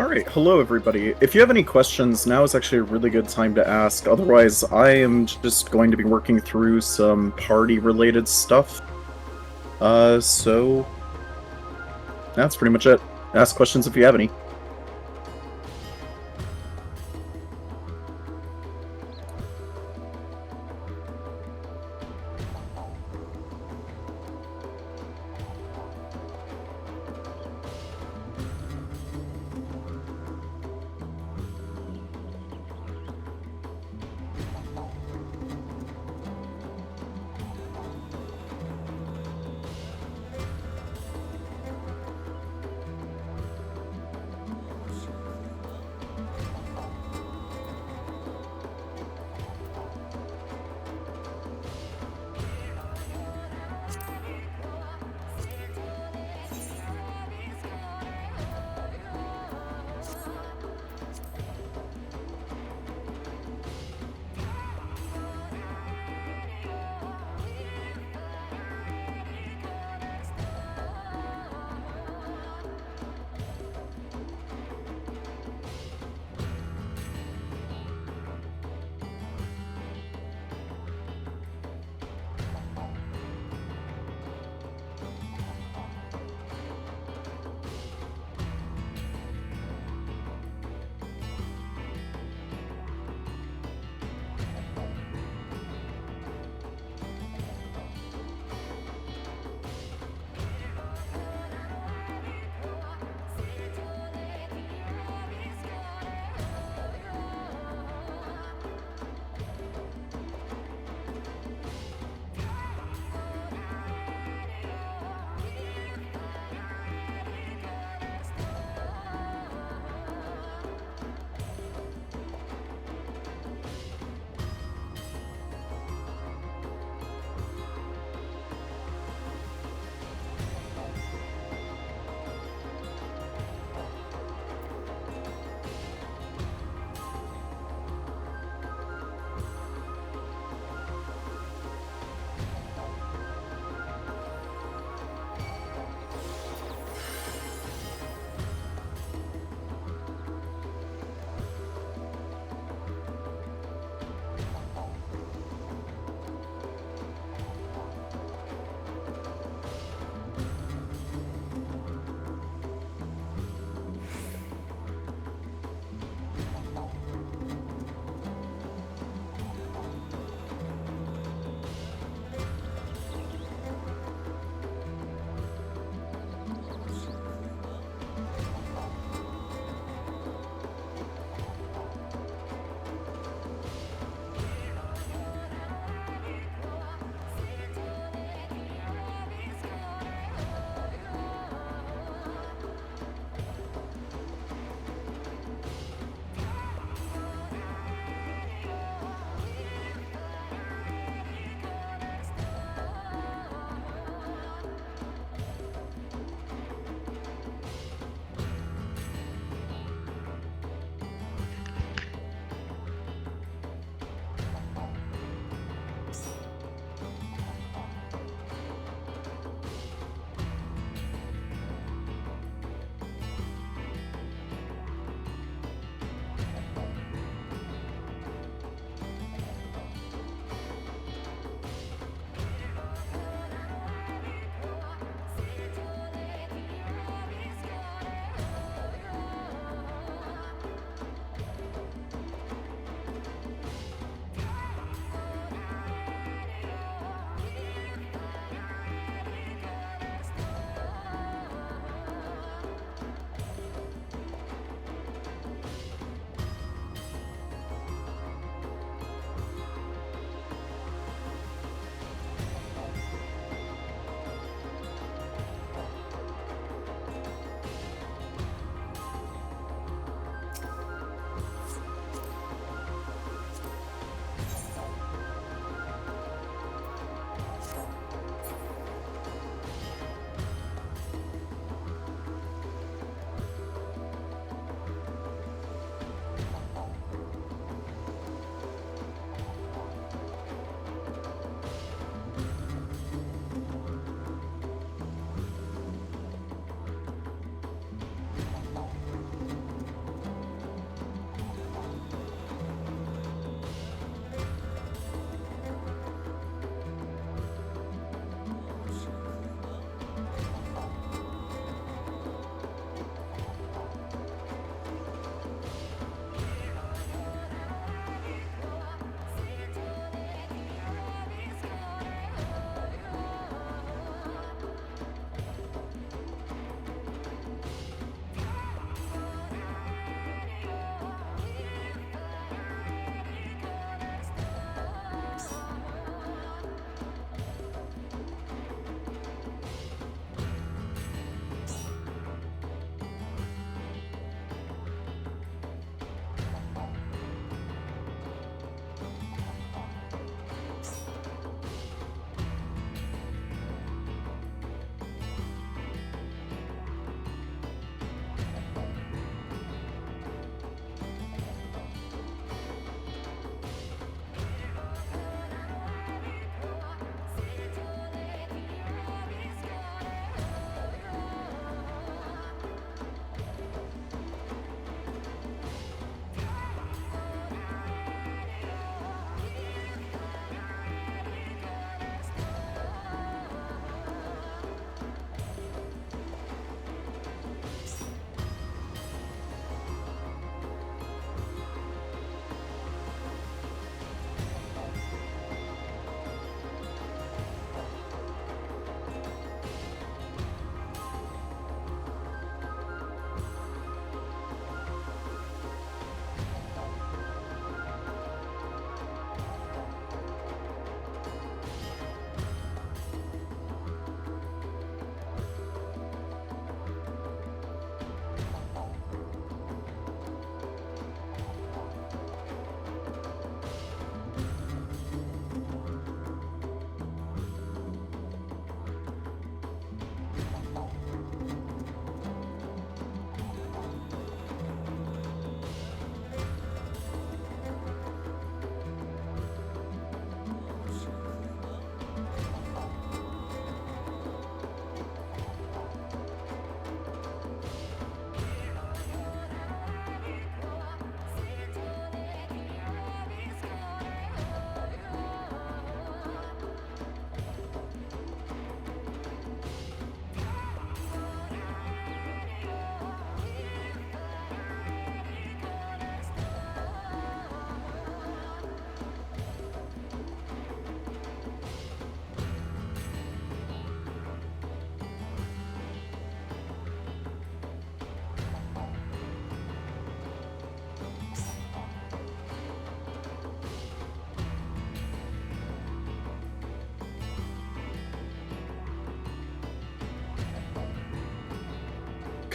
Alright, hello everybody. If you have any questions, now is actually a really good time to ask. Otherwise, I am just going to be working through some party-related stuff. So that's pretty much it. Ask questions if you have any.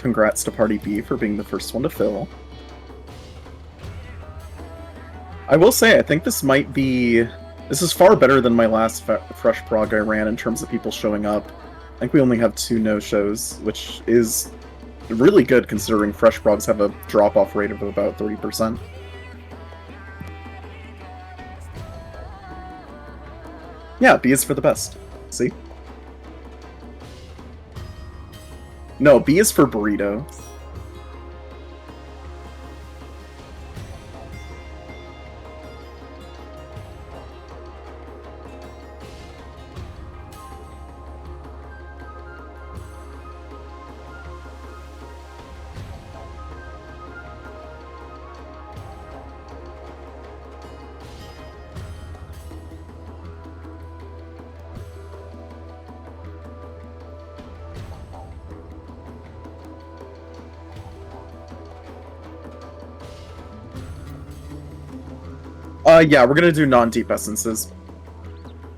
congrats to Party B for being the first one to fill. I will say, I think this might be... This is far better than my last Fresh Prog I ran in terms of people showing up. I think we only have 2 no-shows, which is really good considering Fresh Progs have a drop-off rate of about 30%. Yeah, B is for the best. See? No, B is for burrito. Yeah, we're gonna do non-deep essences.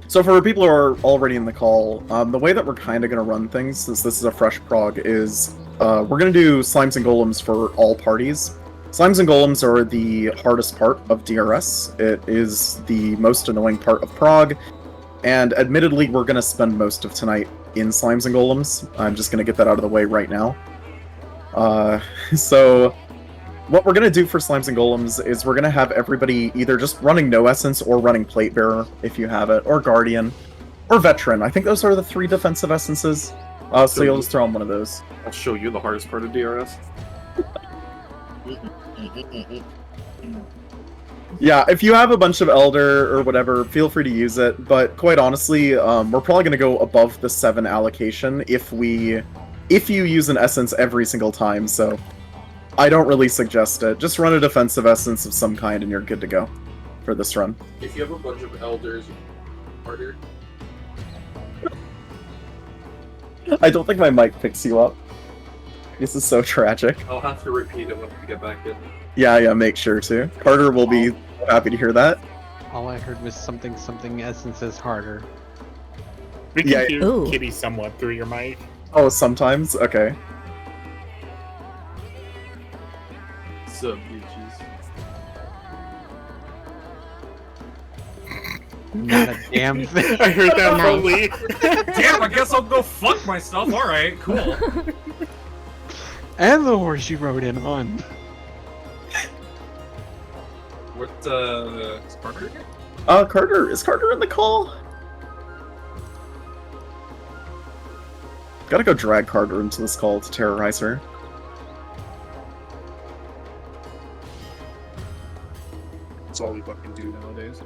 So for people who are already in the call, the way that we're kind of gonna run things, since this is a fresh prog, is we're gonna do slimes and golems for all parties. Slimes and golems are the hardest part of DRS. It is the most annoying part of prog, and admittedly, we're gonna spend most of tonight in slimes and golems. I'm just gonna get that out of the way right now. So what we're going to do for Slimes and Golems is we're going to have everybody either just running No Essence or running Plate Bearer, if you have it, or Guardian, or Veteran. I think those are the 3 defensive essences, so you'll just throw on one of those. I'll show you the hardest part of DRS. Yeah, if you have a bunch of Elder or whatever, feel free to use it, but quite honestly, we're probably going to go above the 7 allocation if you use an Essence every single time, so... I don't really suggest it. Just run a defensive essence of some kind and you're good to go for this run. If you have a bunch of elders, harder. I don't think my mic picks you up. This is so tragic. I'll have to repeat it when we get back in. Yeah, make sure to. Carter will be happy to hear that. All I heard was something essences harder. We can hear Kitty somewhat through your mic. Oh, sometimes? Okay. Sup, bitches. Not a damn thing. I heard that from Lee. Damn, I guess I'll go fuck myself. Alright, cool. And the horse you rode in on. What, is Carter here? Carter, is Carter in the call? Gotta go drag Carter into this call to terrorize her. That's all we fucking do nowadays.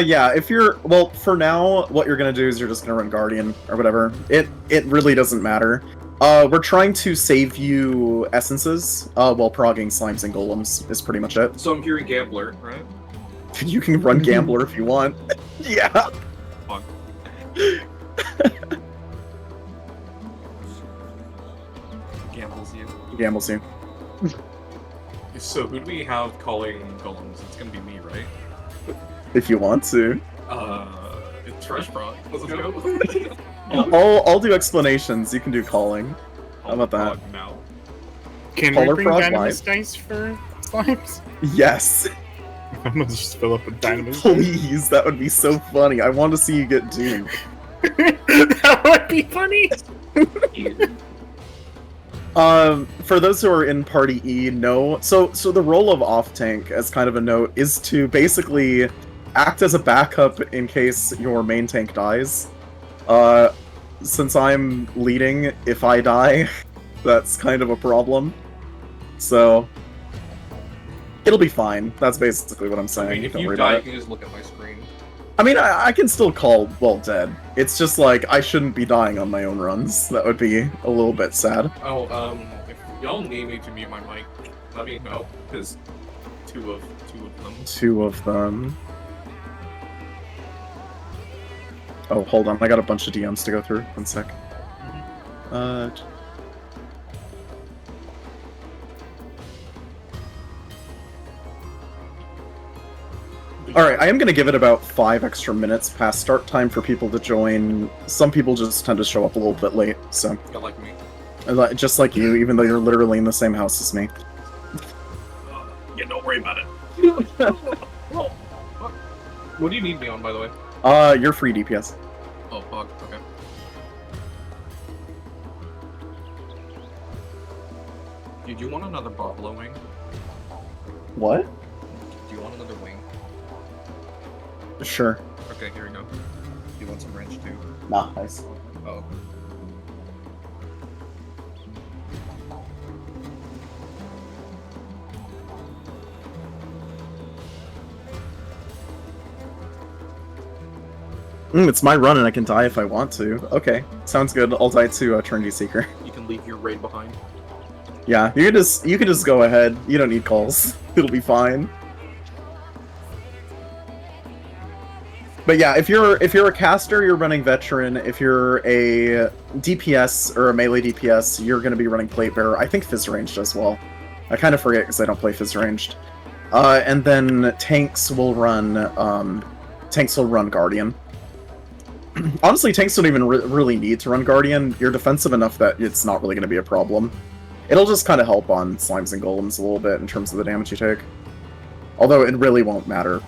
Yeah, if you're... Well, for now, what you're gonna do is you're just gonna run Guardian, or whatever. It really doesn't matter. We're trying to save you essences, while progging Slimes and Golems, is pretty much it. So I'm hearing Gambler, right? You can run Gambler if you want. Yeah! Fuck. Gambles you. So who do we have calling golems? It's gonna be me, right? If you want to. It's Fresh Prog. Let's go. I'll do explanations, you can do calling. How about that? Now. Can Polar we bring Prog Dynamis dice for slimes? Yes! I'm gonna just fill up with Dynamis. Please, that would be so funny. I want to see you get doomed. That would be funny! For those who are in Party E, no. So the role of off-tank, as kind of a note, is to basically act as a backup in case your main tank dies. Since I'm leading, if I die, that's kind of a problem. So, it'll be fine. That's basically what I'm saying. I mean, if Don't you worry die, about you can just look at my screen. I mean, I can still call well dead. It's just like, I shouldn't be dying on my own runs. That would be a little bit sad. Oh, if y'all need me to mute my mic, let me know, because two of them. 2 of them. Oh, hold on. I got a bunch of DMs to go through. One sec. Alright, I am going to give it about 5 extra minutes past start time for people to join. Some people just tend to show up a little bit late, so... Yeah, like me. Just like you, even though you're literally in the same house as me. Yeah, don't worry about it. What do you need me on, by the way? You're free DPS. Oh, fuck, okay. Dude, do you want another buffalo wing? What? Do you want another wing? Sure. Okay, here we go. Do you want some ranch too? Nah, nice. Oh. It's my run and I can die if I want to. Okay, sounds good. I'll die to Trinity Seeker. You can leave your raid behind. Yeah, you can just go ahead. You don't need calls. It'll be fine. But yeah, if you're a caster, you're running veteran. If you're a DPS or a melee DPS, you're going to be running plate bearer. I think fizz ranged as well. I kind of forget because I don't play fizz ranged. And then tanks will run Guardian. Honestly, tanks don't even really need to run Guardian. You're defensive enough that it's not really going to be a problem. It'll just kind of help on slimes and golems a little bit in terms of the damage you take. Although it really won't matter,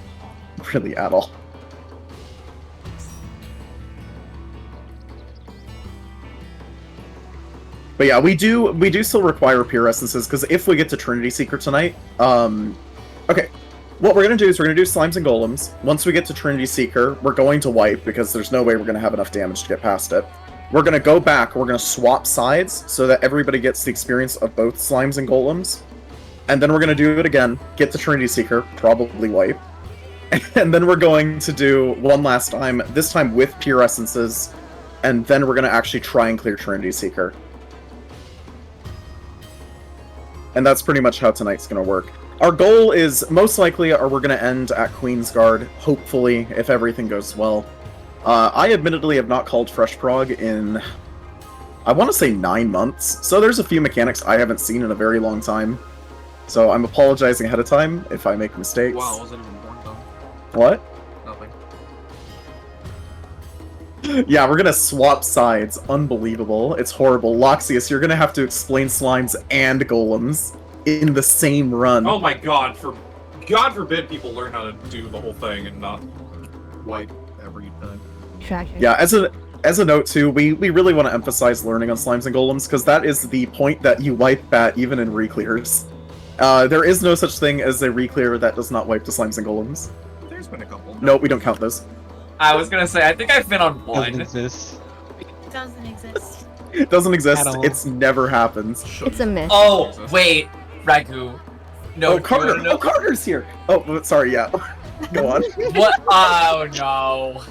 really at all. But yeah, we do still require pure essences, because if we get to Trinity Seeker tonight, okay, what we're going to do is we're going to do slimes and golems. Once we get to Trinity Seeker, we're going to wipe, because there's no way we're going to have enough damage to get past it. We're going to go back, we're going to swap sides, so that everybody gets the experience of both slimes and golems. And then we're going to do it again, get to Trinity Seeker, probably wipe. And then we're going to do one last time, this time with pure essences, and then we're going to actually try and clear Trinity Seeker. And that's pretty much how tonight's going to work. Our goal is, most likely, we're going to end at Queen's Guard, hopefully, if everything goes well. I admittedly have not called Fresh Prog in, I want to say 9 months, so there's a few mechanics I haven't seen in a very long time. So I'm apologizing ahead of time if I make mistakes. Wow, I wasn't even born though. What? Nothing. Yeah, we're gonna swap sides. Unbelievable. It's horrible. Loxius, you're gonna have to explain slimes and golems in the same run. Oh my god, God forbid people learn how to do the whole thing and not wipe every time. Yeah, as a note too, we really want to emphasize learning on slimes and golems, because that is the point that you wipe at even in reclears. There is no such thing as a reclear that does not wipe to slimes and golems. There's been a couple. No, we don't count those. I was gonna say, I think I've been on one. Doesn't exist. Doesn't exist. It doesn't exist. At all. It's never happens. It's a myth. Oh, wait, Ragu. No, Oh, Carter! no. Oh, Carter's here! Oh, sorry, yeah. Go on. What? Oh no.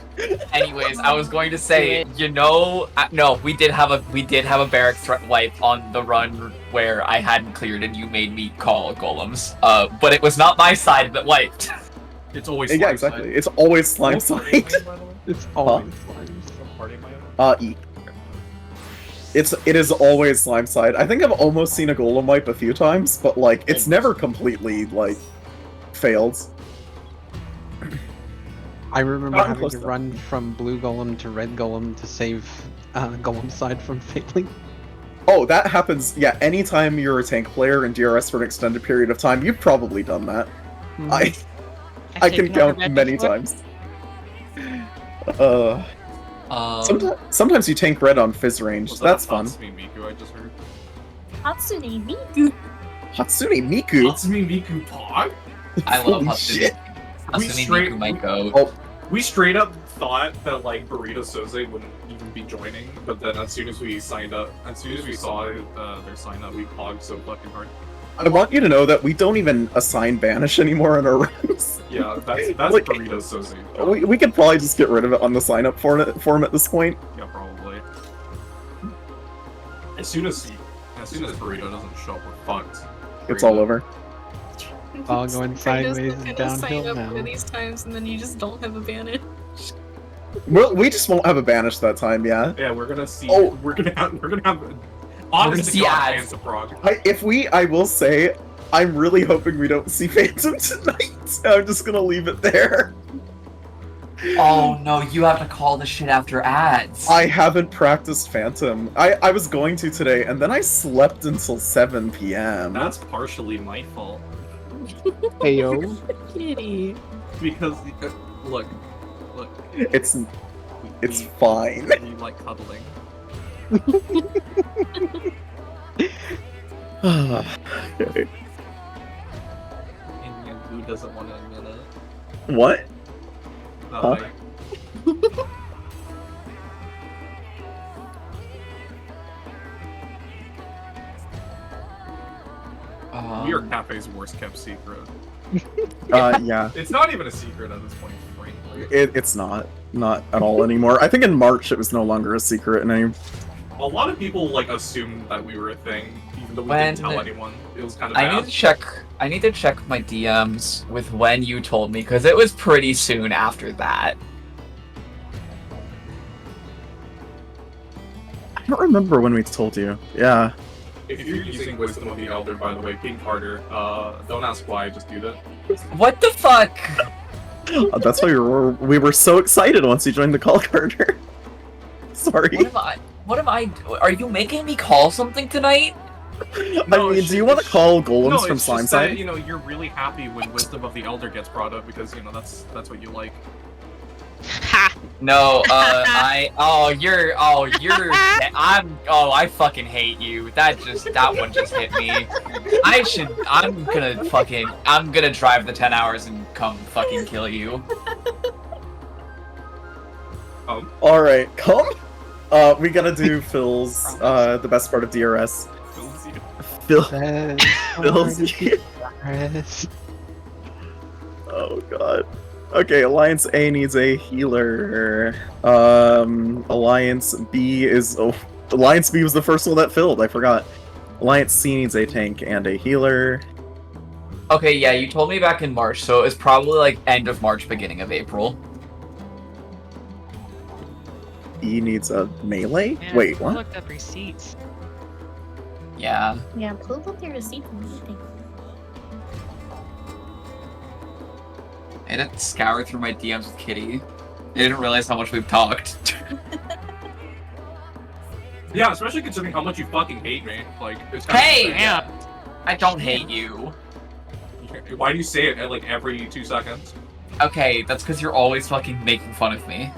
Anyways, I was going to say, you know, no, we did have a barrack threat wipe on the run where I hadn't cleared and you made me call golems. But it was not my side that wiped. It's always Yeah, slime exactly. side. It's always slime What party side. am I in, by the way? It's always slimes. What party am I in? E. It is always slime side. I think I've almost seen a golem wipe a few times, but like it's never completely like failed. I remember I'm having close to though. run from blue golem to red golem to save golem side from failing. Oh, that happens. Yeah, anytime you're a tank player in DRS for an extended period of time, you've probably done that. I can count many times. Sometimes you tank red on fizz range. Was that That's a fun. Hatsune Miku I just heard? Hatsune Miku. Hatsune Miku. Hatsune Miku Pog? I love Holy Hatsune. shit. We Hatsune straight- Miku might go. Oh, We straight up thought that like Burrito Soze wouldn't even be joining, but then as soon as we saw their sign up, we pogged so fucking hard. I want you to know that we don't even assign banish anymore in our runs. Yeah, that's Like- Burrito Soze. We could probably just get rid of it on the sign up form at this point. Yeah, probably. As soon as Burrito doesn't show up, we're fucked. It's all over. All going sideways and Sign downhill up now. for these times, and then you just don't have a banish. We just won't have a banish that time, yeah. Yeah, we're gonna see. Oh. We're gonna have. Honest to see God, ads. fans of Prog. I will say, I'm really hoping we don't see Phantom tonight. I'm just gonna leave it there. Oh no, you have to call the shit after ads. I haven't practiced Phantom. I was going to today, and then I slept until 7 p.m. That's partially my fault. Heyo. Kitty. Because, look. It's we fine. We like cuddling. Okay. And who doesn't want to admit it? What? Huh? We are Cafe's worst kept secret. Yeah. It's not even a secret at this point, frankly. It's not at all anymore. I think in March it was no longer a secret, and A lot of people like assumed that we were a thing, even though we didn't tell anyone. It was kind of I bad. need to check my DMs with when you told me, because it was pretty soon after that. I don't remember when we told you. Yeah. If you're using Wisdom of the Elder, by the way, Pink Carter, don't ask why, just do that. What the fuck? That's why we were so excited once you joined the call, Carter. Sorry. What am I? Are you making me call something tonight? No, I mean, do you want to call golems from it's Slime just that, Side? you know, you're really happy when Wisdom of the Elder gets brought up because, you know, that's what you like. No, I fucking hate you. That one just hit me. I'm gonna drive the 10 hours and come fucking kill you. Alright, come. We gotta do Phil's, the best part of DRS. Phil's Oh god. Okay, Alliance A needs a healer. Alliance B was the first one that filled, I forgot. Alliance C needs a tank and a healer. Okay, yeah, you told me back in March, so it was probably like end of March, beginning of April. E needs a melee? Yeah, Wait, I what? looked up receipts. Yeah. Yeah, pull up your receipt and everything. I had to scour through my DMs with Kitty. I didn't realize how much we've talked. Yeah, especially considering how much you fucking hate me. Like, it's kind Hey! of Yeah. I don't hate you. Why do you say it at like every 2 seconds? Okay, that's because you're always fucking making fun of me.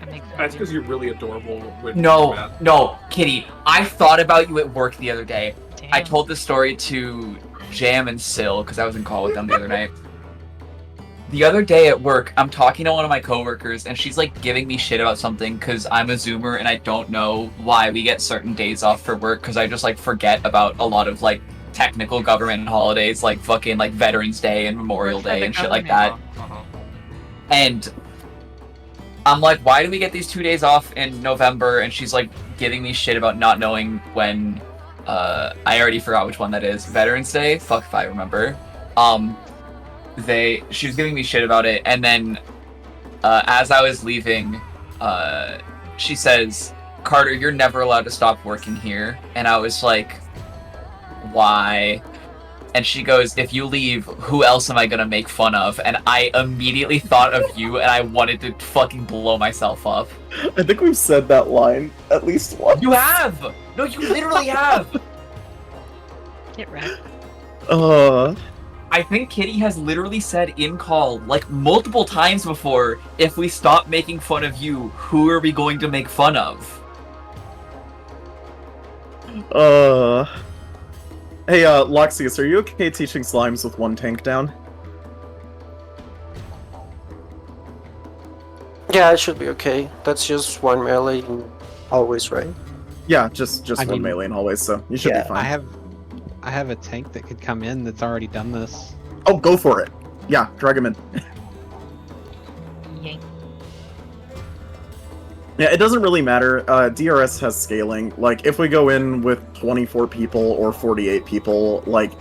I make fun That's of because you. you're really adorable when you're No, mad. no, Kitty. I thought about you at work the other day. Damn. I told this story to Jam and Sil because I was in call with them the other night. The other day at work, I'm talking to one of my coworkers, and she's like giving me shit about something because I'm a Zoomer and I don't know why we get certain days off for work because I just like forget about a lot of like technical government holidays like fucking like Veterans Day and Memorial Work for Day the and shit like that. Uh-huh. And I'm like, why do we get these 2 days off in November? And she's like giving me shit about not knowing when. I already forgot which one that is. Veterans Day? Fuck if I remember. She was giving me shit about it, and then as I was leaving, she says, "Carter, you're never allowed to stop working here." And I was like, "Why?" And she goes, "If you leave, who else am I gonna make fun of?" And I immediately thought of you, and I wanted to fucking blow myself up. I think we've said that line at least once. You have! No, you literally have! Get wrecked. I think Kitty has literally said in call, like, multiple times before, if we stop making fun of you, who are we going to make fun of? Hey, Loxius, are you okay teaching slimes with one tank down? Yeah, it should be okay. That's just one melee always, right? Yeah, just I one mean, melee in hallways, so you should be I fine. have a tank that could come in that's already done this. Oh, go for it. Yeah, drag him in. Yank. Yeah, it doesn't really matter. DRS has scaling. Like, if we go in with 24 people or 48 people, like,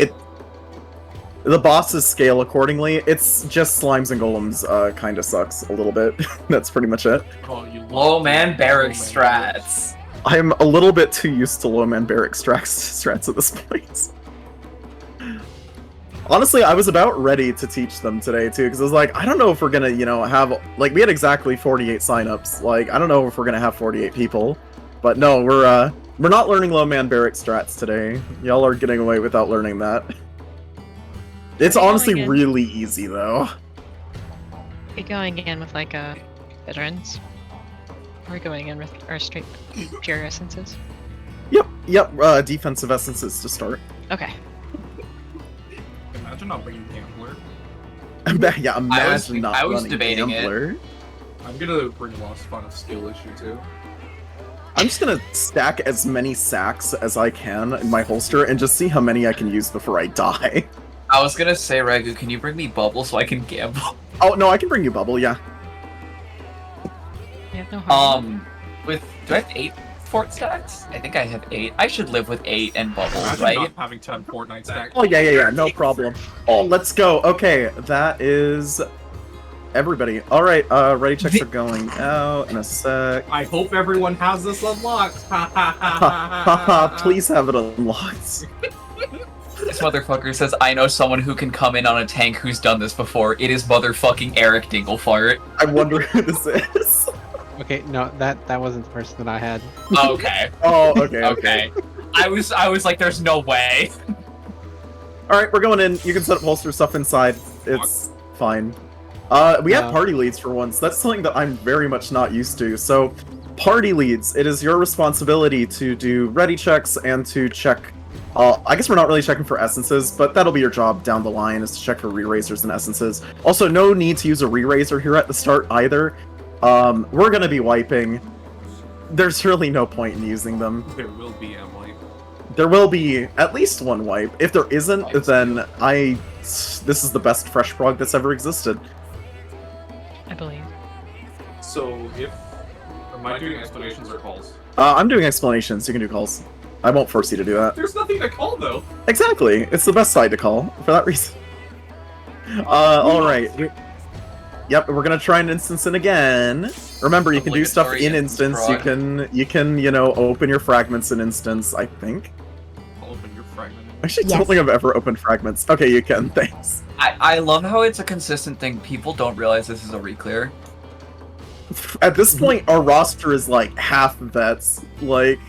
the bosses scale accordingly. It's just slimes and golems kind of sucks a little bit. That's pretty much it. Oh, you Low man barrack Low man strats. I'm a little bit too used to low man barrack strats at this point. Honestly, I was about ready to teach them today, too, because I was like, I don't know if we're gonna, have... Like, we had exactly 48 signups. Like, I don't know if we're gonna have 48 people. But no, we're not learning low-man barrack strats today. Y'all are getting away without learning that. It's honestly really easy, though. We're going in with, like, veterans. We're going in with our straight pure essences. Yep, defensive essences to start. Okay. Imagine not bringing Gambler. Yeah, imagine not I was running debating Gambler. I'm gonna bring Lost Fun a skill issue too. I'm just gonna stack as many sacks as I can in my holster and just see how many I can use before I die. I was gonna say, Ragu, can you bring me bubble so I can gamble? Oh, no, I can bring you bubble, yeah. Yeah, no harm. Do I have 8 fort stacks? I think I have 8. I should live with 8 and bubble, Imagine right? not having 10 Fortnite stacks. Oh, yeah, no problem. Oh, let's go. Okay, that is everybody. Alright, ready checks are going out in a sec. I hope everyone has this unlocked. Please have it unlocked. This motherfucker says, I know someone who can come in on a tank who's done this before. It is motherfucking Eric Dinglefart. I wonder who this is. Okay, no, that wasn't the person that I had. Okay. Oh, okay. Okay. I was like, there's no way. Alright, we're going in. You can set up holster stuff inside. It's fine. We have party leads for once. That's something that I'm very much not used to. So, party leads, it is your responsibility to do ready checks and to check... I guess we're not really checking for essences, but that'll be your job down the line, is to check for re-raisers and essences. Also, no need to use a re-raiser here at the start either. We're gonna be wiping. There's really no point in using them. There will be a wipe. There will be at least one wipe. If there isn't, then this is the best fresh prog that's ever existed. I believe. So, am I doing explanations or calls? I'm doing explanations. You can do calls. I won't force you to do that. There's nothing to call, though. Exactly. It's the best side to call, for that reason. Alright. Yep, we're gonna try an instance in again. Remember, you can do stuff in instance. You can, open your fragments in instance, I think. I'll open your fragment. I actually don't think I've ever opened fragments. Okay, you can, thanks. I love how it's a consistent thing. People don't realize this is a reclear. At this point, our roster is like half vets. Like,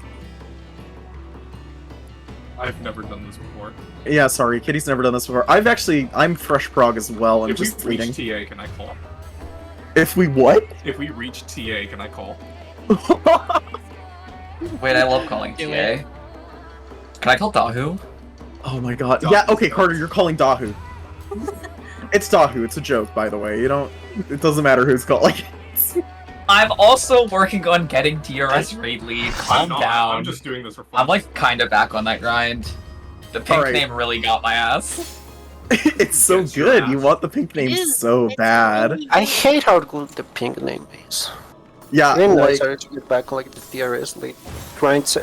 I've never done this before. yeah, sorry, Kitty's never done this before. I'm fresh prog as well. I'm If just we leading. reach TA, can I call? If we what? If we reach TA, can I call? Wait, I love calling TA. Can I call Dahu? Oh my god. Yeah, okay, Carter, you're calling Dahu. It's Dahu, it's a joke, by the way. It doesn't matter who's calling. I'm also working on getting DRS raid lead. Calm down. I'm just doing this for fun. I'm like kinda back on that grind. The pink name really got my ass. It's so good. You want the pink name so bad. I hate how good the pink name is. Yeah, Then like, I to get back like the DRS lead grinds.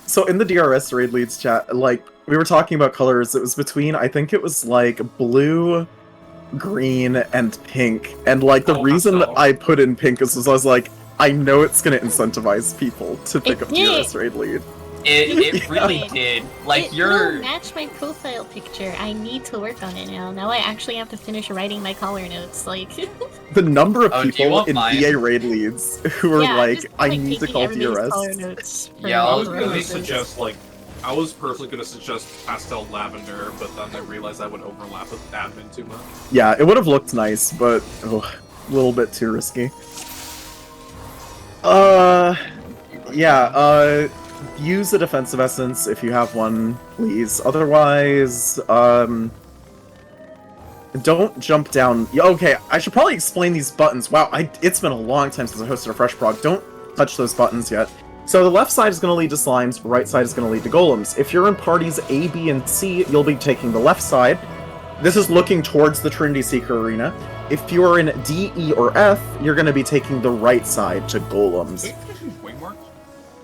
So in the DRS raid leads chat, like, we were talking about colors. It was between, I think it was like blue, green, and pink. And like the reason I put in pink is because I was like, I know it's gonna incentivize people to pick up DRS raid lead. It really did. Like, it will match my profile picture. I need to work on it now. Now I actually have to finish writing my collar notes. Like the number of do you people want in mine? BA raid leads who are like, I need to call DRS. Yeah, I was gonna suggest I was personally gonna suggest pastel lavender, but then I realized that would overlap with admin too much. Yeah, it would have looked nice, but a little bit too risky. Use a defensive essence if you have one, please. Otherwise, don't jump down. Okay, I should probably explain these buttons. Wow, it's been a long time since I hosted a fresh prog. Don't touch those buttons yet. So the left side is going to lead to slimes, right side is going to lead to golems. If you're in parties A, B, and C, you'll be taking the left side. This is looking towards the Trinity Seeker arena. If you're in D, E, or F, you're going to be taking the right side to golems.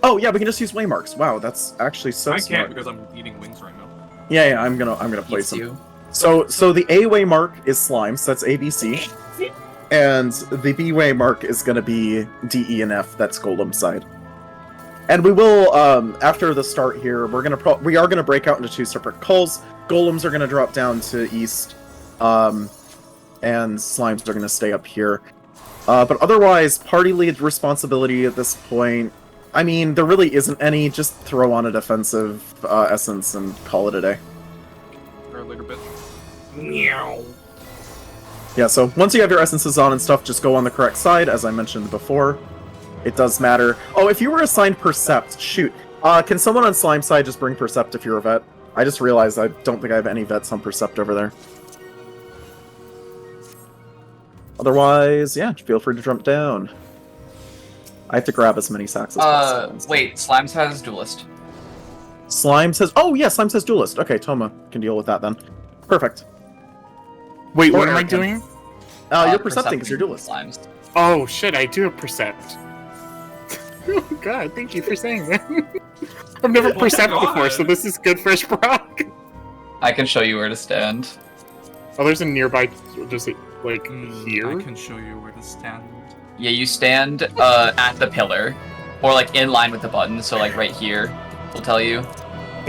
Oh yeah, we can just use waymarks. Wow, that's actually so smart. I can't because I'm eating wings right now. Yeah, I'm gonna place them. So the A waymark is slimes. That's A, B, C, and the B waymark is gonna be D, E, and F. That's golem side. And we will after the start here, we are gonna break out into two separate calls. golems are going to drop down to east, and slimes are going to stay up here. But otherwise, party lead responsibility at this point, I mean, there really isn't any. Just throw on a defensive essence and call it a day. For a little bit. Meow. Yeah, so once you have your essences on and stuff, just go on the correct side, as I mentioned before. It does matter. Oh, if you were assigned Percept, shoot. Can someone on Slime side just bring Percept if you're a vet? I just realized I don't think I have any vets on Percept over there. Otherwise, yeah, feel free to jump down. I have to grab as many sacks as possible. Wait, Slimes has Duelist. Slime says... Oh, yeah, Slime says Duelist. Okay, Toma can deal with that then. Perfect. Wait, Or what am I Eric. doing? You're Percepting because you're Duelist. Slimes. Oh shit, I do have Percept. Oh god, thank you for saying that. I've never Percept before, so this is good fresh Prog. I can show you where to stand. Oh, there's a nearby, just like here? I can show you where to stand. Yeah, you stand at the pillar, or like in line with the button, so like right here will tell you.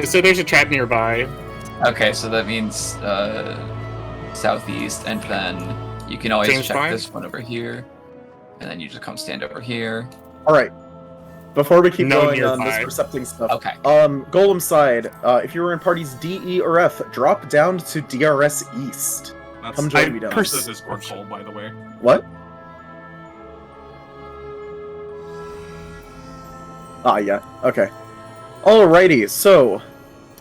So there's a trap nearby. Okay, so that means southeast, and then you can always James check fine? this one over here, and then you just come stand over here. Alright. Before we keep No going on this nearby. Percepting stuff, Okay. Golem side, if you were in parties D, E, or F, drop down to DRS East. That's, Come join I me down. that's the Discord call, by the way. What? Ah, yeah. Okay. Alrighty, so...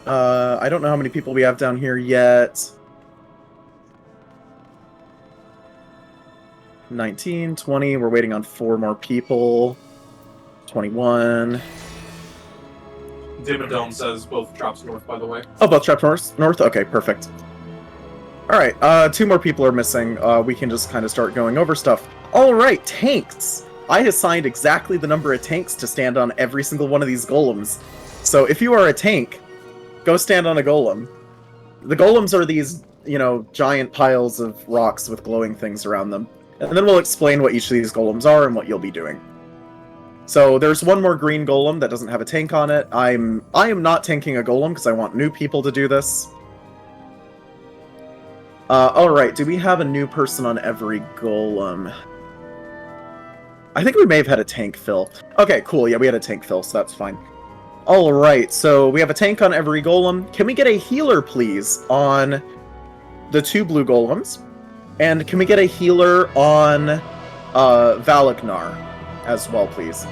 I don't know how many people we have down here yet. 19, 20, we're waiting on 4 more people. 21. Dimmadome says both drops north, by the way. Oh, both trapped north? Okay, perfect. Alright, 2 more people are missing. We can just kind of start going over stuff. Alright, tanks! I assigned exactly the number of tanks to stand on every single one of these golems. So if you are a tank, go stand on a golem. The golems are these, you know, giant piles of rocks with glowing things around them. And then we'll explain what each of these golems are and what you'll be doing. So there's one more green golem that doesn't have a tank on it. I am not tanking a golem because I want new people to do this. Alright, do we have a new person on every golem? I think we may have had a tank fill. Okay, cool, yeah, we had a tank fill, so that's fine. Alright, so we have a tank on every golem. Can we get a healer, please, on the 2 blue golems? And can we get a healer on Valagnar as well, please?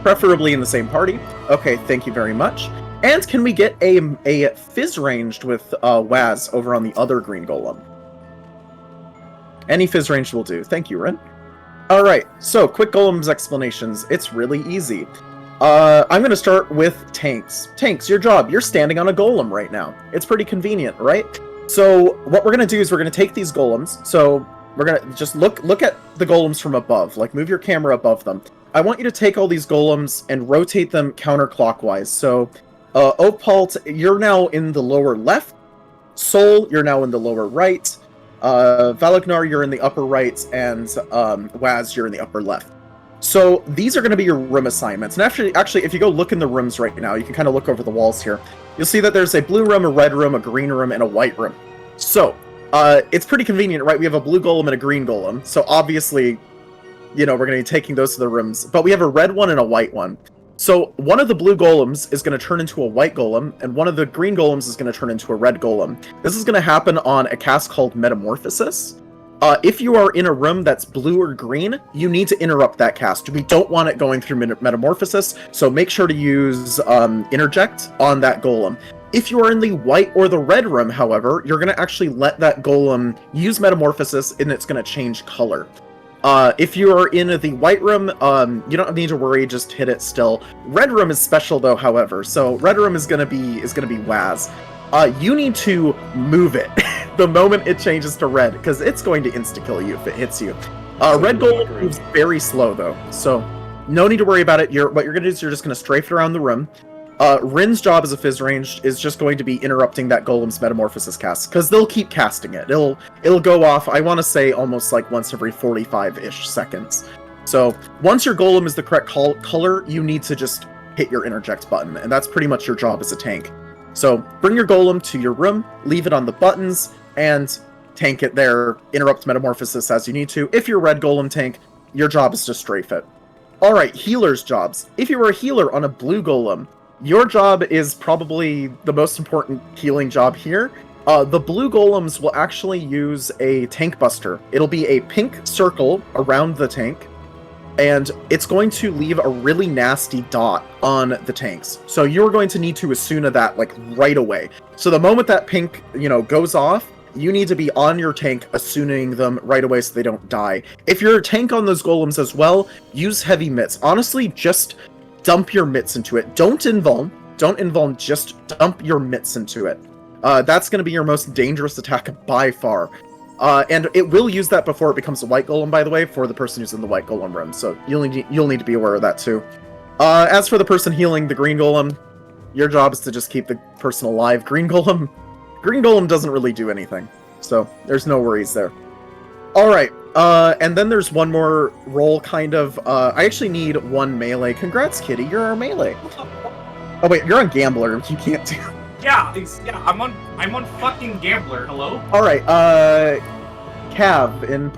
Preferably in the same party. Okay, thank you very much. And can we get a fizz ranged with Waz over on the other green golem? Any fizz range will do. Thank you, Ren. Alright, so quick golems explanations. It's really easy. I'm going to start with tanks. Tanks, your job. You're standing on a golem right now. It's pretty convenient, right? So what we're going to do is we're going to take these golems. So we're going to just look at the golems from above. Like, move your camera above them. I want you to take all these golems and rotate them counterclockwise. So, Opalt, you're now in the lower left. Sol, you're now in the lower right. Valagnar, you're in the upper right. And Waz, you're in the upper left. So these are going to be your room assignments. And actually, if you go look in the rooms right now, you can kind of look over the walls here. You'll see that there's a blue room, a red room, a green room, and a white room. So, it's pretty convenient, right? We have a blue golem and a green golem. So obviously, you know, we're going to be taking those to the rooms. But we have a red one and a white one. So one of the blue golems is going to turn into a white golem, and one of the green golems is going to turn into a red golem. This is going to happen on a cast called Metamorphosis. If you are in a room that's blue or green, you need to interrupt that cast. We don't want it going through Metamorphosis, so make sure to use Interject on that golem. If you are in the white or the red room, however, you're going to actually let that golem use Metamorphosis, and it's going to change color. If you are in the white room, you don't need to worry, just hit it still. Red room is special though, however, so red room is gonna be Waz. You need to move it the moment it changes to red, because it's going to insta-kill you if it hits you. Red golem moves very slow though, so no need to worry about it. What you're gonna do is you're just gonna strafe it around the room. Rin's job as a fizz range is just going to be interrupting that golem's Metamorphosis cast, because they'll keep casting it. It'll go off, I want to say, almost like once every 45-ish seconds. So once your golem is the correct color, you need to just hit your interject button, and that's pretty much your job as a tank. So bring your golem to your room, leave it on the buttons, and tank it there, interrupt metamorphosis as you need to. If you're red golem tank, your job is to strafe it. Alright, healer's jobs. If you were a healer on a blue golem, your job is probably the most important healing job here. The blue golems will actually use a tank buster. It'll be a pink circle around the tank, and it's going to leave a really nasty dot on the tanks. So you're going to need to Asuna that, like, right away. So the moment that pink, goes off, you need to be on your tank Asuning them right away so they don't die. If you're a tank on those golems as well, use heavy mitts. Honestly, just dump your mitts into it. Don't invuln, just dump your mitts into it. That's going to be your most dangerous attack by far. And it will use that before it becomes a white golem, by the way, for the person who's in the white golem room. So you'll need to be aware of that too. As for the person healing the green golem, your job is to just keep the person alive. Green golem doesn't really do anything, so there's no worries there. Alright, and then there's one more role, kind of. I actually need one melee. Congrats, Kitty, you're our melee. Oh wait, you're on Gambler, you can't do... Yeah, I'm on fucking Gambler, hello? Alright, Cav, in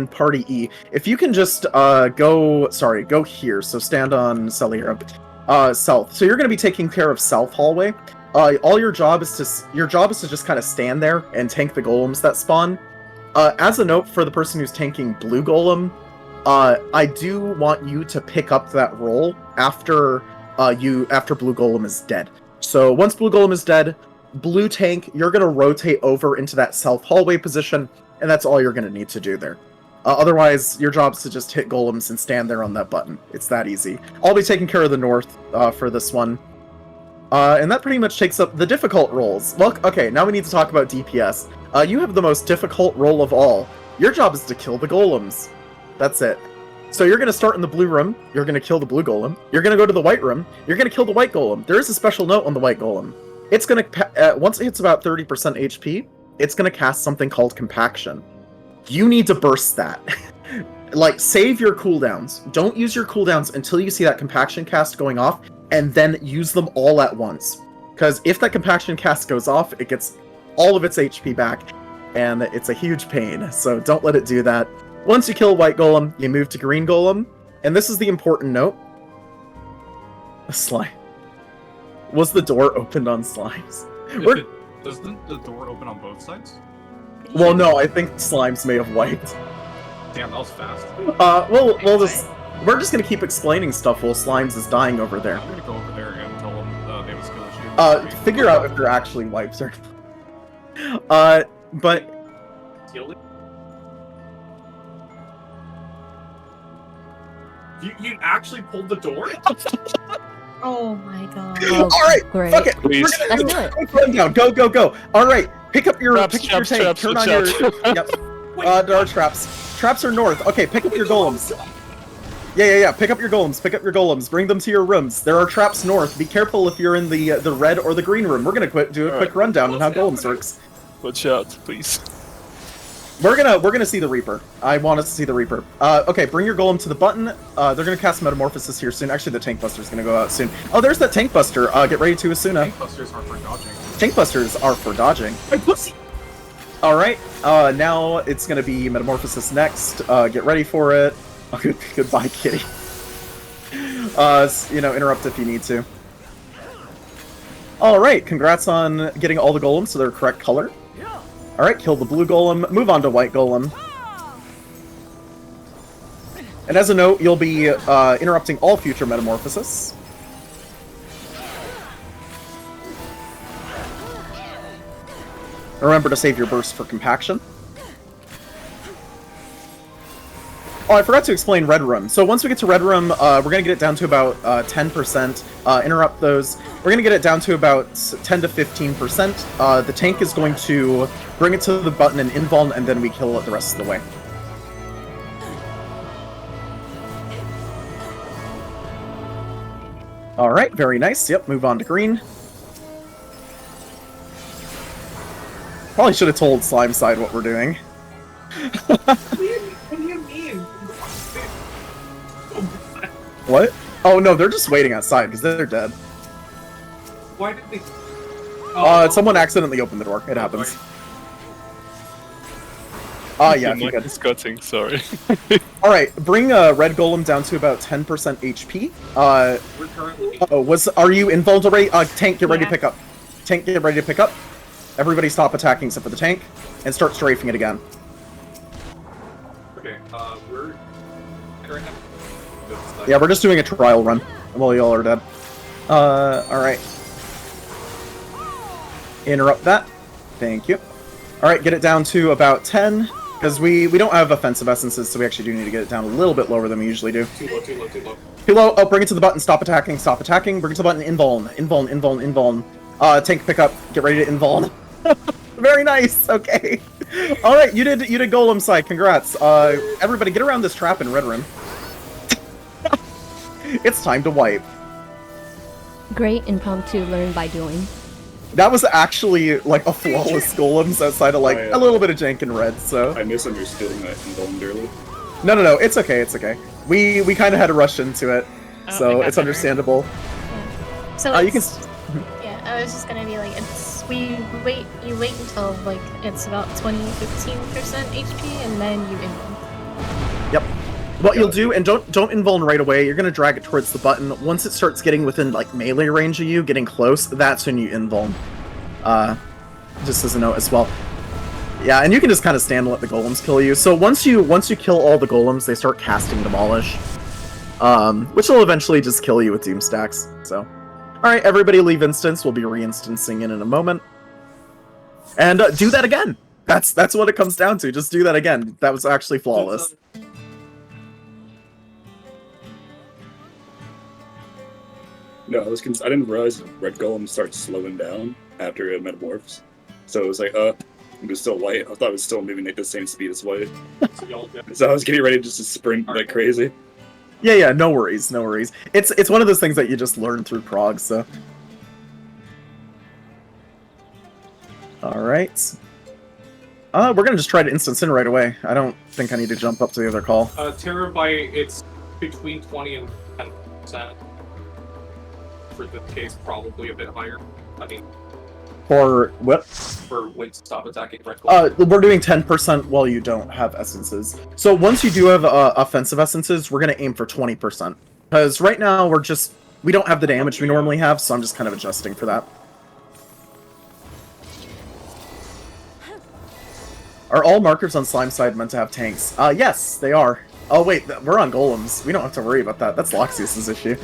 party E, if you can just, go here, so stand on Celera, south. So you're gonna be taking care of South Hallway. All your job is to just kind of stand there and tank the golems that spawn. As a note for the person who's tanking blue golem, I do want you to pick up that role after blue golem is dead. So once blue golem is dead, blue tank, you're gonna rotate over into that south hallway position, and that's all you're gonna need to do there. Otherwise, your job is to just hit golems and stand there on that button. It's that easy. I'll be taking care of the north for this one. And that pretty much takes up the difficult roles. Well, okay, now we need to talk about DPS. You have the most difficult role of all. Your job is to kill the golems. That's it. So you're going to start in the blue room, you're going to kill the blue golem, you're going to go to the white room, you're going to kill the white golem. There is a special note on the white golem. It's going to, once it hits about 30% HP, it's going to cast something called Compaction. You need to burst that. Like, save your cooldowns. Don't use your cooldowns until you see that Compaction cast going off, and then use them all at once. Because if that Compaction cast goes off, it gets all of its HP back, and it's a huge pain, so don't let it do that. Once you kill white golem, you move to green golem, and this is the important note. Slime. Was the door opened on slimes? Doesn't the door open on both sides? Well, no, I think slimes may have wiped. Damn, that was fast. We're just gonna keep explaining stuff while slimes is dying over there. I'm gonna go over there and tell them they have a skill issue. Figure out if they're actually wipes or but You actually pulled the door? Oh my god. Alright, great. fuck it. Please. Let's do it. Quick rundown. Go. Alright, pick up your Traps, tank. traps, Turn on traps. your yep. There are traps. Traps are north. Okay, pick up your golems. Yeah. Pick up your golems. Bring them to your rooms. There are traps north. Be careful if you're in the red or the green room. We're gonna do a quick rundown on how golems works. Watch out, please. We're gonna see the Reaper. I want us to see the Reaper. Okay, bring your golem to the button. They're gonna cast Metamorphosis here soon. Actually, the Tank Buster's gonna go out soon. Oh, there's that Tank Buster. Get ready to Asuna. Tank busters are for dodging. Tank Busters are for dodging. Alright, now it's gonna be Metamorphosis next. Get ready for it. Oh, goodbye, kitty. Interrupt if you need to. Alright, congrats on getting all the golems to their correct color. Alright, kill the blue golem, move on to white golem. And as a note, you'll be interrupting all future metamorphosis. Remember to save your burst for compaction. Oh, I forgot to explain Red Room. So once we get to Red Room, we're going to get it down to about 10%. Interrupt those. We're going to get it down to about 10 to 15%. The tank is going to bring it to the button and invuln, and then we kill it the rest of the way. Alright, very nice. Yep, move on to green. Probably should have told Slime Side what we're doing. What do you mean? What? Oh no, they're just waiting outside because they're dead. Why did they? Someone accidentally opened the door. It happens. Yeah, if you could. Disgusting, sorry. Alright, bring Red Golem down to about 10% HP. We're currently. Are you involved already? Tank, get ready to Yeah. pick up. Tank, get ready to pick up. Everybody stop attacking except for the tank, and start strafing it again. Okay, we're. Right now. Yeah, we're just doing a trial run while y'all are dead. Alright. Interrupt that. Thank you. Alright, get it down to about 10, because we don't have offensive essences, so we actually do need to get it down a little bit lower than we usually do. Too low, too low, too low. Too low. Oh, bring it to the button. Stop attacking. Stop attacking. Bring it to the button. Invuln. Invuln. Invuln. Invuln. Tank pick up. Get ready to invuln. Very nice. Okay. All right. You did golem side. Congrats. Everybody, get around this trap in Red Room. It's time to wipe. Great impromptu learn by doing. That was actually like a flawless golems outside of like a little bit of jank in red. So I misunderstood that invulned early. No. It's okay. It's okay. We kind of had to rush into it, so it's better. understandable. So You can. yeah, I was just gonna be like, you wait until like it's about 15% HP, and then you invuln. Yep. What you'll do, and don't invuln right away, you're gonna drag it towards the button. Once it starts getting within like melee range of you, getting close, that's when you invuln. Just as a note as well. Yeah, and you can just kind of stand and let the golems kill you. So once you kill all the golems, they start casting Demolish. Which will eventually just kill you with Doom stacks. So, alright, everybody leave instance. We'll be re-instancing in a moment. And do that again! That's what it comes down to. Just do that again. That was actually flawless. No, I didn't realize Red Golem starts slowing down after it metamorphs. So it was like, it was still white. I thought it was still moving at the same speed as white. So I was getting ready just to sprint like crazy. Yeah, no worries. It's one of those things that you just learn through Prog, so. Alright. We're gonna just try to instance in right away. I don't think I need to jump up to the other call. Terabyte, it's between 20 and 10%. For this case, probably a bit higher. I mean, For what? for when to stop attacking Red Gold. We're doing 10% while you don't have essences. So once you do have offensive essences, we're gonna aim for 20%. Because right now we don't have the damage we normally have, so I'm just kind of adjusting for that. Are all markers on Slime side meant to have tanks? Yes, they are. Oh wait, we're on golems. We don't have to worry about that. That's Loxius's issue.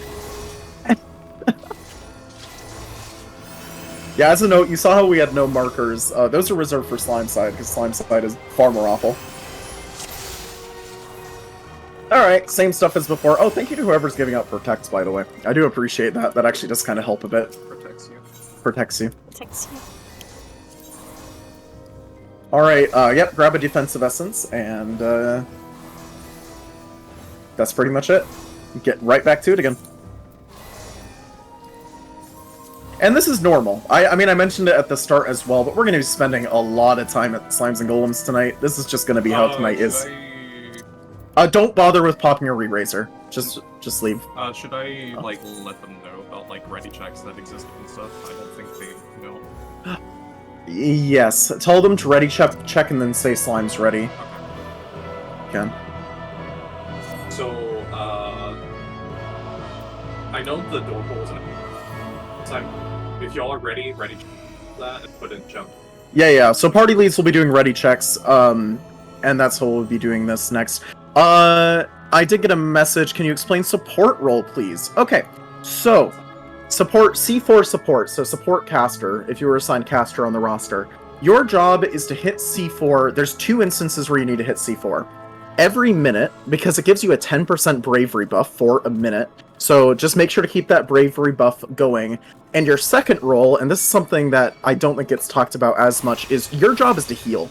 Yeah, as a note, you saw how we had no markers. Those are reserved for Slime side, because Slime side is far more awful. Alright, same stuff as before. Oh, thank you to whoever's giving out protects, by the way. I do appreciate that. That actually does kind of help a bit. Protects you. Protects you. Protects you. Alright, yep, grab a defensive essence, and that's pretty much it. Get right back to it again. And this is normal. I mean, I mentioned it at the start as well, but we're going to be spending a lot of time at Slimes and Golems tonight. This is just going to be how tonight is. Don't bother with popping your re-raiser. Just leave. Should I, like, let them know about, like, ready checks that exist and stuff? I don't think they know. Yes. Tell them to ready check and then say Slime's ready. Okay. So, I know the door holes in it. If y'all are ready that and put in jump. Yeah. So party leads will be doing ready checks, and that's how we'll be doing this next. I did get a message. Can you explain support role, please? Okay. So, support, C4 support. So support caster, if you were assigned caster on the roster. Your job is to hit C4. There's 2 instances where you need to hit C4. Every minute, because it gives you a 10% bravery buff for a minute. So just make sure to keep that bravery buff going. And your second role, and this is something that I don't think gets talked about as much, is your job is to heal.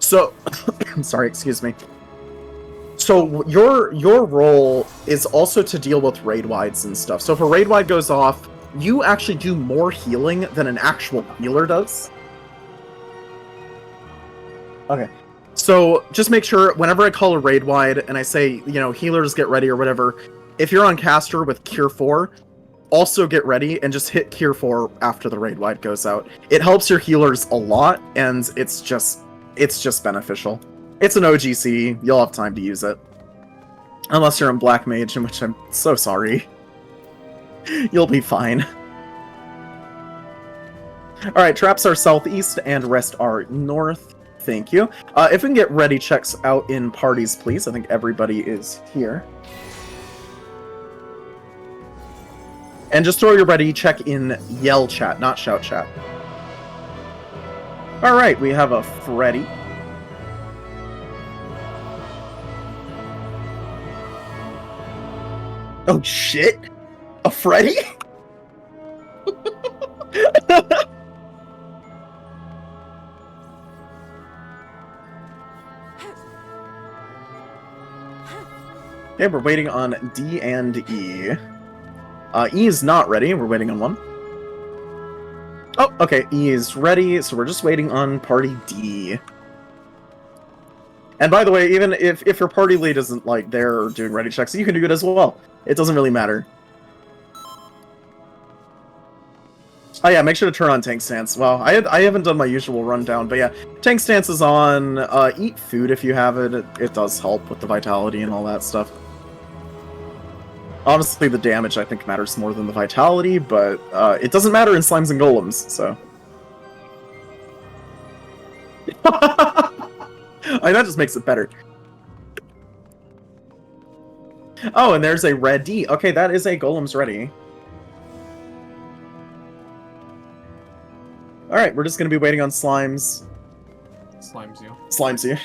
So, sorry, excuse me. So your role is also to deal with raid wides and stuff. So if a raid wide goes off, you actually do more healing than an actual healer does. Okay. So just make sure whenever I call a raid wide and I say, healers get ready or whatever, if you're on caster with Cure 4, also get ready and just hit Cure 4 after the raid wide goes out. It helps your healers a lot, and it's just beneficial. It's an OGC, you'll have time to use it. Unless you're in Black Mage, in which I'm so sorry. You'll be fine. Alright, traps are southeast and rest are north. Thank you. If we can get ready checks out in parties, please. I think everybody is here. And just throw your ready check in yell chat, not shout chat. Alright, we have a Freddy. Oh shit! A Freddy? Okay, we're waiting on D and E. E is not ready, we're waiting on 1. Oh, okay, E is ready, so we're just waiting on party D. And by the way, even if your party lead isn't, like, there doing ready checks, you can do it as well. It doesn't really matter. Oh yeah, make sure to turn on tank stance. Well, I haven't done my usual rundown, but yeah, tank stance is on. Eat food if you have it. It does help with the vitality and all that stuff. Honestly, the damage I think matters more than the vitality, but it doesn't matter in slimes and golems, so. That just makes it better. Oh, and there's a red D. Okay, that is a golem's ready. Alright, we're just gonna be waiting on slimes. Slimes you. Slimes you.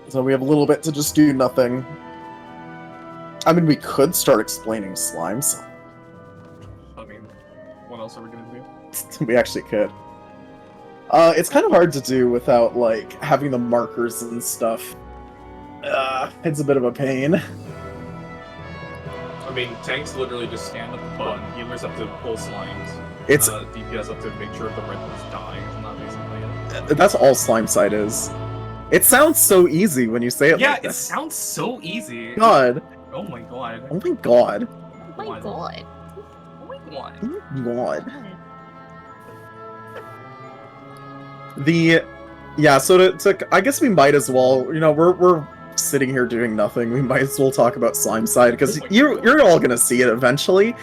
So we have a little bit to just do nothing. I mean, we could start explaining slimes. I mean, what else are we gonna do? We actually could. It's kind of hard to do without, like, having the markers and stuff. It's a bit of a pain. I mean, tanks literally just stand at the button, healers have to pull slimes. It's DPS have to make sure the red ones die, isn't that basically it? That's all slime side is. It sounds so easy when you say it Yeah, like it this. sounds so easy. God. Oh my god. Oh my god. Oh my god. Oh my god. Oh my god. Yeah, so to I guess we might as well, you know, we're sitting here doing nothing. We might as well talk about slime side, because you're all gonna see it eventually.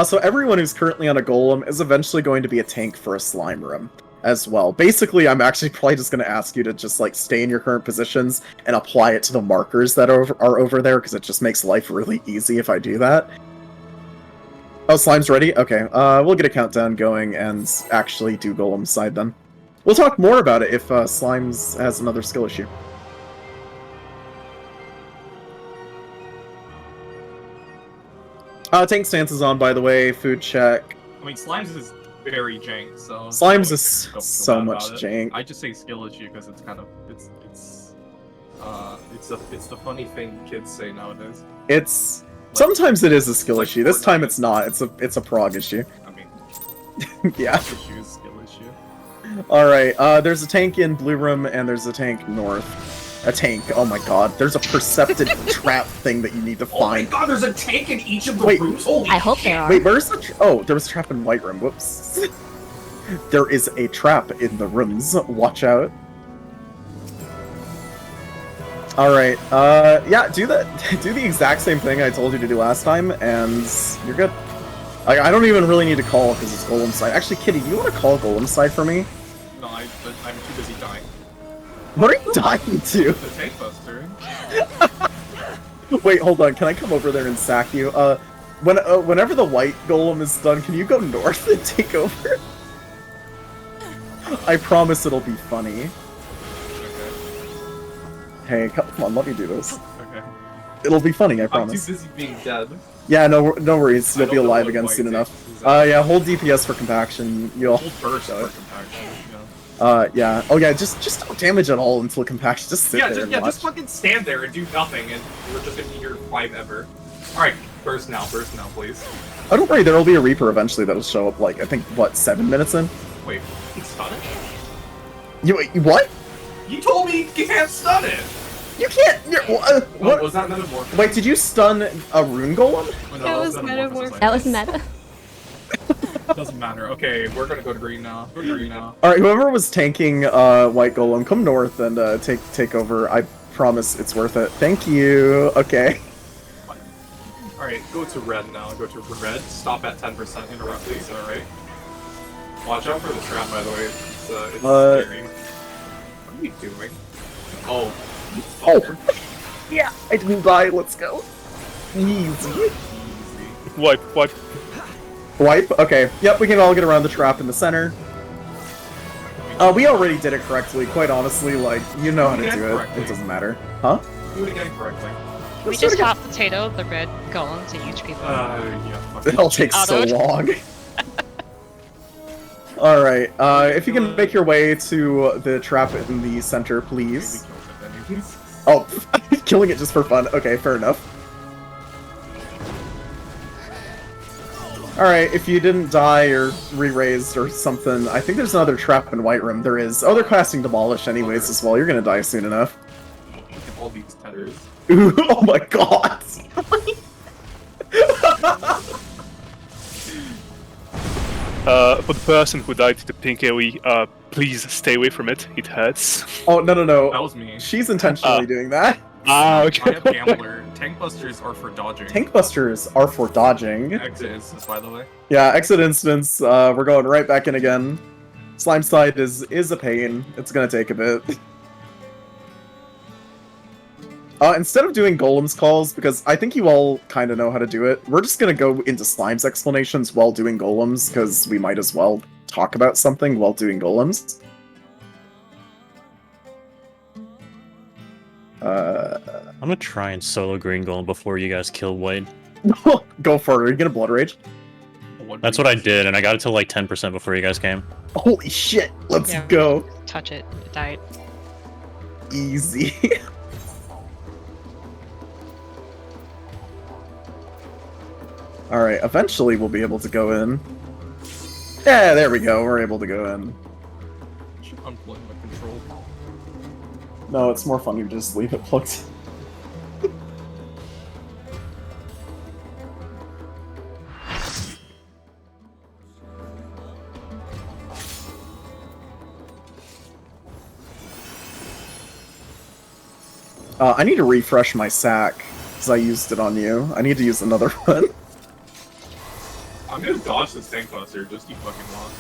So everyone who's currently on a golem is eventually going to be a tank for a slime room as well. Basically, I'm actually probably just going to ask you to just, like, stay in your current positions and apply it to the markers that are over there, because it just makes life really easy if I do that. Oh, slime's ready? Okay, we'll get a countdown going and actually do golem side then. We'll talk more about it if slimes has another skill issue. Tank stance is on, by the way. Food check. I mean, slimes is very jank, so... Slimes is so much jank. I just say skill issue because it's kind of... It's the funny thing kids say nowadays. It's... Sometimes it is a skill issue. This time it's not. It's a prog issue. I mean... Yeah. Issue is skill issue. Alright, there's a tank in blue room and there's a tank north. A tank, oh my god. There's a percepted trap thing that you need to find. Oh my god, there's a tank in each of the rooms? Holy I hope there are. Wait, where's the... Oh, there was a trap in white room. Whoops. There is a trap in the rooms. Watch out. Alright, yeah, do the exact same thing I told you to do last time, and you're good. I don't even really need to call because it's golem side. Actually, Kitty, do you want to call golem side for me? No, I'm too busy dying. What are you dying to? The tank buster. Wait, hold on. Can I come over there and sack you? Whenever the white golem is done, can you go north and take over? I promise it'll be funny. Okay. Hey, come on, let me do this. Okay. It'll be funny, I I'm promise. too busy being dead. Yeah, no worries. I You'll don't be know alive what again white soon takes enough. exactly. Yeah, hold DPS for compaction. You'll... Hold burst for compaction, yeah. Yeah. Oh yeah, just don't damage at all until compaction. Just sit there and watch. Just fucking stand there and do nothing, and we're just gonna be here forever. Alright, burst now, please. Oh, don't worry, there'll be a Reaper eventually that'll show up, like, I think, what, 7 minutes in? Wait, you can stun it? You what? You told me you can't stun it! You can't. What? Was that metamorphosis? Wait, did you stun a rune golem? Oh, no, That was metamorphosis. That was meta. Doesn't matter. Okay, we're gonna go to green now. Go to green now. All right, whoever was tanking white golem, come north and take over. I promise it's worth it. Thank you. Okay. Alright, go to red now. Go to red. Stop at 10% interrupt, please. Alright. Watch out for the trap, by the way. It's scary. What are we doing? Oh. Oh. Yeah, I didn't die. Let's go. Easy. Wipe. Wipe? Okay. Yep, we can all get around the trap in the center. We already did it correctly, quite honestly, like, you know how to do it. It doesn't matter. Huh? Do it again correctly. Can we just hot potato the red golem to huge people? Yeah. It'll take so Autoed. long. Alright, if you can make your way to the trap in the center, please. Oh, killing it just for fun. Okay, fair enough. Alright, if you didn't die or re-raised or something, I think there's another trap in White Room. There is. Oh, they're casting Demolish anyways as well. You're gonna die soon enough. Look at all these tethers. Ooh, oh my god! For the person who died to the pink AoE, please stay away from it. It hurts. Oh, no. That was me. She's intentionally doing that. Okay. I have Gambler. Tank Busters are for dodging. Tank Busters are for dodging. Exit instance, by the way. Yeah, exit instance. We're going right back in again. Slime side is a pain. It's gonna take a bit. Instead of doing Golem's calls, because I think you all kind of know how to do it, we're just gonna go into Slime's explanations while doing Golems, because we might as well talk about something while doing Golems. I'm gonna try and solo green golem before you guys kill white. Go for it. Are you gonna Blood Rage? That's what I did, and I got it to like 10% before you guys came. Holy shit! Let's Yeah, go. Touch it. It died. Easy. Alright, eventually we'll be able to go in. Yeah, there we go. We're able to go in. Should unplug my control. No, it's more fun to just leave it plugged. I need to refresh my sack, because I used it on you. I need to use another one. I'm gonna dodge this Tank Buster, just you fucking want.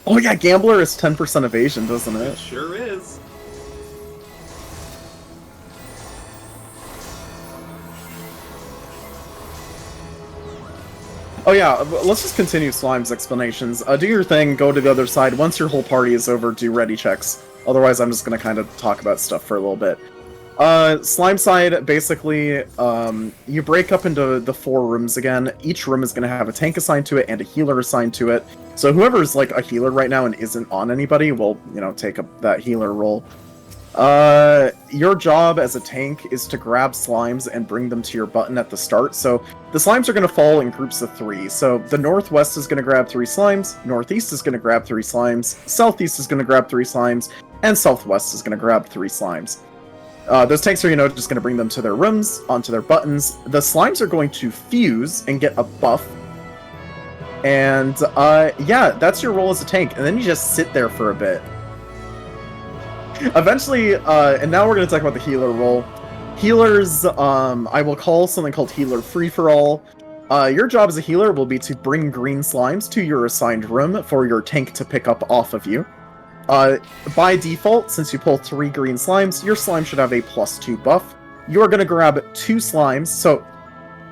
Oh yeah, Gambler is 10% evasion, doesn't It it? sure is. Oh yeah, let's just continue Slime's explanations. Do your thing, go to the other side. Once your whole party is over, do ready checks. Otherwise, I'm just gonna kind of talk about stuff for a little bit. Slime side, basically, you break up into the 4 rooms again. Each room is gonna have a tank assigned to it and a healer assigned to it. So whoever's like a healer right now and isn't on anybody will, you know, take up that healer role. Your job as a tank is to grab slimes and bring them to your button at the start. So the slimes are going to fall in groups of 3. So the northwest is going to grab 3 slimes, northeast is going to grab 3 slimes, southeast is going to grab 3 slimes, and southwest is going to grab 3 slimes. Those tanks are, you know, just going to bring them to their rooms, onto their buttons. The slimes are going to fuse and get a buff. And, yeah, that's your role as a tank. And then you just sit there for a bit. Eventually, and now we're going to talk about the healer role. Healers, I will call something called Healer Free-for-All. Your job as a healer will be to bring green slimes to your assigned room for your tank to pick up off of you. By default, since you pull 3 green slimes, your slime should have a +2 buff. You're going to grab 2 slimes, so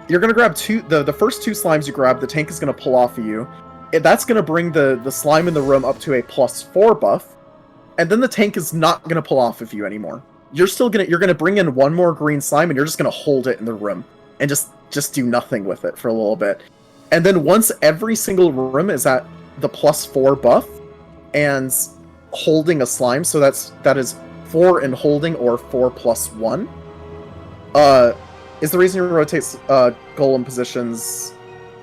you're going to grab the first 2 slimes you grab, the tank is going to pull off of you. That's going to bring the slime in the room up to a +4 buff. And then the tank is not going to pull off of you anymore. You're going to bring in 1 more green slime and you're just going to hold it in the room and just do nothing with it for a little bit. And then once every single room is at the +4 buff and holding a slime, so that is 4 in holding or 4 + 1, is the reason you rotate golem positions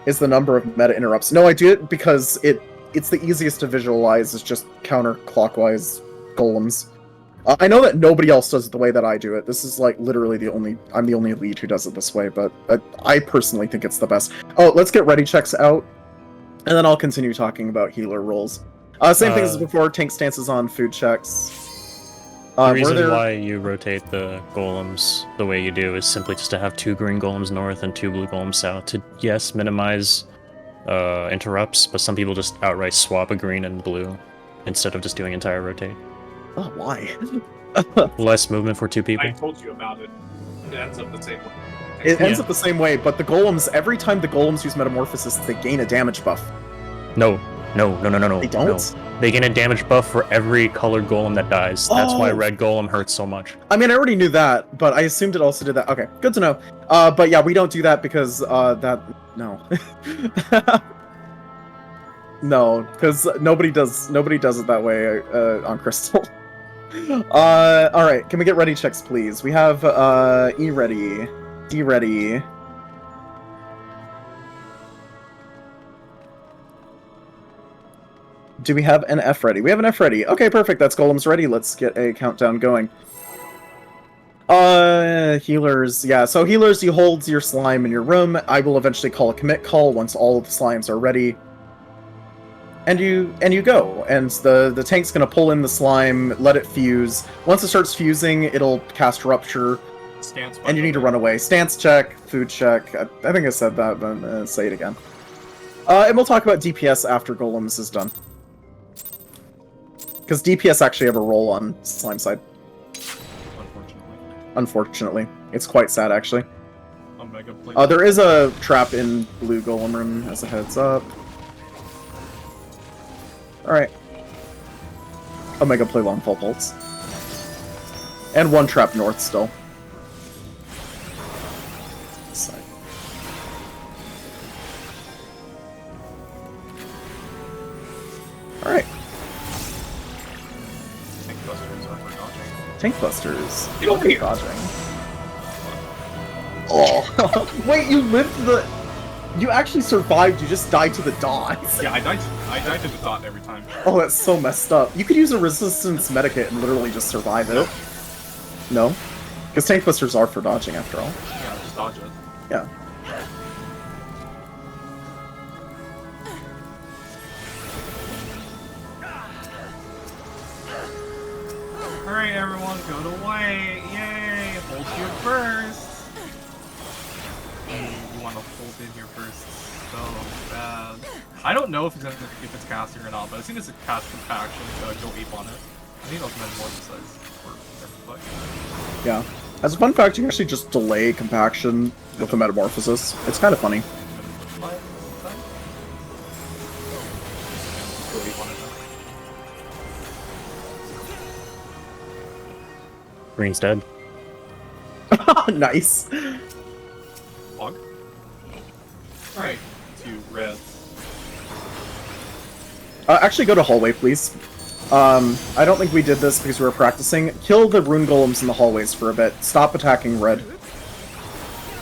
is the number of meta interrupts. No, I do it because it's the easiest to visualize, is just counterclockwise golems. I know that nobody else does it the way that I do it. This is like literally I'm the only elite who does it this way, but I personally think it's the best. Oh, let's get ready checks out, and then I'll continue talking about healer roles. Same thing as before, tank stances on, food checks. The reason why you rotate the golems the way you do is simply just to have 2 green golems north and 2 blue golems south to, yes, minimize interrupts, but some people just outright swap a green and blue instead of just doing entire rotate. Oh, why? Less movement for 2 people. I told you about it. It ends up the same way. It ends up the same way, but the golems, every time the golems use Metamorphosis, they gain a damage buff. No. They don't? No. They gain a damage buff for every colored golem that dies. That's why red golem hurts so much. I mean, I already knew that, but I assumed it also did that. Okay, good to know. But yeah, we don't do that because no. No, because nobody does it that way on Crystal. Alright, can we get ready checks, please? We have E ready, D ready. Do we have an F ready? We have an F ready. Okay, perfect. That's golems ready. Let's get a countdown going. Healers. Yeah, so healers, you hold your slime in your room. I will eventually call a commit call once all of the slimes are ready. And you go. And the tank's gonna pull in the slime, let it fuse. Once it starts fusing, it'll cast Rupture. Stance. And you need to run away. Stance check, food check. I think I said that, but say it again. And we'll talk about DPS after golems is done. Because DPS actually have a role on slime side. Unfortunately. It's quite sad, actually. There is a trap in blue golem room, as a heads up. Alright. Omega play long fall pulse. And 1 trap north still. Side. Alright. Tank busters. Get over here. Dodging. Oh. Wait, you lived the... You actually survived, you just died to the dots. Yeah, I died to the dot every time. Oh, that's so messed up. You could use a resistance medikit and literally just survive it. No? Because tank busters are for dodging after all. Yeah, just dodge it. Yeah. Alright, everyone, go to white. Yay! Hold your burst. You want to hold in your burst so bad. I don't know if it's casting or not, but as soon as it casts compaction, go ape on it. I think it'll metamorphosize for everybody. Yeah. As a fun fact, you can actually just delay compaction with a metamorphosis. It's kind of funny. Go ape on it. Green's dead. Nice. Log. Alright, to red. Actually, go to hallway, please. I don't think we did this because we were practicing. Kill the rune golems in the hallways for a bit. Stop attacking red.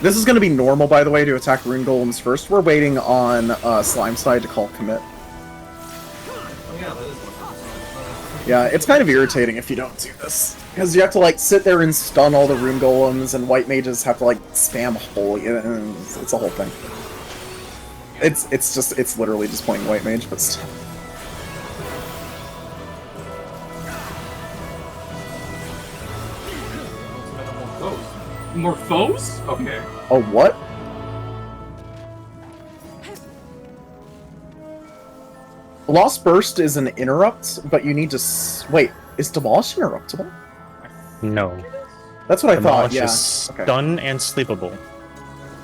This is going to be normal, by the way, to attack rune golems first. We're waiting on slime side to call commit. Oh yeah, that is what. Yeah, it's kind of irritating if you don't do this. Because you have to, like, sit there and stun all the rune golems, and white mages have to, like, spam holy. It's a whole thing. It's literally just playing white mage, but still. More foes? Okay. Oh, what? Lost Burst is an interrupt, but you need to wait, is Demolish interruptible? No. That's what I thought, Demolish yeah. is stun and sleepable.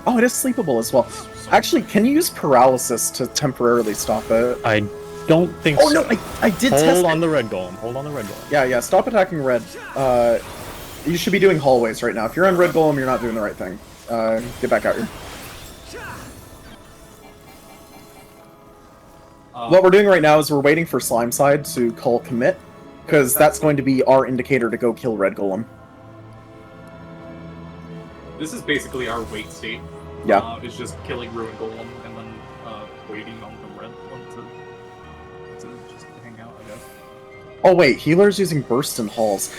Oh, it is sleepable as well. Actually, can you use Paralysis to temporarily stop it? I don't think so. so. Oh no, I did test Hold it! on the red golem. Hold on the red golem. Yeah, stop attacking red. You should be doing hallways right now. If you're on red golem, you're not doing the right thing. Get back out here. What we're doing right now is we're waiting for slime side to call commit, because that's going to be our indicator to go kill red golem. This is basically our wait state. Yeah. It's just killing ruin golem and then waiting on the red one to just hang out, I guess. Oh wait, healers using burst and halls.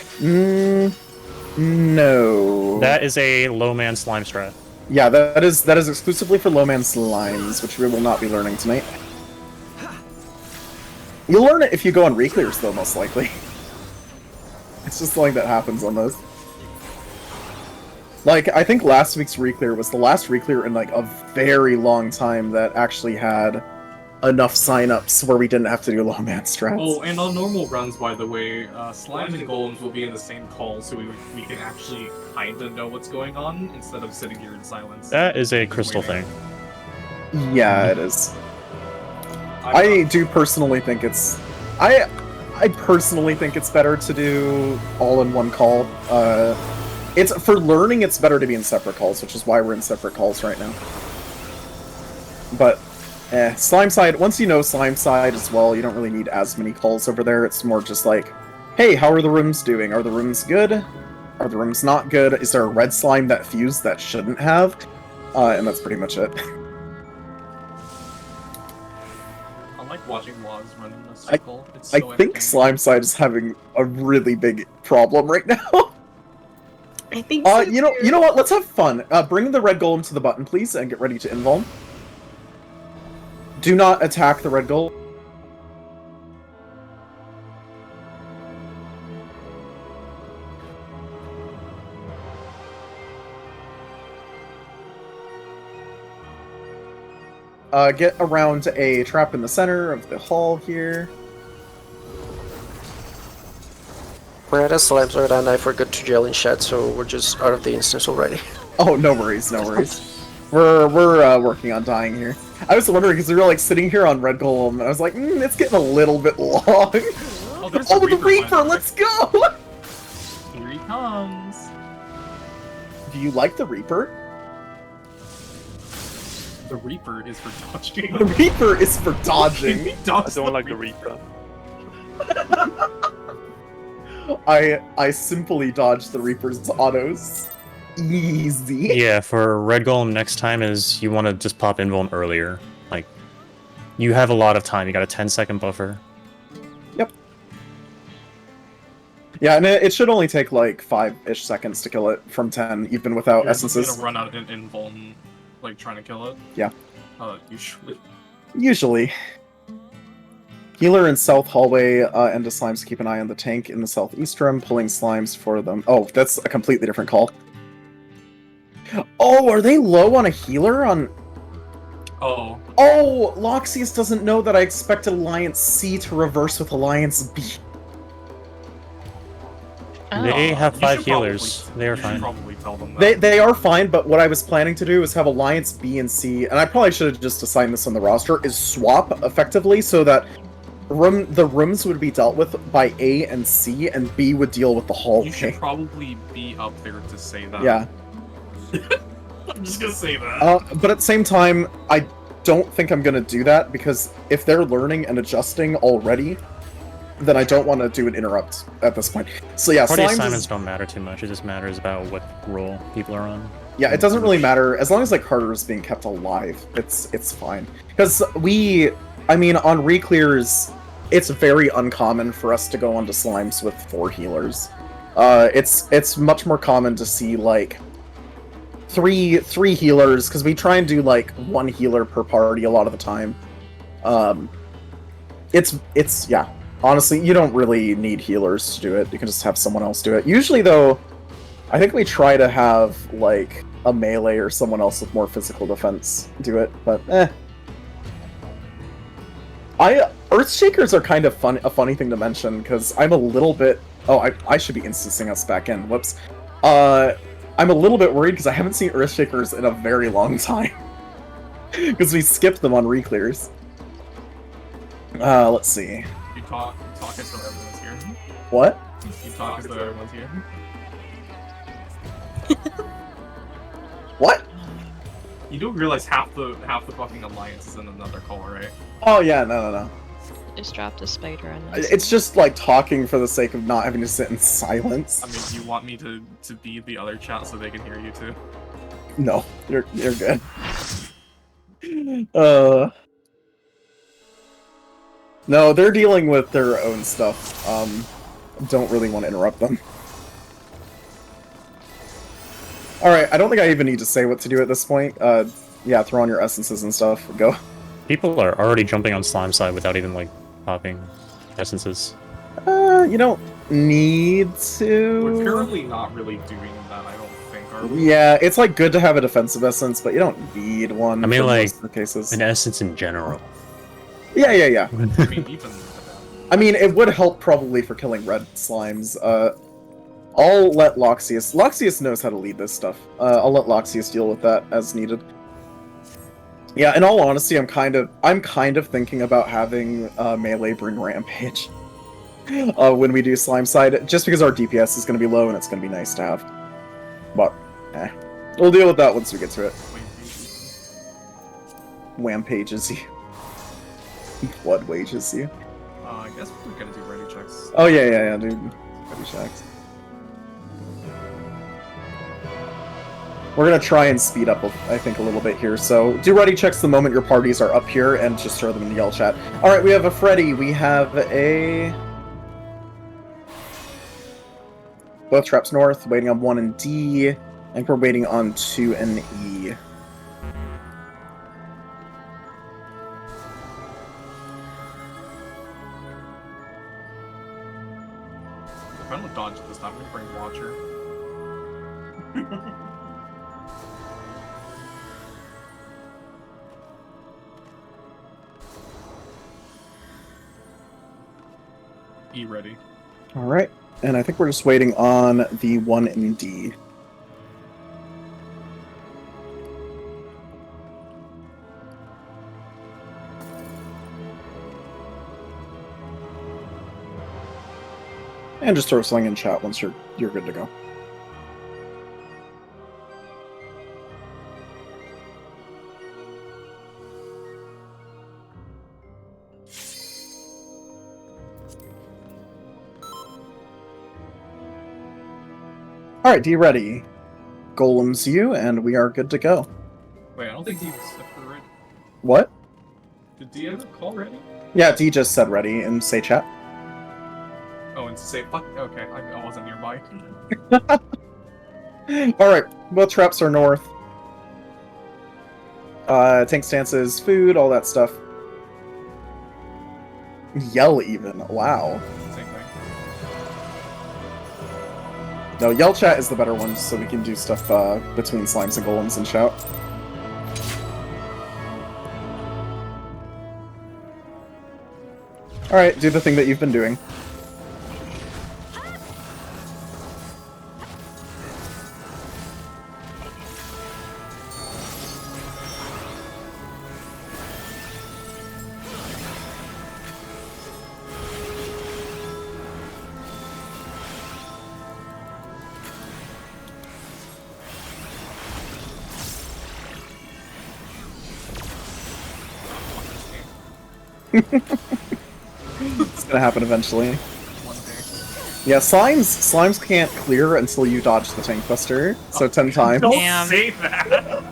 No. That is a low man slime strat. Yeah, that is exclusively for low man slimes, which we will not be learning tonight. You'll learn it if you go on reclears, though, most likely. It's just something that happens on those. Like, I think last week's reclear was the last reclear in, like, a very long time that actually had enough signups where we didn't have to do low man strats. Oh, and on normal runs, by the way, slimes and golems will be in the same call, so we can actually kinda know what's going on instead of sitting here in silence. That is a crystal thing. Yeah, it is. I do personally think it's... I personally think it's better to do all in one call. It's for learning, it's better to be in separate calls, which is why we're in separate calls right now. But, slime side, once you know slime side as well, you don't really need as many calls over there. It's more just like, hey, how are the rooms doing? Are the rooms good? Are the rooms not good? Is there a red slime that fused that shouldn't have? And that's pretty much it. I like watching logs run in a circle. It's I so think slime side is having a really big problem right now. I think so you know what? Let's have fun. Bring the red golem to the button, please, and get ready to invuln. Do not attack the red golem. Get around a trap in the center of the hall here. We're at a slimes right and I forgot to gel in chat, so we're just out of the instance already. Oh, no worries, no worries. We're working on dying here. I was wondering because we were like sitting here on red golem, and I was like, it's getting a little bit long. Oh, the Reaper, let's go! Here he comes. Do you like the Reaper? The Reaper is for dodging. The Reaper is for dodging. I don't like the Reaper. I simply dodge the Reaper's autos. Easy. Yeah, for red golem next time is you want to just pop invuln earlier. Like, you have a lot of time. You got a 10-second buffer. Yep. Yeah, and it should only take like 5-ish seconds to kill it from 10, even without essences. You're gonna run out in invuln, like trying to kill it. Yeah. Usually. Usually. Healer in south hallway, and the slimes keep an eye on the tank in the southeast room, pulling slimes for them. Oh, that's a completely different call. Oh, are they low on a healer on... Oh. Oh, Loxius doesn't know that I expected Alliance C to reverse with Alliance B. They have 5 healers. They are fine. Probably tell them that. They are fine, but what I was planning to do is have Alliance B and C, and I probably should have just assigned this on the roster, is swap effectively so that the rooms would be dealt with by A and C, and B would deal with the hallway. You should probably be up there to say that. Yeah. I'm just gonna say that. But at the same time, I don't think I'm gonna do that, because if they're learning and adjusting already, then I don't want to do an interrupt at this point. So yeah, Party slimes assignments don't matter too much. It just matters about what role people are on. Yeah, it doesn't really matter as long as like Carter is being kept alive. It's fine because on reclears, it's very uncommon for us to go onto slimes with 4 healers. It's much more common to see like three healers because we try and do like 1 healer per party a lot of the time. It's yeah. Honestly, you don't really need healers to do it. You can just have someone else do it. Usually, though, I think we try to have, like, a melee or someone else with more physical defense do it, but Earthshakers are kind of a funny thing to mention, because I'm a little bit... Oh, I should be instancing us back in. Whoops. I'm a little bit worried because I haven't seen Earthshakers in a very long time. Because we skipped them on reclears. Let's see. You talk as though everyone's here. What? You talk as though everyone's here. What? You do realize half the fucking alliance is in another call, right? Oh yeah, no. Just dropped a spider on this. It's just like talking for the sake of not having to sit in silence. I mean, do you want me to be the other chat so they can hear you too? No, you're good. No, they're dealing with their own stuff. Don't really want to interrupt them. Alright, I don't think I even need to say what to do at this point. Yeah, throw on your essences and stuff. Go. People are already jumping on slime side without even, like, popping essences. You don't need to. We're currently not really doing that, I don't think, are we? Yeah, it's like good to have a defensive essence, but you don't need one. I mean, for like, most of the cases. an essence in general. Yeah. I mean, even... I mean, it would help probably for killing red slimes. I'll let Loxius... Loxius knows how to lead this stuff. I'll let Loxius deal with that as needed. Yeah, in all honesty, I'm kind of thinking about having melee bring Rampage when we do slime side, just because our DPS is going to be low and it's going to be nice to have. But, we'll deal with that once we get to it. Wampages you. Blood wages you. I guess we're gonna do ready checks. Oh yeah, dude. Ready checks. We're gonna try and speed up, I think, a little bit here. So do ready checks the moment your parties are up here, and just throw them in the yell chat. All right, we have a Freddy. We have a both traps north. Waiting on 1 and D. I think we're waiting on 2 and E. If I don't dodge this time, I'm gonna bring Watcher. E ready. Alright, and I think we're just waiting on the 1 and D. And just throw a sling in chat once you're good to go. Alright, D ready. Golems you, and we are good to go. Wait, I don't think D was ready. What? Did D ever call ready? Yeah, D just said ready and say chat. Oh, and say fuck. Okay, I wasn't nearby. Alright, both traps are north. Tank stances, food, all that stuff. Yell even, wow. Same thing. No, yell chat is the better one, so we can do stuff between slimes and golems and shout. Alright, do the thing that you've been doing. It's gonna happen eventually. Yeah, slimes can't clear until you dodge the tank buster, so 10 times. Don't Damn. say that!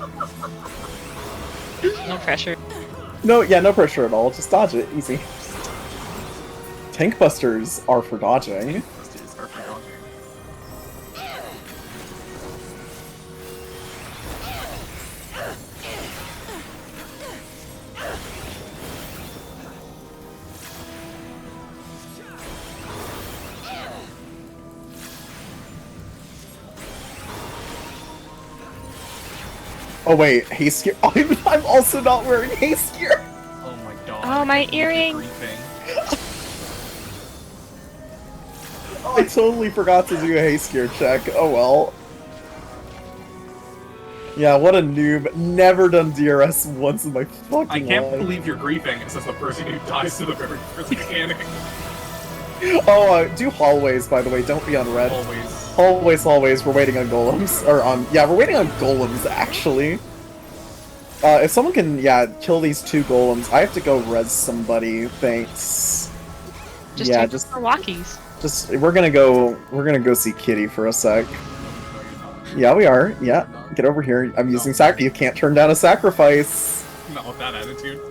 No pressure. No, yeah, no pressure at all, just dodge it, easy. Tank busters are for dodging. Oh wait, haste gear. I'm also not wearing haste gear. Oh my god. Oh, my earring. I totally forgot to do a haste gear check. Oh well. Yeah, what a noob. Never done DRS once in my fucking life. I can't believe you're griefing, says the person who dies to the very first mechanic. Oh, do hallways, by the way. Don't be on red. Hallways. We're waiting on golems. Or, yeah, we're waiting on golems, actually. If someone can, yeah, kill these 2 golems, I have to go res somebody. Thanks. Just yeah, take just for walkies. we're gonna go see Kitty for a sec. Yeah, we are. Yeah, get over here. I'm using sac. You can't turn down a sacrifice. Not with that attitude.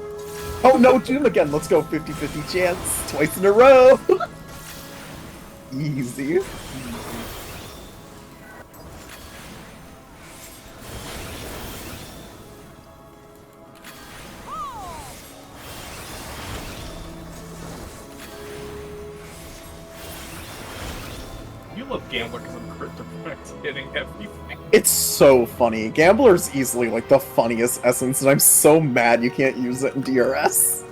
Oh no, Doom again. Let's go 50-50 chance. Twice in a row. Easy. You love Gambler because I'm crit defect hitting everything. It's so funny. Gambler's easily like the funniest essence, and I'm so mad you can't use it in DRS.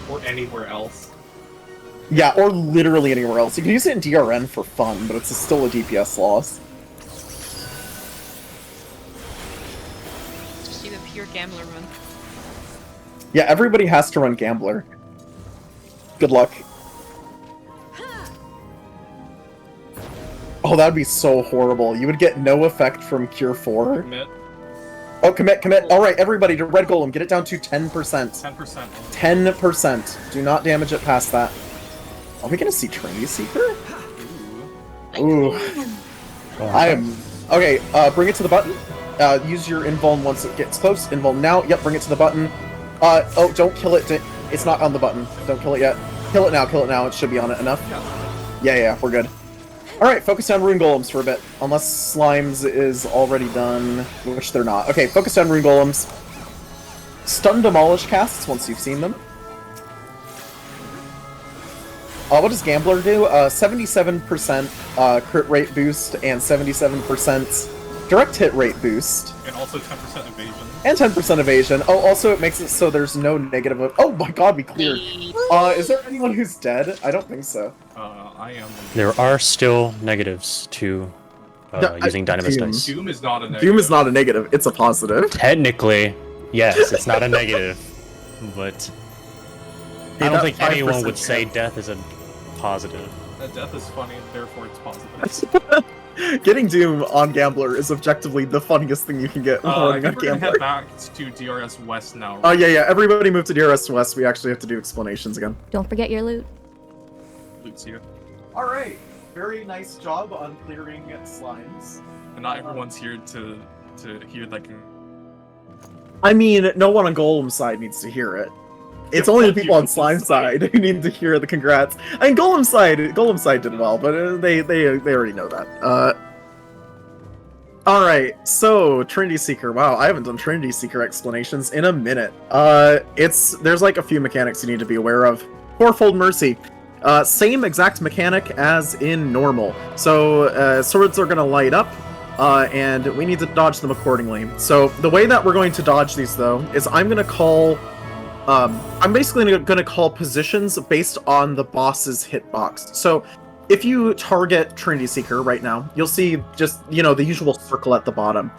Or anywhere else. Yeah, or literally anywhere else. You can use it in DRN for fun, but it's still a DPS loss. Just do the pure gambler run. Yeah, everybody has to run Gambler. Good luck. Oh, that'd be so horrible. You would get no effect from Cure 4. Commit. Oh, commit. Alright, everybody, to Red Golem, get it down to 10%. 10%. 10%. Do not damage it past that. Are we gonna see Trinity Seeker? Ooh. I am... Okay, bring it to the button. Use your invuln once it gets close. Invuln now. Yep, bring it to the button. Oh, don't kill it. It's not on the button. Don't kill it yet. Kill it now. It should be on it enough. Yeah, we're good. Alright, focus on Rune Golems for a bit. Unless Slimes is already done, which they're not. Okay, focus on Rune Golems. Stun Demolish casts once you've seen them. What does Gambler do? 77% crit rate boost and 77% direct hit rate boost. And also 10% evasion. And 10% evasion. Oh, also it makes it so there's no negative... Oh my god, we cleared. Is there anyone who's dead? I don't think so. I am. There are still negatives to using Dynamis Doom. dice. Doom is not a negative. Doom is not a negative, it's a positive. Technically, yes, it's not a negative, but I don't think anyone would say death is a positive. Death is funny, therefore it's positive. Getting Doom on Gambler is objectively the funniest thing you can get running on we're gonna Gambler. head back to DRS West now. Oh yeah, everybody move to DRS West, we actually have to do explanations again. Don't forget your loot. Loot's here. Alright, very nice job on clearing slimes. And not everyone's here to hear that. I mean, no one on Golem side needs to hear it. It's only the people on Slime side who need to hear the congrats. I mean, Golem side did well, but they already know that. Alright, so Trinity Seeker. Wow, I haven't done Trinity Seeker explanations in a minute. There's like a few mechanics you need to be aware of. Fourfold Mercy. Same exact mechanic as in normal. So, swords are gonna light up, and we need to dodge them accordingly. So, the way that we're going to dodge these, though, is I'm gonna call... I'm basically gonna call positions based on the boss's hitbox. So, if you target Trinity Seeker right now, you'll see just, the usual circle at the bottom.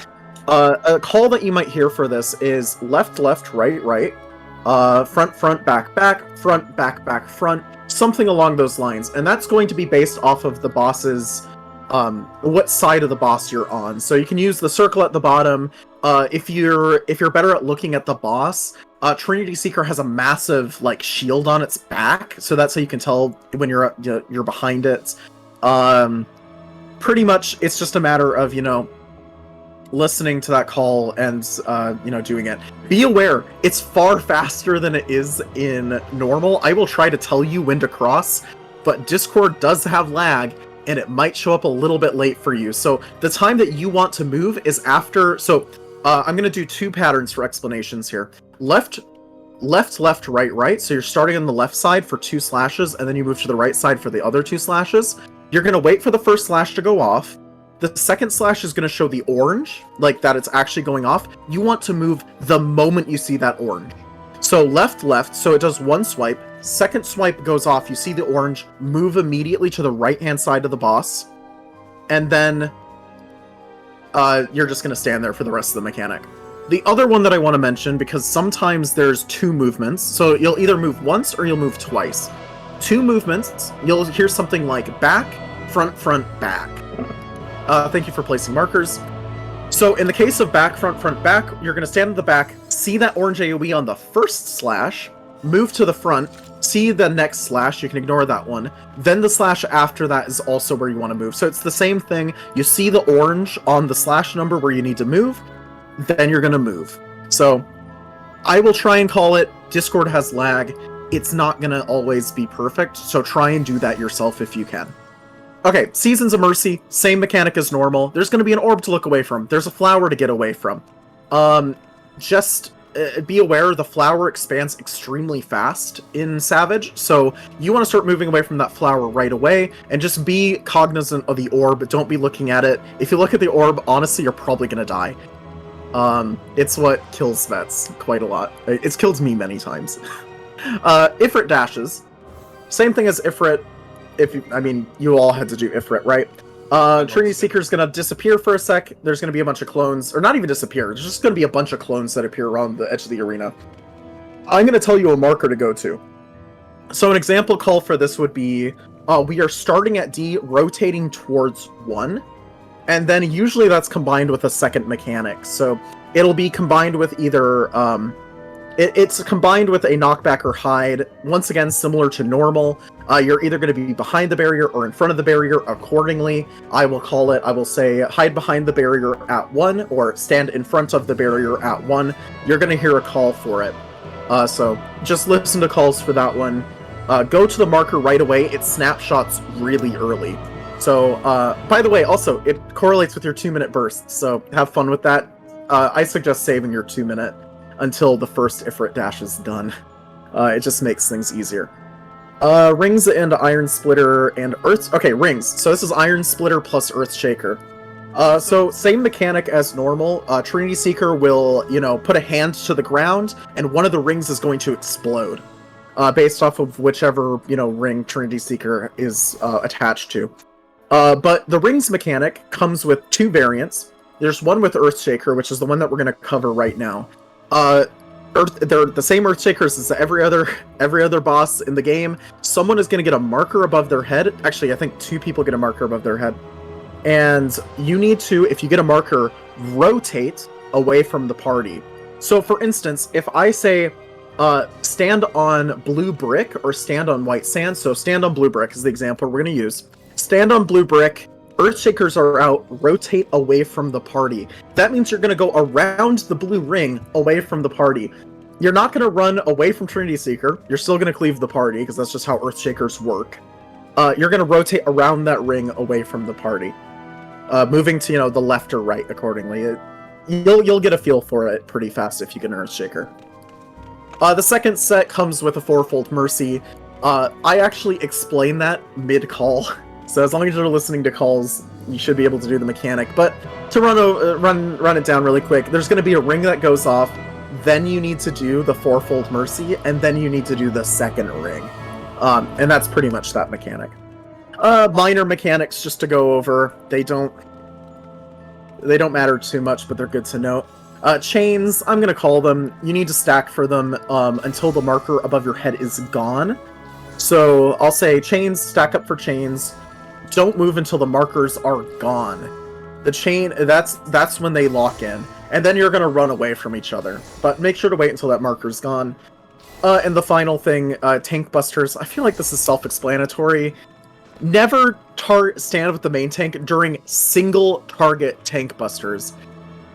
A call that you might hear for this is left, left, right, right, front, front, back, back, front, back, back, front, something along those lines. And that's going to be based off of the boss's, what side of the boss you're on. So you can use the circle at the bottom. If you're better at looking at the boss, Trinity Seeker has a massive shield on its back, so that's how you can tell when you're behind it. Pretty much, it's just a matter of listening to that call and doing it. Be aware, it's far faster than it is in normal. I will try to tell you when to cross, but Discord does have lag, and it might show up a little bit late for you. So the time that you want to move is after. So I'm going to do two patterns for explanations here. Left, left, right, right. So you're starting on the left side for 2 slashes, and then you move to the right side for the other 2 slashes. You're going to wait for the first slash to go off. The second slash is going to show the orange, like that it's actually going off. You want to move the moment you see that orange. So left, left, so it does 1 swipe. Second swipe goes off, you see the orange, move immediately to the right-hand side of the boss. And then you're just going to stand there for the rest of the mechanic. The other one that I want to mention, because sometimes there's 2 movements, so you'll either move once or you'll move twice. 2 movements, you'll hear something like back, front, front, back. Thank you for placing markers. So in the case of back, front, back, you're going to stand at the back, see that orange AoE on the first slash, move to the front, see the next slash, you can ignore that one, then the slash after that is also where you want to move. So it's the same thing, you see the orange on the slash number where you need to move, then you're going to move. So I will try and call it. Discord has lag. It's not gonna always be perfect, so try and do that yourself if you can. Okay, Seasons of Mercy, same mechanic as normal. There's gonna be an orb to look away from. There's a flower to get away from. Just be aware the flower expands extremely fast in Savage, so you want to start moving away from that flower right away, and just be cognizant of the orb. Don't be looking at it. If you look at the orb, honestly, you're probably gonna die. It's what kills vets quite a lot. It's killed me many times. Ifrit dashes. Same thing as Ifrit. You all had to do Ifrit, right? Trinity Seeker's gonna disappear for a sec. There's gonna be a bunch of clones, or not even disappear, there's just gonna be a bunch of clones that appear around the edge of the arena. I'm gonna tell you a marker to go to. So an example call for this would be, we are starting at D, rotating towards 1, and then usually that's combined with a second mechanic. So it'll be combined with either, it's combined with a knockback or hide, once again similar to normal. You're either going to be behind the barrier or in front of the barrier accordingly. I will say hide behind the barrier at 1 or stand in front of the barrier at 1. You're going to hear a call for it. So just listen to calls for that one. Go to the marker right away. It snapshots really early. So, by the way, also, it correlates with your 2-minute bursts, so have fun with that. I suggest saving your 2-minute until the first Ifrit dash is done. It just makes things easier. Rings and Iron Splitter and Earth... Okay, rings. So this is Iron Splitter plus Earth Shaker. So same mechanic as normal. Trinity Seeker will, put a hand to the ground, and one of the rings is going to explode. Based off of whichever, ring Trinity Seeker is attached to. But the rings mechanic comes with 2 variants. There's one with Earth Shaker, which is the one that we're going to cover right now. They're the same Earth Shakers as every other boss in the game. Someone is going to get a marker above their head. Actually, I think 2 people get a marker above their head. And you need to, if you get a marker, rotate away from the party. So, for instance, if I say, stand on blue brick or stand on white sand, so stand on blue brick is the example we're going to use. Stand on blue brick, Earthshakers are out, rotate away from the party. That means you're going to go around the blue ring away from the party. You're not going to run away from Trinity Seeker. You're still going to cleave the party, because that's just how Earthshakers work. You're going to rotate around that ring away from the party. Moving to, the left or right accordingly. You'll get a feel for it pretty fast if you get an Earthshaker. The second set comes with a 4-fold Mercy. I actually explain that mid-call. So as long as you're listening to calls, you should be able to do the mechanic. But to run it down really quick, there's going to be a ring that goes off, then you need to do the 4-fold Mercy, and then you need to do the second ring. And that's pretty much that mechanic. Minor mechanics just to go over. They don't matter too much, but they're good to note. Chains, I'm going to call them. You need to stack for them until the marker above your head is gone. So I'll say chains, stack up for chains. Don't move until the markers are gone. The chain, that's when they lock in. And then you're going to run away from each other. But make sure to wait until that marker's gone. And the final thing, tank busters. I feel like this is self-explanatory. Never stand with the main tank during single target tank busters.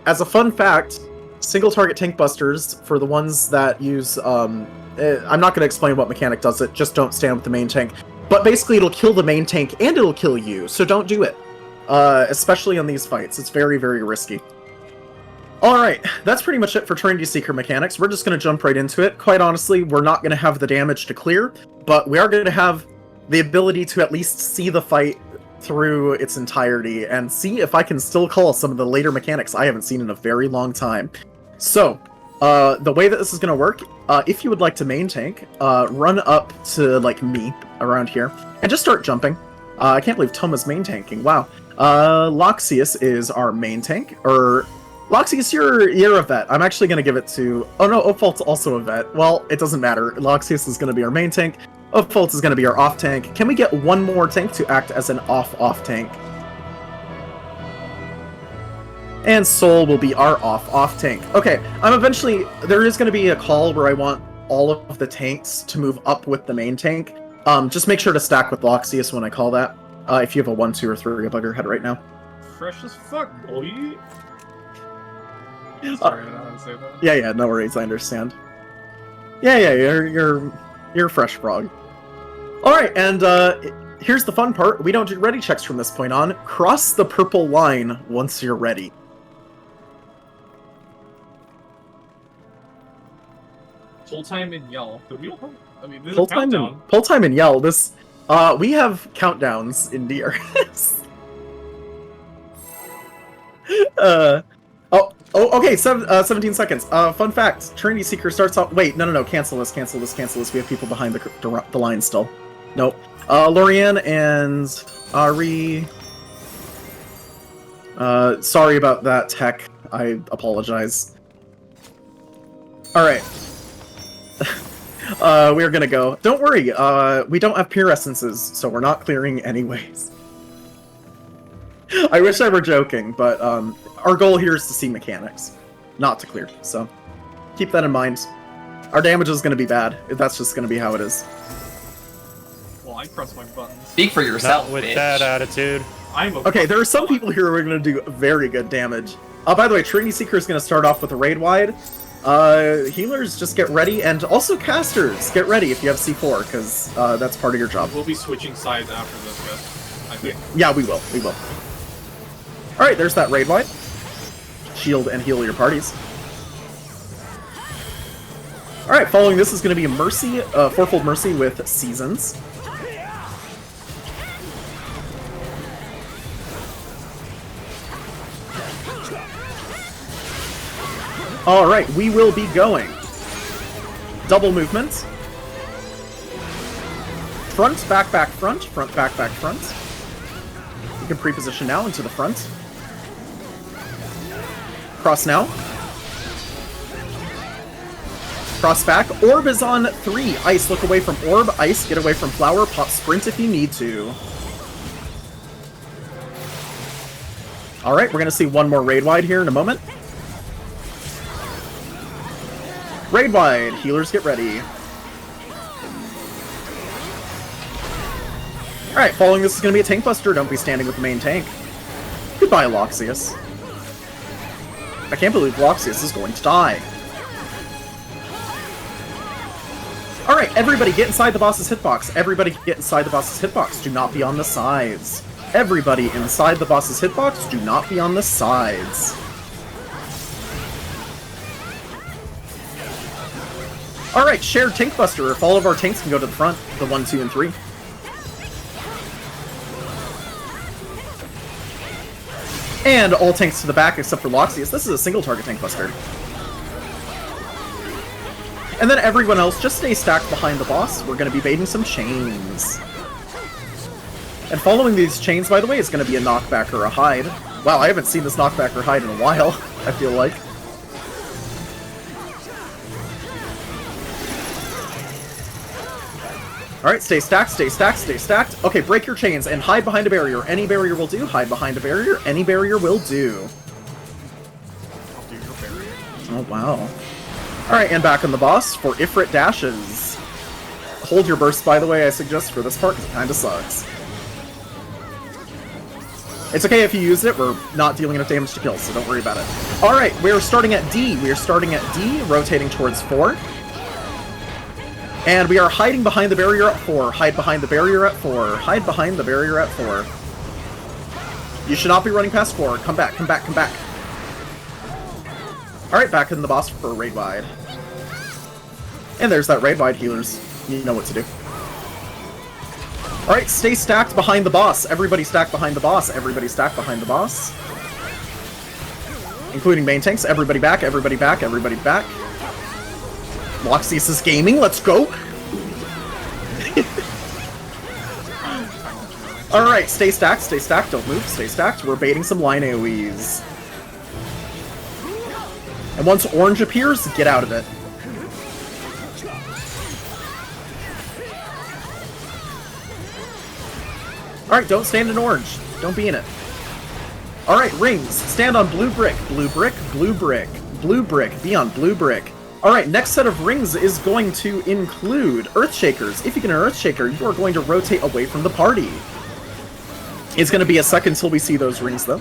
As a fun fact, single target tank busters, for the ones that use, I'm not going to explain what mechanic does it, just don't stand with the main tank. But basically it'll kill the main tank and it'll kill you, so don't do it. Especially on these fights, it's very, very risky. Alright, that's pretty much it for Trinity Seeker mechanics. We're just going to jump right into it. Quite honestly, we're not going to have the damage to clear, but we are going to have the ability to at least see the fight through its entirety and see if I can still call some of the later mechanics I haven't seen in a very long time. So, the way that this is going to work, if you would like to main tank, run up to, like, me around here and just start jumping. I can't believe Toma's main tanking. Wow. Loxius is our main tank, or Loxius, you're a vet. I'm actually going to give it to... Oh no, Ophalt's also a vet. Well, it doesn't matter. Loxius is going to be our main tank. Ophalt is going to be our off tank. Can we get one more tank to act as an off tank? And Soul will be our off tank. Okay, there is going to be a call where I want all of the tanks to move up with the main tank. Just make sure to stack with Loxius when I call that. If you have a 1, 2, or 3 above your head right now. Fresh as fuck, boy. Sorry, I don't know how to say that. Yeah, no worries, I understand. Yeah, you're fresh, Prog. Alright, and here's the fun part. We don't do ready checks from this point on. Cross the purple line once you're ready. Pull time and yell. Do we all have, I mean, there's a countdown. Pull time and yell. This, we have countdowns in DRS. Okay, 17 seconds. Fun fact, Trinity Seeker starts off... Wait, no, cancel this. We have people behind the line still. Nope. Lorianne and Ari... sorry about that, Tech. I apologize. Alright. We're gonna go. Don't worry, we don't have pure essences, so we're not clearing anyways. I wish I were joking, but, our goal here is to see mechanics, not to clear, so keep that in mind. Our damage is gonna be bad. That's just gonna be how it is. Well, I press my buttons. Speak for yourself, Not with bitch. that attitude. Okay, there are some people here who are gonna do very good damage. By the way, Trinity Seeker is gonna start off with a raid wide. Healers, just get ready, and also casters, get ready if you have C4, because that's part of your job. We'll be switching sides after this bit, I think. Yeah, we will. Alright, there's that raid wide. Shield and heal your parties. Alright, following this is going to be a Mercy, Fourfold Mercy with Seasons. Alright, we will be going. Double movement. Front, back, front. Front, back, front. You can pre-position now into the front. Cross now. Cross back. Orb is on 3. Ice, look away from orb. Ice, get away from flower. Pop sprint if you need to. Alright, we're going to see one more raid wide here in a moment. Raid wide. Healers, get ready. Alright, following this is going to be a tank buster. Don't be standing with the main tank. Goodbye, Loxius. I can't believe Loxius is going to die. Alright, everybody get inside the boss's hitbox. Everybody get inside the boss's hitbox. Do not be on the sides. Everybody inside the boss's hitbox. Do not be on the sides. Alright, shared tank buster. If all of our tanks can go to the front, the 1, 2, and 3. And all tanks to the back except for Loxius. This is a single target tank buster. And then everyone else, just stay stacked behind the boss. We're going to be baiting some chains. And following these chains, by the way, is going to be a knockback or a hide. Wow, I haven't seen this knockback or hide in a while, I feel like. Alright, stay stacked, stay stacked, stay stacked. Okay, break your chains and hide behind a barrier. Any barrier will do. Hide behind a barrier. Any barrier will do. I'll do your barrier. Oh, wow. Alright, and back on the boss for Ifrit dashes. Hold your burst, by the way, I suggest, for this part, because it kinda sucks. It's okay if you use it, we're not dealing enough damage to kill, so don't worry about it. Alright, we're starting at D. We are starting at D, rotating towards 4. And we are hiding behind the barrier at 4. Hide behind the barrier at 4. Hide behind the barrier at 4. You should not be running past 4. Come back, come back, come back. Alright, back in the boss for raid wide. And there's that raid wide, healers. You know what to do. Alright, stay stacked behind the boss. Everybody stacked behind the boss. Everybody stacked behind the boss. Including main tanks. Everybody back, everybody back, everybody back. Loxius is gaming, let's go! Alright, stay stacked, don't move, stay stacked. We're baiting some line AoEs. And once orange appears, get out of it. Alright, don't stand in orange. Don't be in it. Alright, rings. Stand on blue brick. Blue brick, blue brick, blue brick. Be on blue brick. Alright, next set of rings is going to include Earthshakers. If you get an Earthshaker, you are going to rotate away from the party. It's going to be a second till we see those rings, though.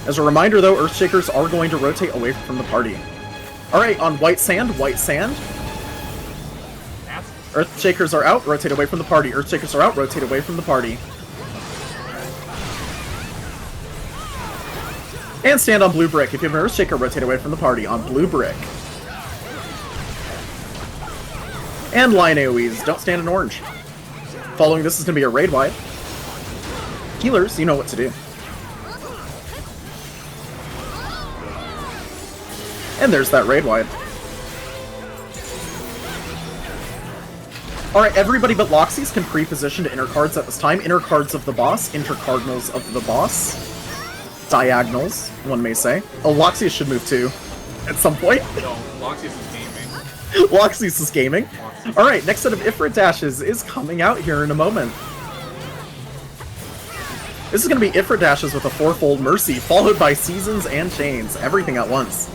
As a reminder, though, Earthshakers are going to rotate away from the party. Alright, on white sand, white sand. Earthshakers are out, rotate away from the party. Earthshakers are out, rotate away from the party. And stand on blue brick. If you have an Earthshaker, rotate away from the party on blue brick. And line AoEs, don't stand in orange. Following this is going to be a raid wide. Healers, you know what to do. And there's that raid wide. Alright, everybody but Loxies can pre-position to inner cards at this time. Inner cards of the boss, intercardinals of the boss. Diagonals, one may say. Oh, Loxies should move too, at some point. No, Loxies is gaming. Loxies is gaming. Alright, next set of Ifrit dashes is coming out here in a moment. This is going to be Ifrit dashes with a fourfold Mercy, followed by Seasons and Chains. Everything at once.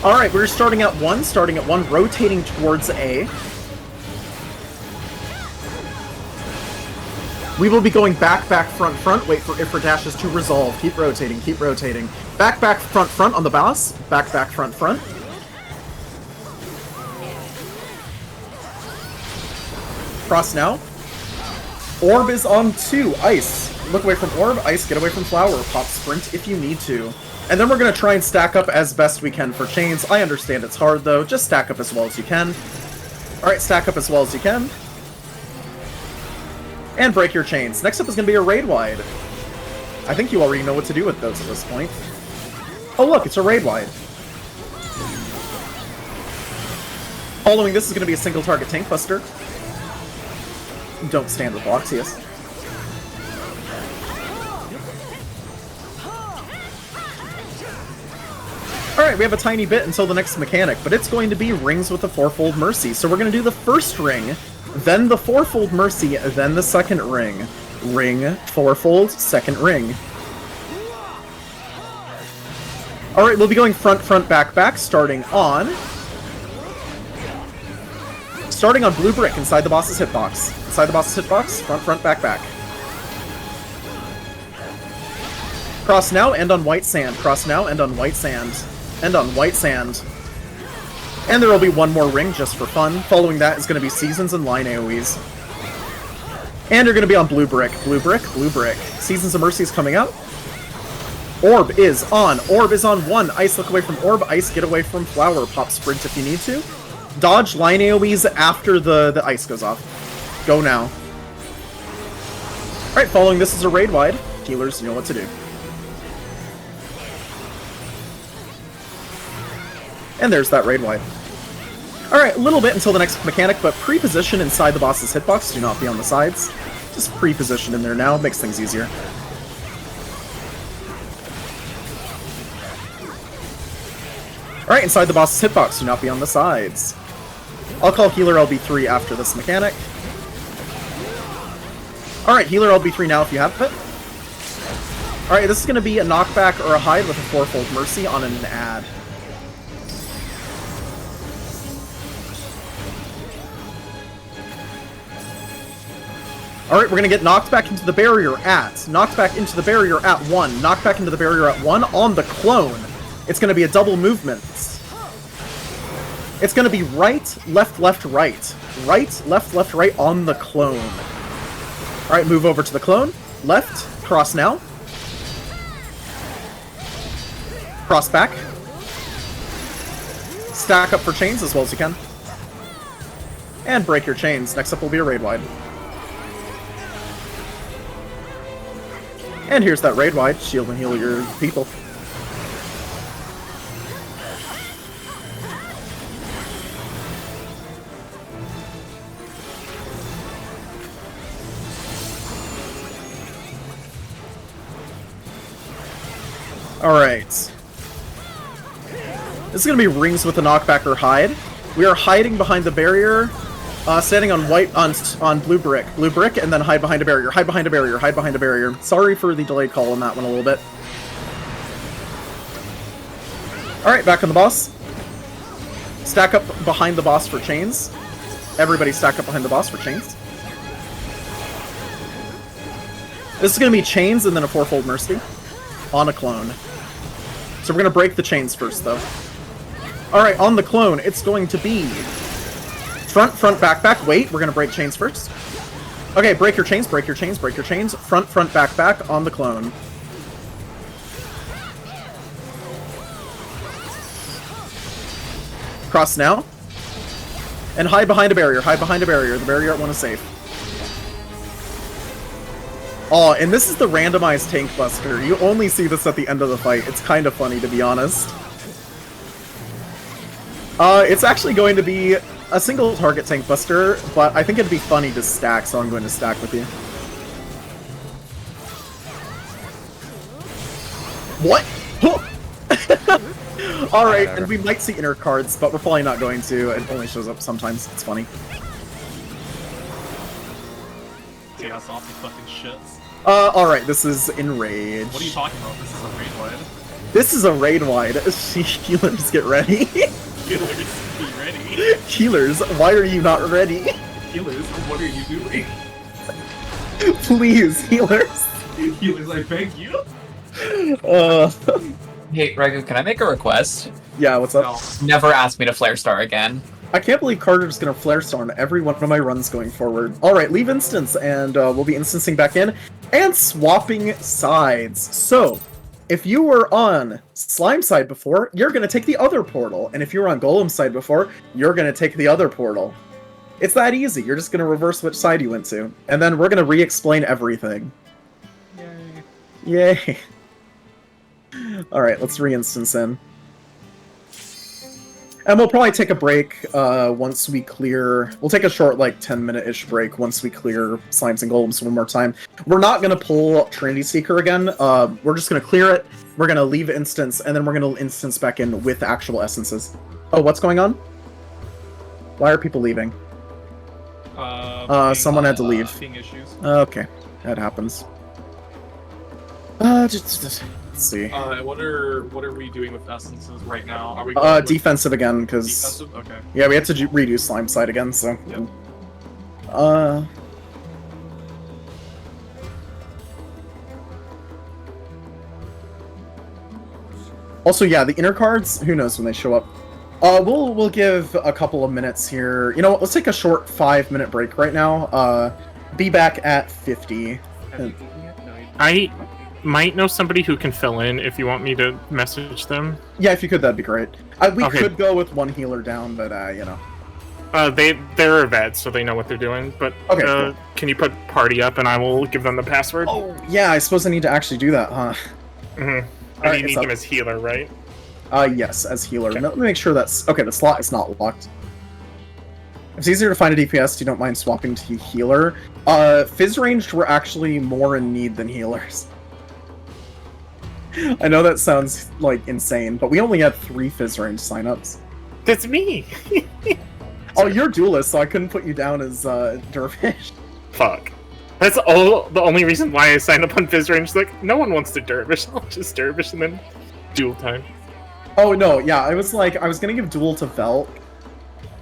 Alright, we're starting at 1, rotating towards A. We will be going back, front, wait for Ifrit dashes to resolve. Keep rotating, keep rotating. Back, front on the boss. Back, front. Cross now. Orb is on 2, Ice. Look away from Orb, Ice, get away from Flower. Pop Sprint if you need to. And then we're going to try and stack up as best we can for Chains. I understand it's hard though, just stack up as well as you can. Alright, stack up as well as you can. And break your chains. Next up is going to be a raid wide. I think you already know what to do with those at this point. Oh look, it's a raid wide. Following this is going to be a single target tank buster. Don't stand with Loxius. Alright, we have a tiny bit until the next mechanic, but it's going to be rings with a fourfold Mercy. So we're going to do the first ring, then the fourfold Mercy, then the second ring. Ring, fourfold, second ring. Alright, we'll be going front, back, starting on blue brick inside the boss's hitbox. Inside the boss's hitbox, front, back. Cross now, end on white sand. Cross now, end on white sand. End on white sand. And there will be one more ring just for fun. Following that is going to be Seasons and line AoEs. And you're going to be on blue brick. Seasons of Mercy is coming out. Orb is on 1. Ice, look away from Orb. Ice, get away from Flower. Pop Sprint if you need to. Dodge line AoEs after the ice goes off. Go now. Alright, following this is a raid wide. Healers, you know what to do. And there's that raid wide. Alright, a little bit until the next mechanic, but pre-position inside the boss's hitbox. Do not be on the sides. Just pre-position in there now. Makes things easier. Alright, inside the boss's hitbox. Do not be on the sides. I'll call Healer LB3 after this mechanic. Alright, Healer LB3 now if you have it. Alright, this is going to be a knockback or a hide with a fourfold Mercy on an ad. Alright, we're going to get knocked back into the barrier at 1. Knocked back into the barrier at 1 on the clone. It's going to be a double movement. It's going to be right, left, right. Right, left, right on the clone. Alright, move over to the clone. Left, cross now. Cross back. Stack up for chains as well as you can. And break your chains. Next up will be a raid wide. And here's that raid wide. Shield and heal your people. Alright. This is going to be rings with a knockback or hide. We are hiding behind the barrier, standing on blue brick, and then hide behind a barrier. Sorry for the delayed call on that one a little bit. Alright, back on the boss. Stack up behind the boss for chains. Everybody stack up behind the boss for chains. This is going to be chains and then a fourfold mercy on a clone. So we're going to break the chains first, though. Alright, on the clone, it's going to be front, front, back, back. Wait, we're going to break chains first. Okay, break your chains, break your chains, break your chains. Front, front, back, back on the clone. Cross now. And hide behind a barrier, hide behind a barrier. The barrier at 1 is safe. Oh, and this is the randomized tank buster. You only see this at the end of the fight. It's kind of funny, to be honest. It's actually going to be a single target tank buster, but I think it'd be funny to stack, so I'm going to stack with you. What? Alright, and we might see inner cards, but we're probably not going to. It only shows up sometimes. It's funny. Chaos off the fucking shits. Alright, this is Enrage. What are you talking about? This is a raid wide. This is a raid wide. Healers, get ready. Healers, be ready. Healers, why are you not ready? Healers, what are you doing? Please, healers. Healers, I beg you. Hey, Ragu, can I make a request? Yeah, what's up? No. Never ask me to flare star again. I can't believe Carter's gonna flare storm every one of my runs going forward. Alright, leave instance, and we'll be instancing back in, and swapping sides. So, if you were on Slime side before, you're gonna take the other portal, and if you were on Golem side before, you're gonna take the other portal. It's that easy, you're just gonna reverse which side you went to, and then we're gonna re-explain everything. Yay. Yay. Alright, let's re-instance in. And we'll probably take a break once we clear... We'll take a short, like, 10-minute-ish break once we clear Slimes and Golems one more time. We're not going to pull Trinity Seeker again. We're just going to clear it, we're going to leave instance, and then we're going to instance back in with actual essences. Oh, what's going on? Why are people leaving? Someone had to leave. Issues. Okay, that happens. Let's see. What are we doing with essences right now? Are we going defensive again, because... Defensive? Okay. Yeah, we had to redo Slime side again, so... Yep. Also, yeah, the inner cards, who knows when they show up. We'll give a couple of minutes here. You know what, let's take a short 5-minute break right now. Be back at 50. I might know somebody who can fill in if you want me to message them. Yeah, if you could, that'd be great. We Okay. could go with one healer down, but, you know. They're a vet, so they know what they're doing, but Okay, cool. Can you put party up and I will give them the password? Oh, yeah, I suppose I need to actually do that, huh? Mm-hmm. Alright, You need them as healer, right? Yes, as healer. Let me make sure that's... Okay, the slot is not locked. If it's easier to find a DPS, you don't mind swapping to healer. Fizz ranged were actually more in need than healers. I know that sounds, like, insane, but we only had 3 Fizz range signups. That's me! Oh, you're duelist, so I couldn't put you down as, Dervish. Fuck. That's the only reason why I signed up on Fizz Range. Like, no one wants to Dervish, I'll just Dervish and then duel time. Oh, no, yeah, I was gonna give duel to Velt,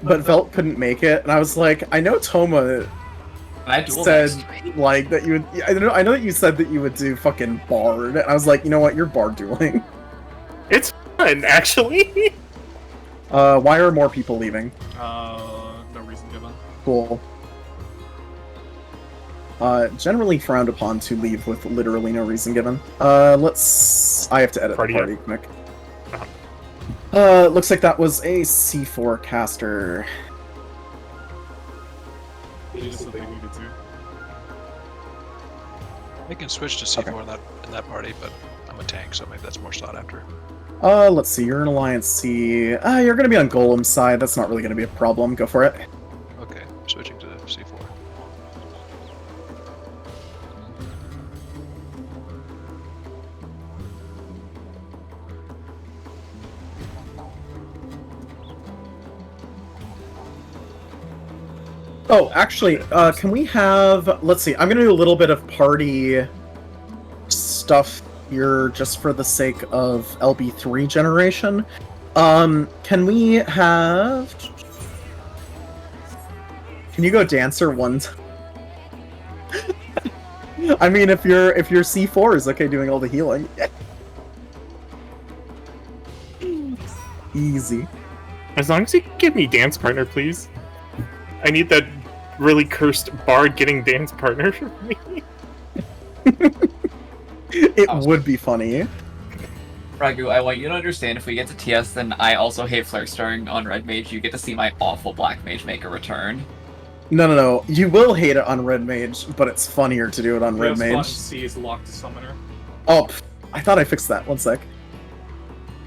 but Velt couldn't make it, and I was like, I know Toma said, like, that you would... I know that you said that you would do fucking Bard, and I was like, you know what, you're Bard dueling. It's fun, actually! Why are more people leaving? No reason given. Cool. Generally frowned upon to leave with literally no reason given. I have to edit the party quick. Looks like that was a C4 caster. They just said they needed to. They can switch to C4 in that party, but I'm a tank, so maybe that's more sought after. Let's see, you're in Alliance C. You're gonna be on Golem's side, that's not really gonna be a problem, go for it. Okay, switching to C4. Oh, actually, can we have... Let's see, I'm gonna do a little bit of party stuff here just for the sake of LB3 generation. Can we have... Can you go Dancer one time? I mean, if your C4 is okay doing all the healing. Easy. As long as you give me dance partner, please. I need that really cursed bard getting dance partner for me. It would be funny. Ragu, I want you to understand, if we get to TS, then I also hate flare starring on Red Mage. You get to see my awful Black Mage make a return. No. You will hate it on Red Mage, but it's funnier to do it on Red Mage. C is locked to Summoner. Oh, I thought I fixed that. One sec.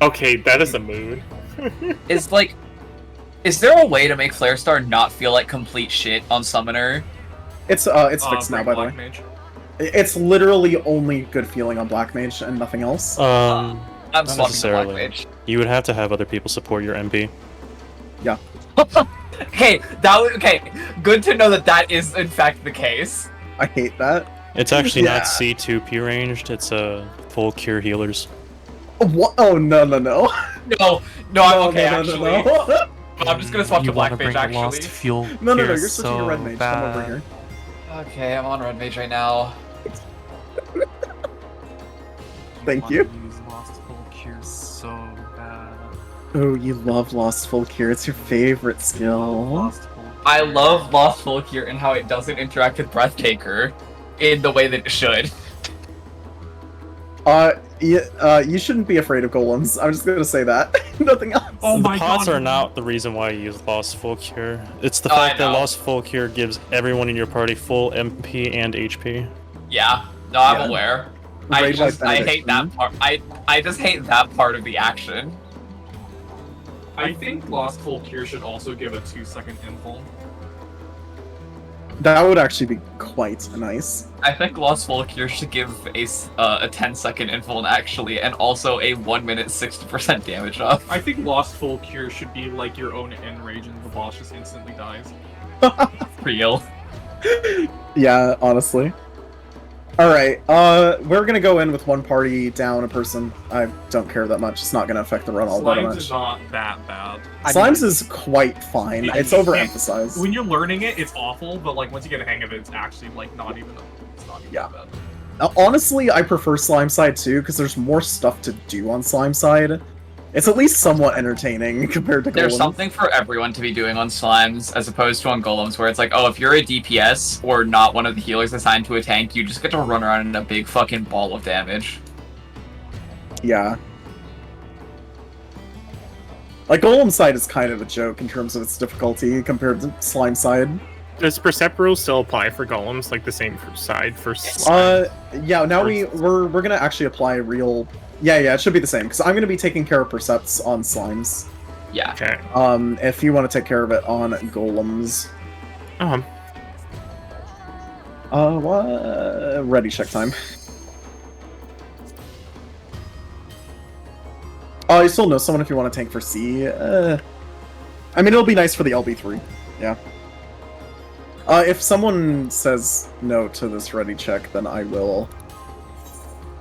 Okay, that is a mood. Is there a way to make Flare Star not feel like complete shit on Summoner? It's fixed now, by the way. Mage. It's literally only good feeling on Black Mage and nothing else. I'm not swapping to Black necessarily. Mage. You would have to have other people support your MP. Yeah. Okay, good to know that is in fact the case. I hate that. It's actually not C2 P ranged, it's full cure healers. What? Oh, no. No, I'm okay, actually. I'm just gonna swap to Black Mage, actually. No, you're switching to Red Mage. Come over here. Okay, I'm on Red Mage right now. Thank you. Use Lost Full Cure so bad. Oh, you love Lost Full Cure. It's your favorite skill. I love Lost Full Cure and how it doesn't interact with Breathtaker in the way that it should. You shouldn't be afraid of golems. I'm just gonna say that. Nothing else. Oh the my pots god. are not the reason why you use Lost Full Cure. It's the fact that Lost Full Cure gives everyone in your party full MP and HP. Yeah, no, I'm aware. I hate that part. I just hate that part of the action. I think Lost Full Cure should also give a 2-second info. That would actually be quite nice. I think Lost Full Cure should give a 10-second info actually, and also a 1 minute 60% damage up. I think Lost Full Cure should be like your own enrage and the boss just instantly dies. Real. Yeah, honestly. Alright, we're gonna go in with one party down a person. I don't care that much. It's not gonna affect the run all that much. Slimes is not that bad. Slimes is quite fine. It's overemphasized. When you're learning it, it's awful, but like once you get a hang of it, it's actually like not even that bad. Honestly, I prefer Slime Side too, because there's more stuff to do on Slime Side. It's at least somewhat entertaining compared to Golems. There's something for everyone to be doing on Slimes, as opposed to on Golems, where it's like, oh, if you're a DPS, or not one of the healers assigned to a tank, you just get to run around in a big fucking ball of damage. Yeah. Like, Golem Side is kind of a joke in terms of its difficulty compared to Slime Side. Does Percept rules still apply for golems, like the same side for slime? Yeah, now we're gonna actually apply real... Yeah, it should be the same, because I'm gonna be taking care of Percepts on Slimes. Yeah. Okay. If you want to take care of it on Golems. What? Ready check time. Oh, you still know someone if you want to tank for C. I mean, it'll be nice for the LB3. Yeah. If someone says no to this ready check, then I will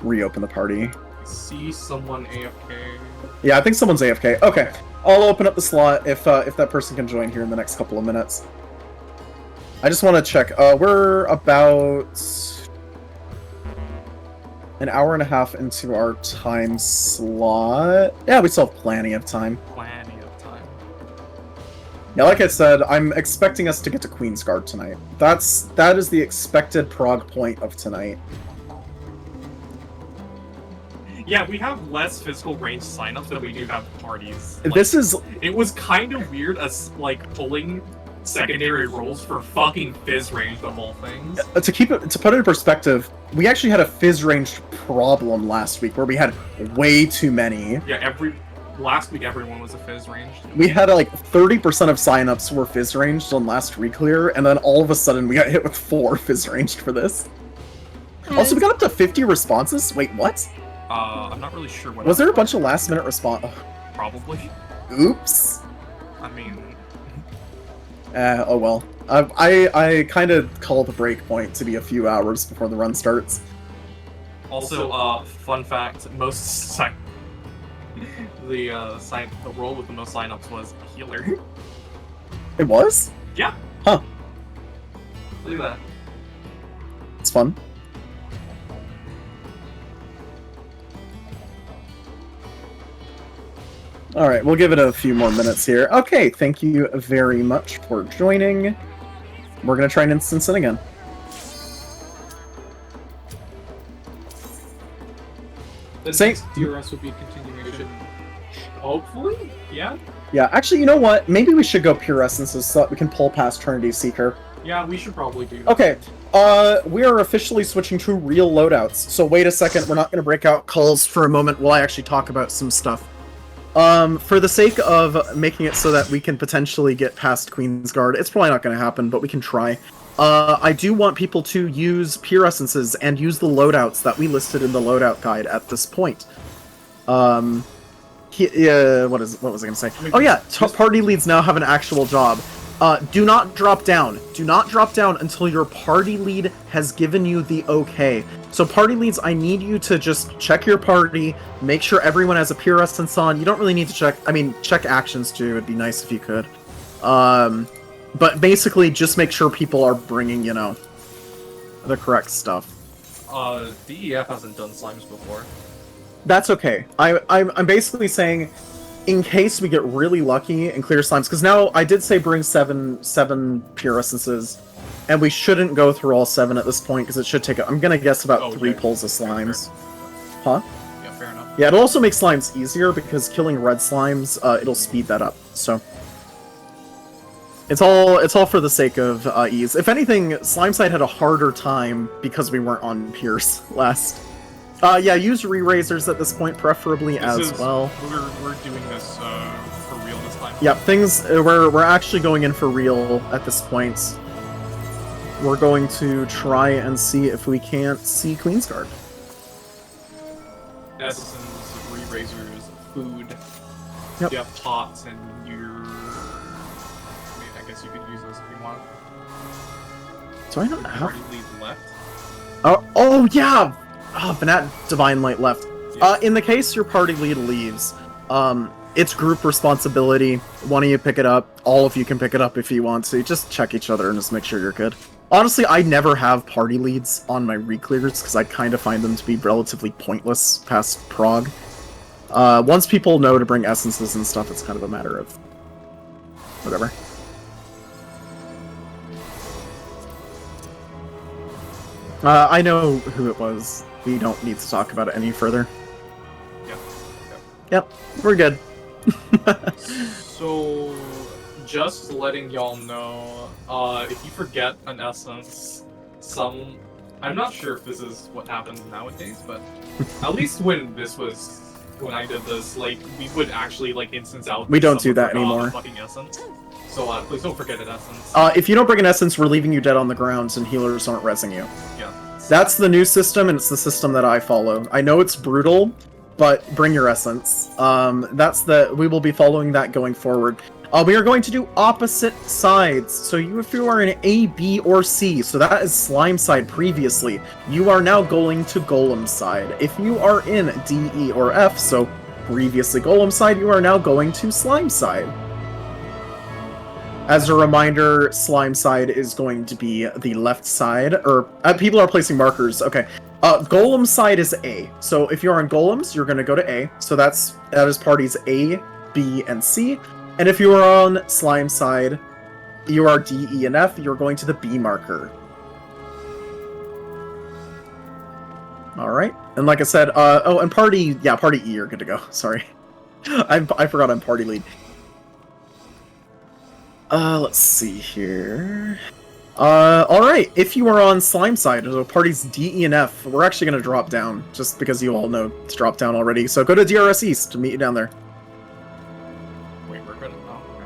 reopen the party. See someone AFK. Yeah, I think someone's AFK. Okay, I'll open up the slot if that person can join here in the next couple of minutes. I just want to check. We're about an hour and a half into our time slot. Yeah, we still have plenty of time. Yeah, like I said, I'm expecting us to get to Queensguard tonight. That is the expected prog point of tonight. Yeah, we have less physical range signups than we do have parties. It was kind of weird as like pulling secondary roles for fucking fizz range of all things. To put it in perspective, we actually had a fizz range problem last week where we had way too many. Yeah, last week everyone was a fizz range. We had like 30% of signups were fizz ranged on last reclear, and then all of a sudden we got hit with 4 fizz ranged for this. Also, we got up to 50 responses? Wait, what? I'm not really sure what. Was there a bunch of last minute response? Probably. Oops. I mean. Oh well. I kind of call the break point to be a few hours before the run starts. Also, fun fact: the role with the most signups was healer. It was? Yeah. Huh. Look at that. It's fun. Alright, we'll give it a few more minutes here. Okay, thank you very much for joining. We're gonna try and instance it again. The Say- next DRS would be a continuation. Hopefully? Yeah? Yeah, actually, you know what? Maybe we should go pure essences so that we can pull past Trinity Seeker. Yeah, we should probably do that. Okay, we are officially switching to real loadouts. So wait a second, we're not going to break out calls for a moment while I actually talk about some stuff. For the sake of making it so that we can potentially get past Queen's Guard, it's probably not going to happen, but we can try. I do want people to use pure essences and use the loadouts that we listed in the loadout guide at this point. What was I going to say? Oh yeah, party leads now have an actual job. Do not drop down. Do not drop down until your party lead has given you the okay. So party leads, I need you to just check your party, make sure everyone has a pure essence on. You don't really need to check, check actions too, it'd be nice if you could. But basically just make sure people are bringing, the correct stuff. DEF hasn't done slimes before. That's okay. I'm basically saying, in case we get really lucky and clear slimes, because now I did say bring seven pure essences, and we shouldn't go through all 7 at this point, because it should take, I'm gonna guess about 3 pulls of slimes. Huh? Yeah, fair enough. Yeah, it'll also make slimes easier, because killing red slimes, it'll speed that up, so... It's all for the sake of ease. If anything, Slimeside had a harder time because we weren't on Pierce last. Yeah, use re-raisers at this point, preferably well. We're doing this for real this time. Yep, we're actually going in for real at this point. We're going to try and see if we can't see Queen's Guard. Essence, re-raisers, food. Yep. You have pots and I guess you could use this if you want. Do I not have? Party lead left. Oh yeah! Banat Divine Light left. In the case your party lead leaves, it's group responsibility. One of you pick it up. All of you can pick it up if you want to. Just check each other and just make sure you're good. Honestly, I never have party leads on my re-clears because I kind of find them to be relatively pointless past Prog. Once people know to bring essences and stuff, it's kind of a matter of whatever. I know who it was. We don't need to talk about it any further. Yep, we're good. So, just letting y'all know, if you forget an essence, I'm not sure if this is what happens nowadays, but at least when I did this, we would actually, instance out. We don't do that anymore. Fucking essence. So, please don't forget an essence. If you don't bring an essence, we're leaving you dead on the ground and healers aren't rezzing you. Yeah. That's the new system, and it's the system that I follow. I know it's brutal, but bring your essence. We will be following that going forward. We are going to do opposite sides. So if you are in A, B, or C, so that is Slime side previously, you are now going to Golem side. If you are in D, E, or F, so previously Golem side, you are now going to Slime side. As a reminder, Slime side is going to be the left side, or people are placing markers. Okay, Golem side is A. So if you're on Golems, you're going to go to A. So that is parties A, B, and C. And if you are on Slime side, you are D, E, and F. You're going to the B marker. All right, and like I said, and party E, you're good to go. Sorry, I forgot I'm party lead. Let's see here. Alright, if you are on Slime side, so parties D, E, and F, we're actually going to drop down, just because you all know to drop down already. So go to DRS East to meet you down there. Wait, we're gonna... Oh, okay.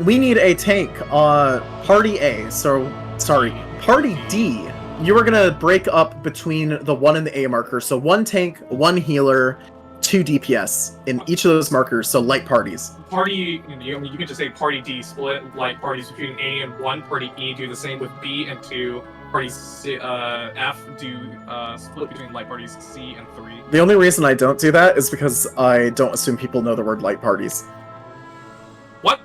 We need a tank. Party A. So, sorry, Party D. You are gonna break up between the 1 and the A marker. So 1 tank, 1 healer, 2 DPS in each of those markers. So light parties. Party, you can just say Party D, split light parties between A and 1. Party E do the same with B and 2. Party F do split between light parties C and 3. The only reason I don't do that is because I don't assume people know the word light parties. What?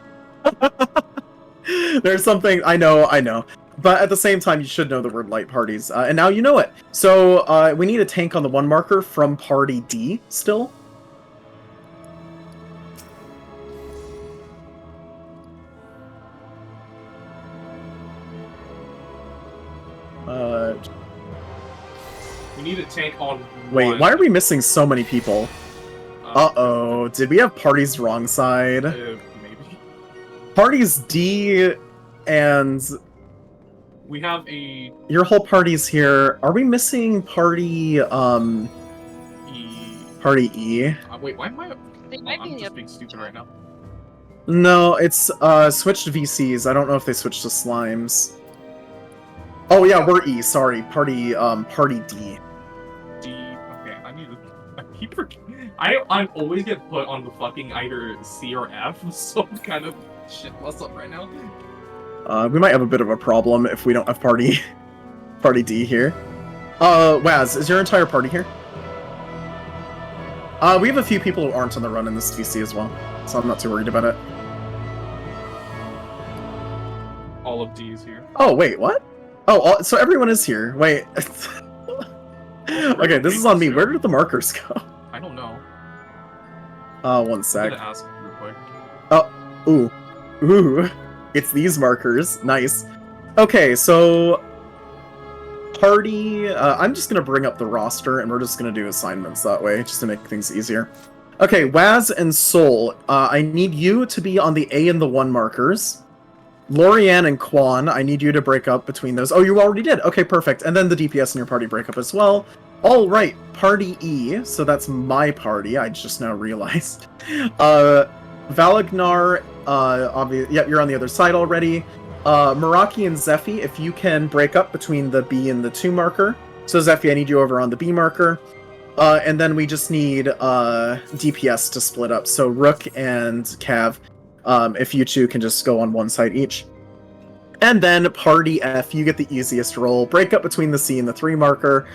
There's something, I know. But at the same time, you should know the word light parties. And now you know it. So we need a tank on the 1 marker from Party D still. We need a tank on 1. Wait, why are we missing so many people? Uh-oh, did we have parties wrong side? Maybe. Parties D and... We have a... Your whole party's here. Are we missing party, E. Party E? Wait, why am I... might I'm be just being stupid right now. No, it's, switched to VCs. I don't know if they switched to slimes. Oh yeah, we're E, sorry. Party D. D. Okay, I need to... I keep forgetting. I always get put on the fucking either C or F, so I'm kind of... Shit, what's up right now? We might have a bit of a problem if we don't have party D here. Waz, is your entire party here? We have a few people who aren't on the run in this VC as well, so I'm not too worried about it. All of D is here. Oh, wait, what? Oh, so everyone is here. Wait. Okay, this is on me. Where did the markers go? I don't know. 1 sec. I'm gonna ask real quick. Oh, ooh. It's these markers. Nice. Okay, so... Party... I'm just gonna bring up the roster, and we're just gonna do assignments that way, just to make things easier. Okay, Waz and Sol, I need you to be on the A and the 1 markers. Lorianne and Quan, I need you to break up between those. Oh, you already did. Okay, perfect. And then the DPS in your party break up as well. All right, Party E. So that's my party. I just now realized. Valagnar, yep, you're on the other side already. Meraki and Zephy, if you can break up between the B and the 2 marker. So Zephy, I need you over on the B marker. And then we just need DPS to split up. So Rook and Cav. If you two can just go on 1 side each. And then Party F, you get the easiest roll. Break up between the C and the 3 marker.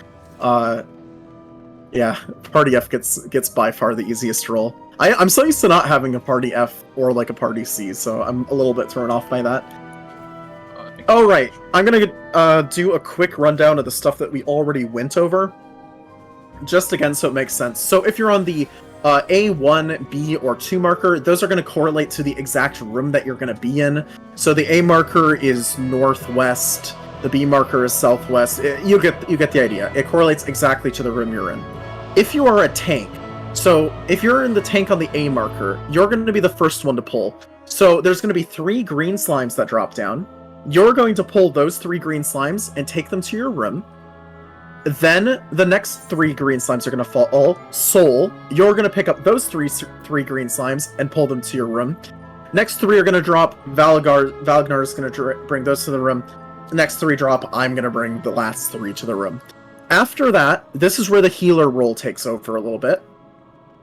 Yeah, Party F gets by far the easiest roll. I'm so used to not having a Party F or like a Party C, so I'm a little bit thrown off by that. Alright, I'm gonna do a quick rundown of the stuff that we already went over. Just again so it makes sense. So if you're on the A1, B, or 2 marker, those are going to correlate to the exact room that you're going to be in. So the A marker is northwest, the B marker is southwest. You get the idea. It correlates exactly to the room you're in. If you are a tank, so if you're in the tank on the A marker, you're going to be the first one to pull. So there's going to be 3 green slimes that drop down. You're going to pull those 3 green slimes and take them to your room. Then the next 3 green slimes are going to fall. Sol, you're going to pick up those three green slimes and pull them to your room. Next 3 are going to drop. Valagnar is going to bring those to the room. The next 3 drop. I'm going to bring the last 3 to the room. After that, this is where the healer role takes over a little bit.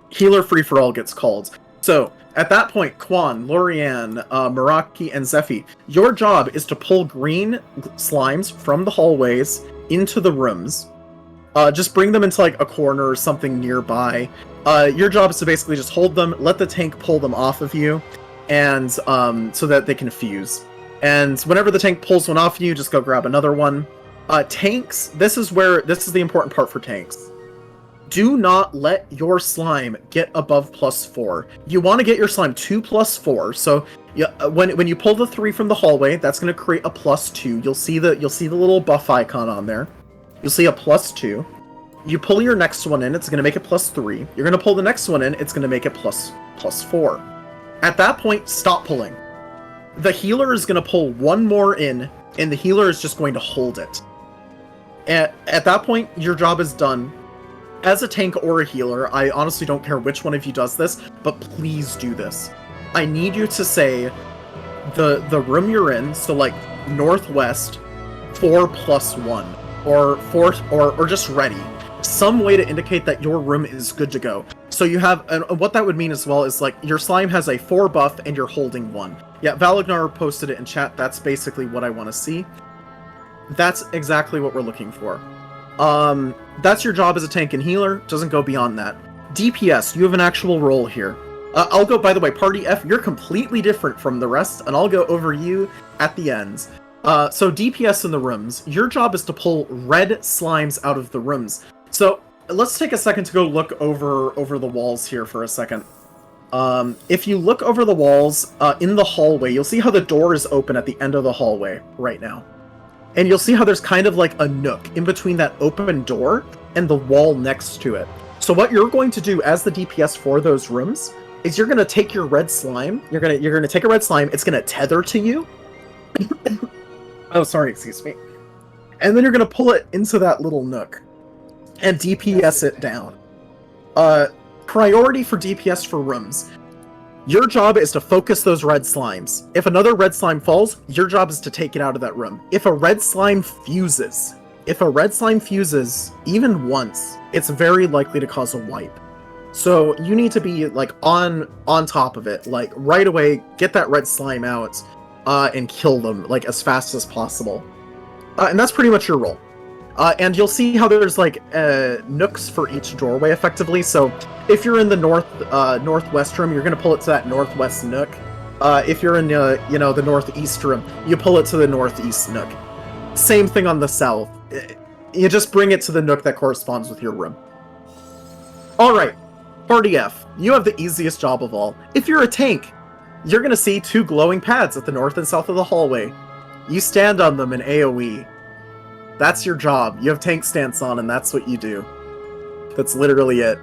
Healer free-for-all gets called. So, at that point, Quan, Lorianne, Meraki, and Zephy, your job is to pull green slimes from the hallways into the rooms. Just bring them into like a corner or something nearby. Your job is to basically just hold them, let the tank pull them off of you, and so that they can fuse. And whenever the tank pulls one off you, just go grab another one. Tanks, this is the important part for tanks. Do not let your slime get above +4. You want to get your slime to +4. So when you pull the 3 from the hallway, that's going to create a +2. You'll see the little buff icon on there. You'll see a +2. You pull your next one in, it's going to make it +3. You're going to pull the next one in, it's going to make it +4. At that point, stop pulling. The healer is going to pull 1 more in, and the healer is just going to hold it. At that point, your job is done. As a tank or a healer, I honestly don't care which one of you does this, but please do this. I need you to say the room you're in, so like northwest, 4+1, or 4, or just ready. Some way to indicate that your room is good to go. So you have, and what that would mean as well is like your slime has a 4 buff and you're holding 1. Yeah, Valagnar posted it in chat. That's basically what I want to see. That's exactly what we're looking for. That's your job as a tank and healer. Doesn't go beyond that. DPS, you have an actual role here. I'll go, by the way, Party F, you're completely different from the rest, and I'll go over you at the ends. So DPS in the rooms, your job is to pull red slimes out of the rooms. So let's take a second to go look over the walls here for a second. If you look over the walls in the hallway, you'll see how the door is open at the end of the hallway right now. And you'll see how there's kind of like a nook in between that open door and the wall next to it. So what you're going to do as the DPS for those rooms is you're going to take your red slime, you're going to take a red slime, it's going to tether to you. Oh, sorry, excuse me. And then you're going to pull it into that little nook and DPS it down. Priority for DPS for rooms. Your job is to focus those red slimes. If another red slime falls, your job is to take it out of that room. If a red slime fuses even once, it's very likely to cause a wipe. So you need to be like on top of it, like right away, get that red slime out and kill them like as fast as possible. And that's pretty much your role. And you'll see how there's like nooks for each doorway effectively. So if you're in the northwest room, you're going to pull it to that northwest nook. If you're in the northeast room, you pull it to the northeast nook. Same thing on the south. You just bring it to the nook that corresponds with your room. Alright, Party F, you have the easiest job of all. If you're a tank, you're going to see 2 glowing pads at the north and south of the hallway. You stand on them in AoE. That's your job. You have tank stance on, and that's what you do. That's literally it.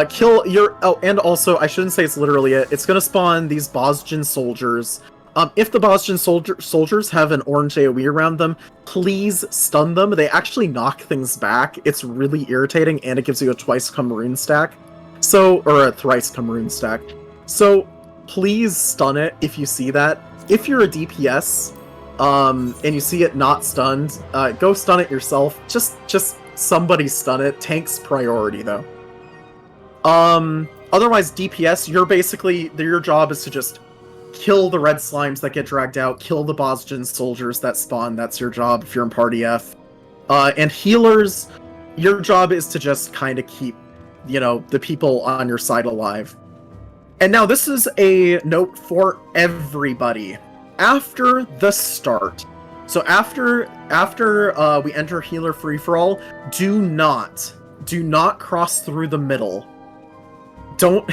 Kill your... Oh, and also, I shouldn't say it's literally it. It's gonna spawn these Bosjan soldiers. If the Bosjan soldiers have an orange AoE around them, please stun them. They actually knock things back. It's really irritating, and it gives you a twice come rune stack. So, or a thrice come rune stack. So, please stun it if you see that. If you're a DPS... and you see it not stunned, go stun it yourself. Just somebody stun it. Tank's priority, though. Otherwise, DPS, your job is to just kill the red slimes that get dragged out, kill the Bosjan soldiers that spawn. That's your job if you're in Party F. And healers, your job is to just kind of keep, the people on your side alive. And now this is a note for everybody. After the start, so after we enter healer free-for-all, do not cross through the middle. Don't,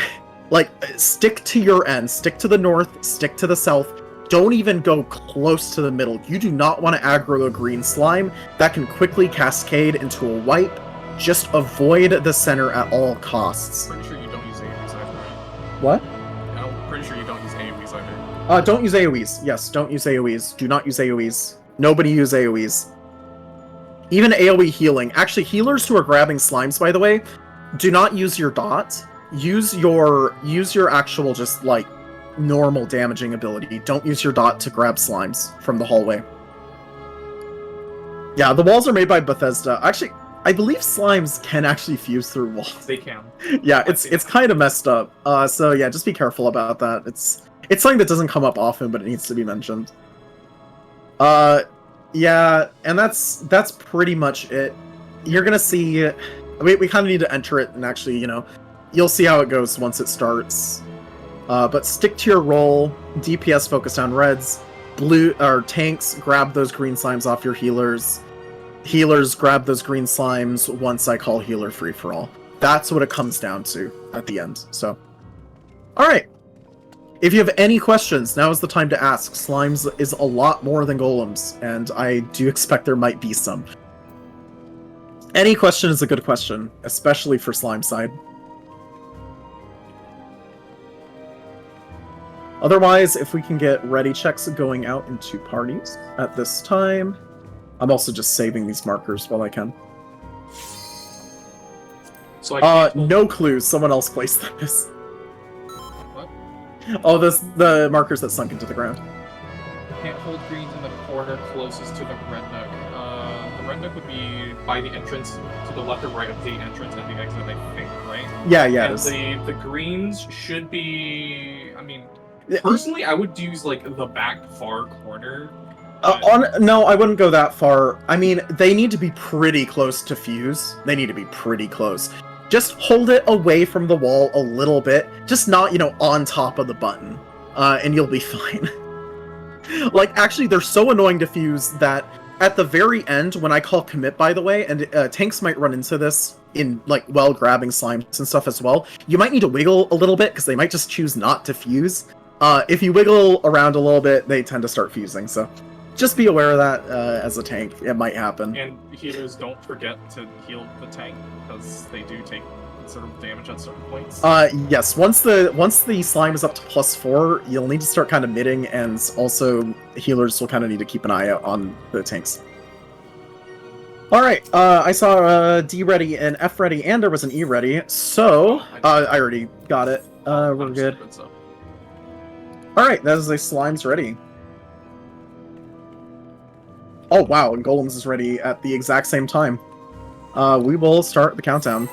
stick to your end, stick to the north, stick to the south, don't even go close to the middle. You do not want to aggro a green slime. That can quickly cascade into a wipe. Just avoid the center at all costs. Pretty sure you don't use AoEs either, right? What? I'm pretty sure you don't use AoEs either. Don't use AoEs. Yes, don't use AoEs. Do not use AoEs. Nobody use AoEs. Even AoE healing. Actually, healers who are grabbing slimes, by the way, do not use your dot. Use your actual just normal damaging ability. Don't use your dot to grab slimes from the hallway. Yeah, the walls are made by Bethesda. Actually, I believe slimes can actually fuse through walls. They can. Yeah, it's kind of messed up. So yeah, just be careful about that. It's something that doesn't come up often, but it needs to be mentioned. Yeah, and that's pretty much it. You're gonna see... We kind of need to enter it, and actually, you'll see how it goes once it starts. But stick to your role. DPS focus on reds. Tanks, grab those green slimes off your healers. Healers, grab those green slimes once I call healer free-for-all. That's what it comes down to at the end, so... Alright. If you have any questions, now is the time to ask. Slimes is a lot more than golems, and I do expect there might be some. Any question is a good question, especially for slime side. Otherwise, if we can get ready checks going out into parties at this time. I'm also just saving these markers while I can. So no clues. Someone else placed this. What? Oh, the markers that sunk into the ground. Can't hold greens in the corner closest to the red nook. The red nook would be by the entrance to the left or right of the entrance and the exit, I think, right? Yeah, yeah. And the greens should be. I mean, personally, I would use like the back far corner. No, I wouldn't go that far. I mean, they need to be pretty close to fuse. They need to be pretty close. Just hold it away from the wall a little bit. Just not, on top of the button. And you'll be fine. Like, actually, they're so annoying to fuse that at the very end, when I call commit, by the way, and tanks might run into this in, while grabbing slimes and stuff as well, you might need to wiggle a little bit, because they might just choose not to fuse. If you wiggle around a little bit, they tend to start fusing, so just be aware of that as a tank. It might happen. And healers, don't forget to heal the tank, because they do take considerable damage at certain points. Yes, once the slime is up to +4, you'll need to start kind of midding, and also healers will kind of need to keep an eye out on the tanks. Alright, I saw D ready and F ready, and there was an E ready, so I already got it. We're good. Alright, that is a slime's ready. Oh wow, and Golems is ready at the exact same time. We will start the countdown.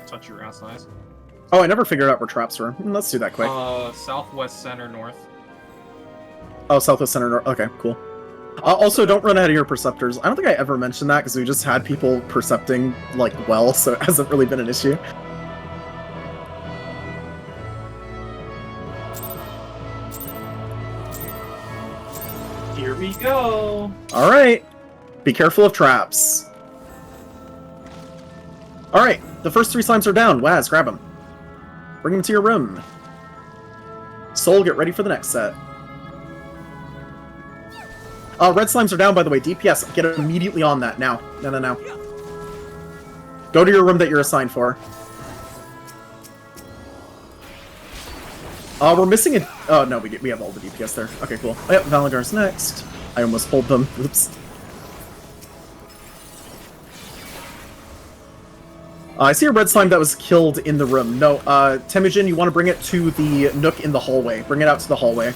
Touch your ass eyes. Oh, I never figured out where traps were. Let's do that quick. Southwest, center, north. Oh, southwest, center, north. Okay, cool. Also, don't run ahead of your perceptors. I don't think I ever mentioned that, because we just had people percepting, well, so it hasn't really been an issue. Here we go! Alright. Be careful of traps. Alright, the first 3 slimes are down. Waz, grab them. Bring them to your room. Soul, get ready for the next set. Red slimes are down, by the way. DPS, get immediately on that. Now. No. Go to your room that you're assigned for. We're missing a... Oh, no, we have all the DPS there. Okay, cool. Oh, yep, Valangar's next. I almost pulled them. Oops. I see a red slime that was killed in the room. No, Temujin, you want to bring it to the nook in the hallway. Bring it out to the hallway.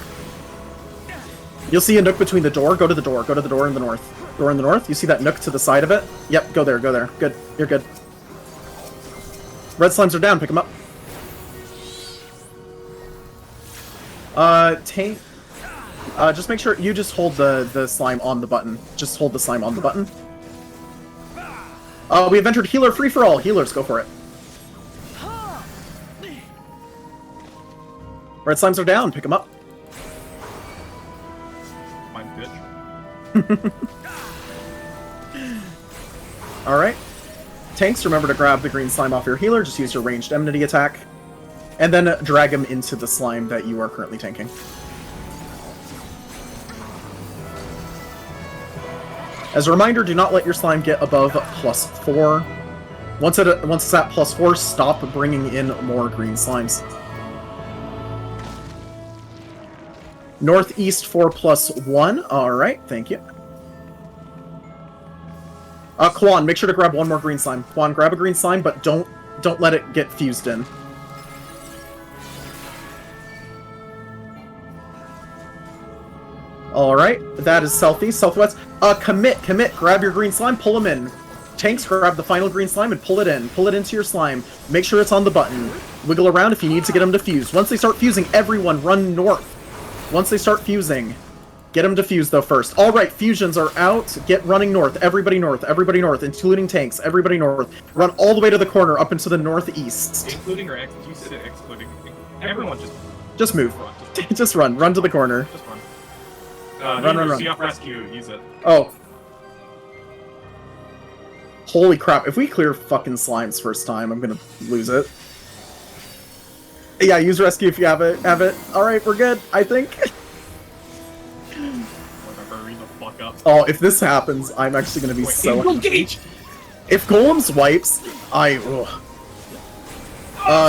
You'll see a nook between the door. Go to the door. Go to the door in the north. Door in the north. You see that nook to the side of it? Yep, go there, go there. Good. You're good. Red slimes are down. Pick them up. Tank... just make sure you just hold the slime on the button. Just hold the slime on the button. We have entered healer free-for-all. Healers, go for it. Red slimes are down. Pick them up. Mine, bitch. Alright. Tanks, remember to grab the green slime off your healer. Just use your ranged enmity attack. And then drag him into the slime that you are currently tanking. As a reminder, do not let your slime get above +4. Once it's at +4, stop bringing in more green slimes. Northeast 4 +1. Alright, thank you. Quan, make sure to grab one more green slime. Quan, grab a green slime, but don't let it get fused in. Alright, that is southeast, southwest. Commit, grab your green slime, pull them in. Tanks, grab the final green slime and pull it in. Pull it into your slime. Make sure it's on the button. Wiggle around if you need to get them to fuse. Once they start fusing, everyone run north. Once they start fusing, get them to fuse though first. Alright, fusions are out. Get running north, everybody north, including tanks, everybody north. Run all the way to the corner, up into the northeast. Including or you said it excluding. Everyone just move. Just run to the corner. Just run. Run. See off rescue, use it. Oh. Holy crap, if we clear fucking slimes first time, I'm gonna lose it. Yeah, use rescue if you have it. Alright, we're good, I think. Hurry the fuck up. Oh, if this happens, I'm actually gonna be so... Engage! If Golems wipes,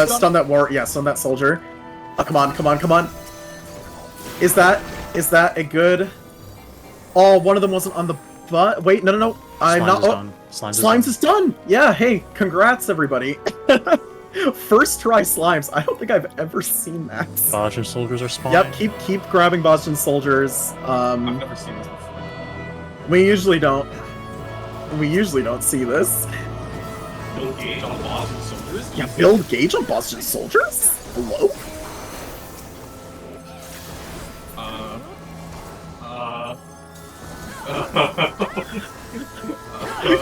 stun that war... Yeah, stun that soldier. Come on. Is that a good... Oh, one of them wasn't on the butt. Wait, no. I'm Slime not... is done. Slimes is done! Yeah, hey, congrats everybody. First try Slimes. I don't think I've ever seen that. Boston soldiers are spawning. Yep, keep grabbing Boston soldiers. I've never seen this before. We usually don't see this. Build gauge on Boston soldiers? Yeah, build gauge on Boston soldiers? Hello?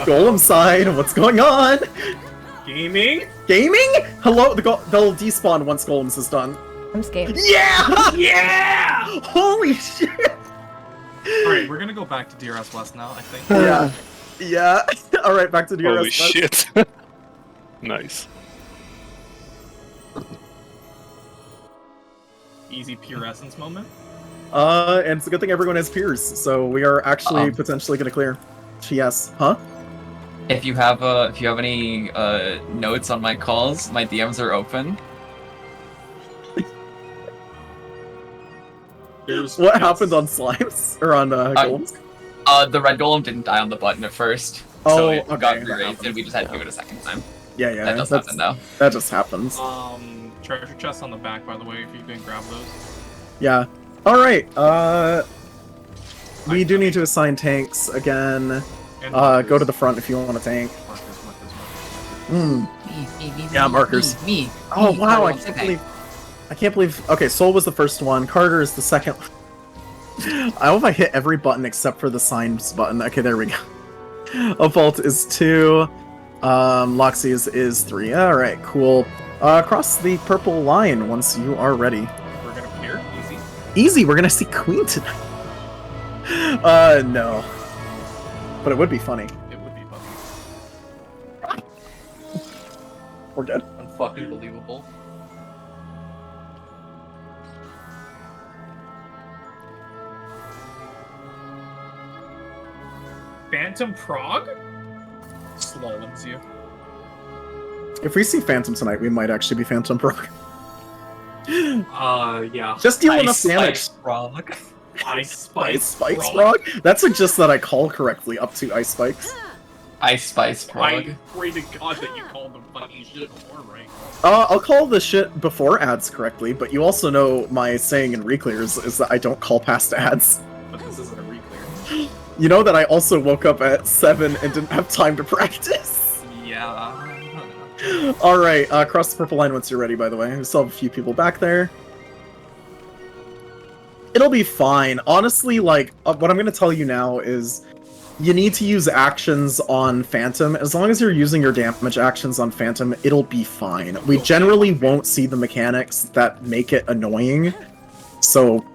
Golem side, what's going on? Gaming? Gaming? Hello? They'll despawn once Golems is done. I'm scared. Yeah! Yeah! Holy shit! Alright, we're gonna go back to DRS West now, I think. Yeah. Yeah. Alright, back to DRS Holy West. shit. Nice. Easy pure essence moment. And it's a good thing everyone has peers, so we are actually potentially gonna clear. Yes. Huh? If you have any notes on my calls, my DMs are open. What happened on Slimes? Or on Golems? The red golem didn't die on the button at first. Oh, so it okay, got that re-raised, and we just had to do it a second time. Yeah, That does happen, though. That just happens. Treasure chests on the back, by the way, if you didn't grab those. Yeah. Alright, we do need to assign tanks again. Go to the front if you want a tank. Yeah, markers. Me. Oh wow, I can't believe. Okay, Soul was the first one. Carter is the second. I hope I hit every button except for the signs button. Okay, there we go. Vault is 2. Loxi's is 3. All right, cool. Cross the purple line once you are ready. We're gonna peer? Easy? Easy, we're gonna see Queen tonight. No. But it would be funny. It would be funny. We're good. Unfucking believable. Phantom Prog? Slowens you. If we see Phantom tonight, we might actually be Phantom Prog. Yeah. Just deal enough damage. Prog. Ice Spikes Prog? That suggests that I call correctly up to Ice Spikes. Ice Spice Prog. I pray to God that you called them fucking shit before, right? I'll call the shit before ads correctly, but you also know my saying in reclears is that I don't call past ads. But this isn't a reclear. You know that I also woke up at 7 and didn't have time to practice. Yeah. Alright, cross the purple line once you're ready, by the way. We still have a few people back there. It'll be fine. Honestly, like, what I'm gonna tell you now is you need to use actions on Phantom. As long as you're using your damage actions on Phantom, it'll be fine. We generally won't see the mechanics that make it annoying. So,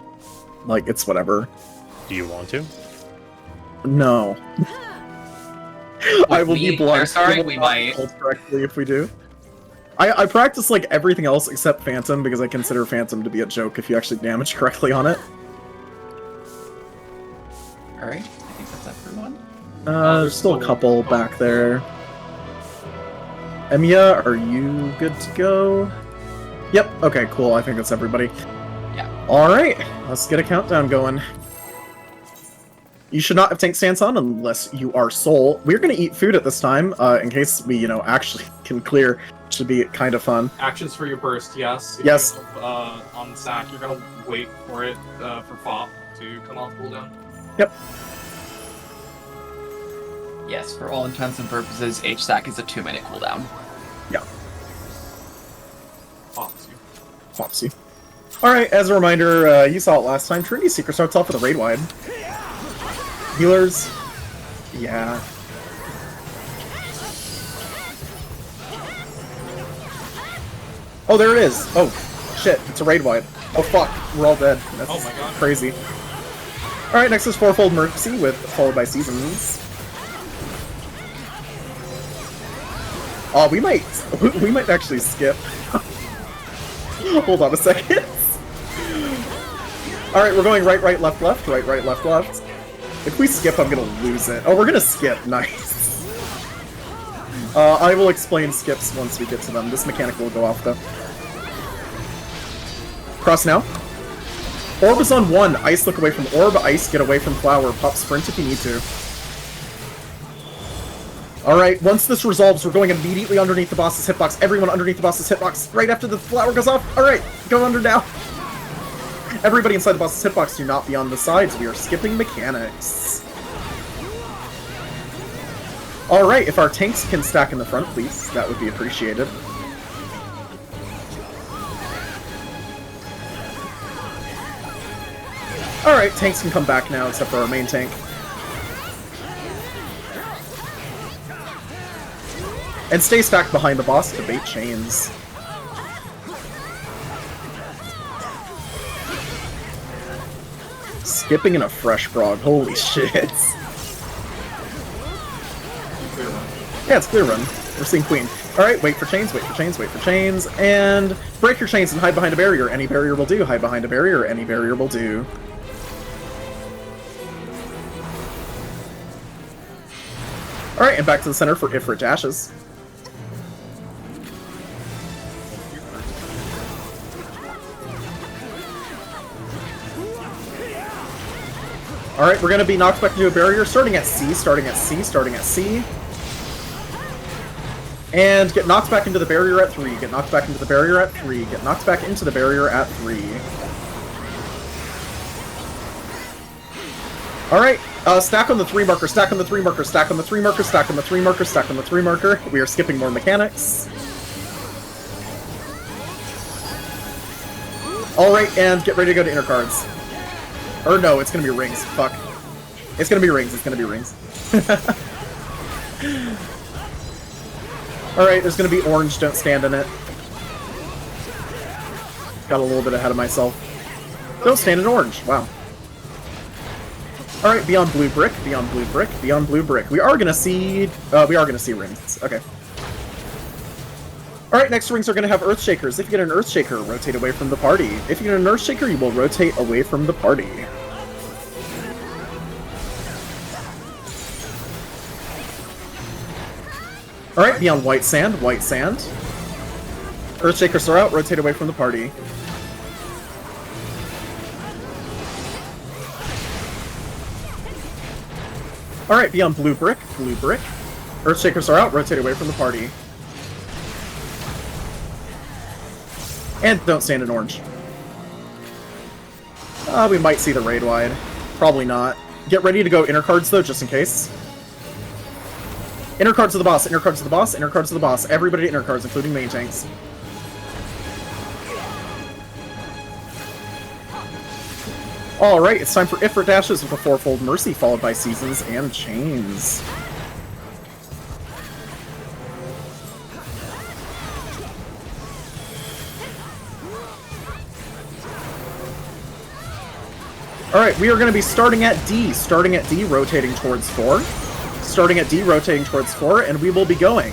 like, it's whatever. Do you want to? No. I will be blunt. Sorry, we might. Correctly if we do. I practice like everything else except Phantom because I consider Phantom to be a joke if you actually damage correctly on it. Alright, I think that's everyone. There's still a couple back there. Emiya, are you good to go? Yep, okay, cool. I think that's everybody. Yeah. Alright, let's get a countdown going. You should not have tank stance on unless you are Soul. We're gonna eat food at this time, in case we, actually can clear. Should be kind of fun. Actions for your burst, yes. If Yes. you, on the sack, you're gonna wait for it, for FOP to come off cooldown. Yep. Yes, for all intents and purposes, H-Stack is a 2-minute cooldown. Yeah. Pops you. Pops you. Alright, as a reminder, you saw it last time, Trinity Seeker starts off with a raid wide. Healers. Yeah. Oh, there it is! Oh, shit, it's a raid wide. Oh fuck, we're all dead. That's Oh my God. crazy. Alright, next is Fourfold Mercy, followed by Seasons. Oh, we might actually skip. Hold on a second. Alright, we're going right, right, left, left, right, right, left, left. If we skip, I'm gonna lose it. Oh, we're gonna skip. Nice. I will explain skips once we get to them. This mechanic will go off, though. Cross now. Orb is on 1. Ice, look away from Orb. Ice, get away from Flower. Pop sprint if you need to. Alright, once this resolves, we're going immediately underneath the boss's hitbox. Everyone underneath the boss's hitbox. Right after the flower goes off. Alright, go under now. Everybody inside the boss's hitbox, do not be on the sides. We are skipping mechanics. Alright, if our tanks can stack in the front, please. That would be appreciated. Alright, tanks can come back now, except for our main tank. And stay stacked behind the boss to bait chains. Skipping in a fresh Prog, holy shit. Yeah, it's clear run. We're seeing Queen. Alright, wait for chains, wait for chains, wait for chains, and break your chains and hide behind a barrier. Any barrier will do. Hide behind a barrier, any barrier will do. Alright, and back to the center for Ifrit dashes. Alright, we're gonna be knocked back into a barrier, starting at C, starting at C, starting at C. And get knocked back into the barrier at 3, get knocked back into the barrier at 3, get knocked back into the barrier at 3. Alright, stack on the 3 marker, stack on the 3 marker, stack on the 3 marker, stack on the 3 marker, stack on the 3 marker. We are skipping more mechanics. Alright, and get ready to go to inner cards. Or no, it's gonna be rings. Fuck. It's gonna be rings, it's gonna be rings. Alright, there's gonna be orange, don't stand in it. Got a little bit ahead of myself. Don't stand in orange, wow. Alright, beyond blue brick, beyond blue brick, beyond blue brick. We are gonna see rings. Okay. Alright, next rings are gonna have Earthshakers. If you get an Earthshaker, rotate away from the party. If you get an Earthshaker, you will rotate away from the party. Alright, beyond white sand, white sand. Earthshakers are out, rotate away from the party. Alright, beyond blue brick, blue brick. Earthshakers are out, rotate away from the party. And don't stand in orange. We might see the raid wide. Probably not. Get ready to go inner cards though, just in case. Inner cards of the boss, inner cards of the boss, inner cards of the boss. Everybody inner cards, including main tanks. Alright, it's time for Ifrit dashes with a 4-fold Mercy, followed by Seasons and Chains. Alright, we are going to be starting at D, rotating towards 4. Starting at D, rotating towards 4, and we will be going.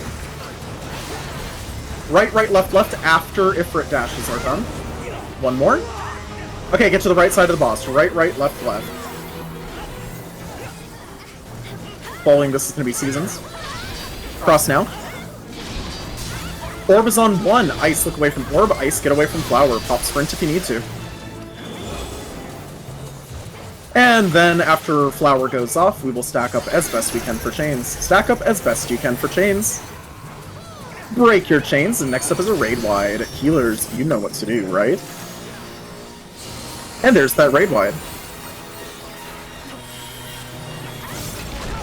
Right, right, left, left, after Ifrit dashes are done. One more. Okay, get to the right side of the boss. Right, right, left, left. Following this is going to be Seasons. Cross now. Orb is on 1. Ice, look away from Orb. Ice, get away from Flower. Pop Sprint if you need to. And then, after Flower goes off, we will stack up as best we can for chains. Stack up as best you can for chains. Break your chains, and next up is a raid wide. Healers, you know what to do, right? And there's that raid wide.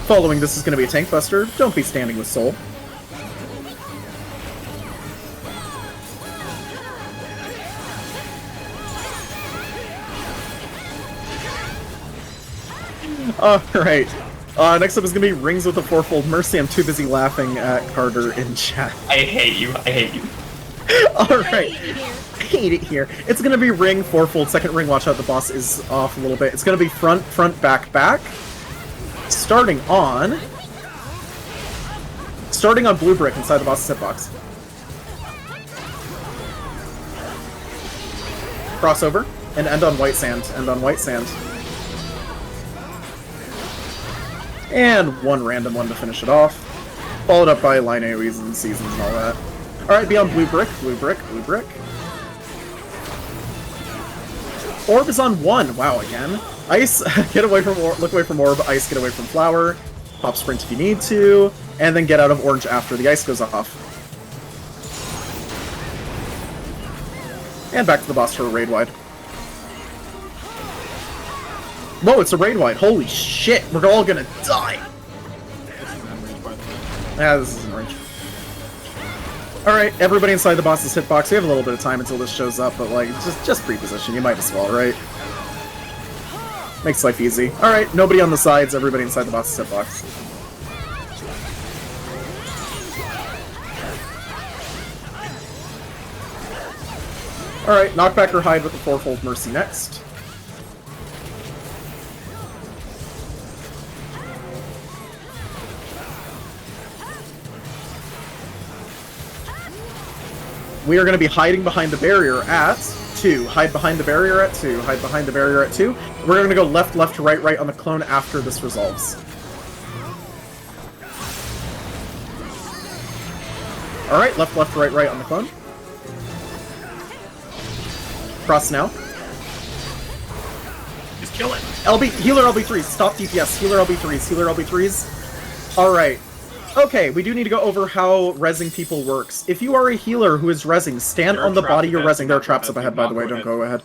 Following this is going to be a tank buster. Don't be standing with Soul. Alright. Next up is going to be Rings with a 4-fold Mercy. I'm too busy laughing at Carter in chat. I hate you. I hate you. Alright. I hate it here. It's going to be Ring, 4-fold. Second ring, watch out, the boss is off a little bit. It's going to be front, front, back, back. Starting on blue brick inside the boss's hitbox. Crossover, and end on white sand. End on white sand. And one random one to finish it off. Followed up by line AoEs and Seasons and all that. Alright, beyond blue brick, blue brick, blue brick. Orb is on 1. Wow, again. Ice, get away from Orb, look away from Orb. Ice, get away from Flower. pop sprint if you need to, and then get out of orange after the ice goes off. And back to the boss for a raid wide. Whoa, it's a raid wide. Holy shit, we're all gonna die. Yeah, this is in range. Alright, everybody inside the boss's hitbox. We have a little bit of time until this shows up, but like, just pre-position. You might as well, right? Makes life easy. Alright, nobody on the sides, everybody inside the boss's hitbox. Alright, knockback or hide with the fourfold mercy next. We are going to be hiding behind the barrier at 2. Hide behind the barrier at 2. Hide behind the barrier at 2. We're going to go left, left, right, right on the clone after this resolves. Alright, left, left, right, right on the clone. Cross now. Just kill it. Healer LB3s. Stop DPS. Healer LB3s. Healer LB3s. Alright. Okay, we do need to go over how rezzing people works. If you are a healer who is rezzing, stand on the body you're rezzing. There are traps up ahead, by the way. Don't go ahead.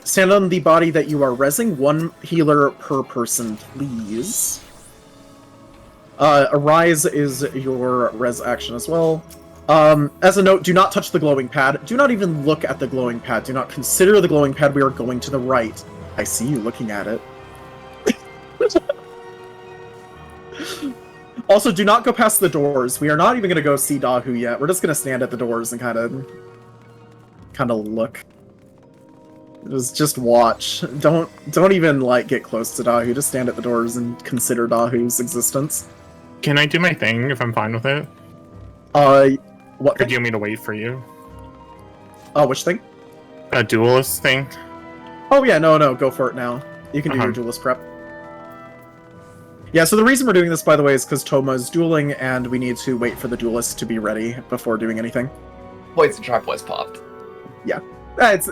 Stand on the body that you are rezzing. 1 healer per person, please. Arise is your res action as well. As a note, do not touch the glowing pad. Do not even look at the glowing pad. Do not consider the glowing pad. We are going to the right. I see you looking at it. Also, do not go past the doors. We are not even going to go see Dahu yet. We're just going to stand at the doors and kind of look. Just watch. Don't even, like, get close to Dahu. Just stand at the doors and consider Dahu's existence. Can I do my thing if I'm fine with it? What Or do you want me to wait for you? Which thing? A duelist thing? Oh yeah, no, go for it now. You can do your duelist prep. Yeah, so the reason we're doing this, by the way, is because Toma is dueling, and we need to wait for the duelist to be ready before doing anything. Poison trap was popped. Yeah, it's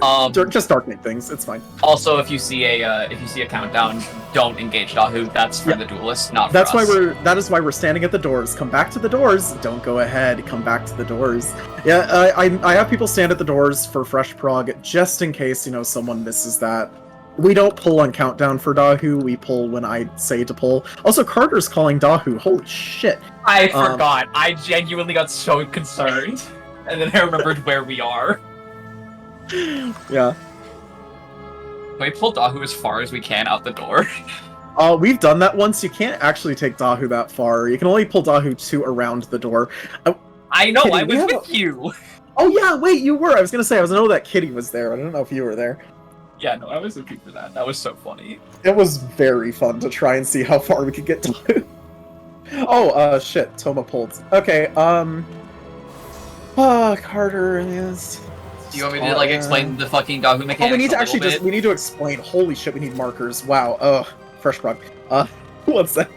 just darkening things. It's fine. Also, if you see a countdown, don't engage Dahu. That's for the duelist, not for us. That is why we're standing at the doors. Come back to the doors. Don't go ahead. Come back to the doors. Yeah, I have people stand at the doors for fresh prog just in case someone misses that. We don't pull on countdown for Dahu, we pull when I say to pull. Also, Carter's calling Dahu. Holy shit. I forgot. I genuinely got so concerned. And then I remembered where we are. Yeah. Can we pull Dahu as far as we can out the door? We've done that once. You can't actually take Dahu that far. You can only pull Dahu to around the door. I know, Kitty, I was with you! Oh yeah, wait, you were! I was gonna say, I know that Kitty was there. I don't know if you were there. Yeah, no, I was looking for that. That was so funny. It was very fun to try and see how far we could get to. Oh, shit. Toma pulled. Okay, Carter is... Do you want me to, explain the fucking Dahu mechanics? Oh, we need to actually we need to explain. Holy shit, we need markers. Wow, fresh prog. What's that?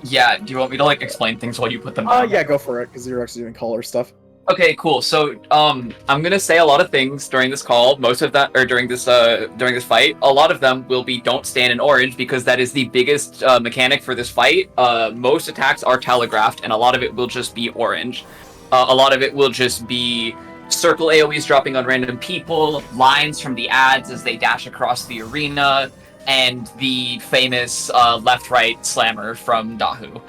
Yeah, do you want me to, explain things while you put them down? Yeah, go for it, because you're actually doing caller stuff. Okay, cool. So, I'm gonna say a lot of things during this call. Most of that, or during this fight, a lot of them will be don't stand in orange because that is the biggest mechanic for this fight. Most attacks are telegraphed, and a lot of it will just be orange. A lot of it will just be circle AoEs dropping on random people, lines from the ads as they dash across the arena, and the famous left-right slammer from Dahu.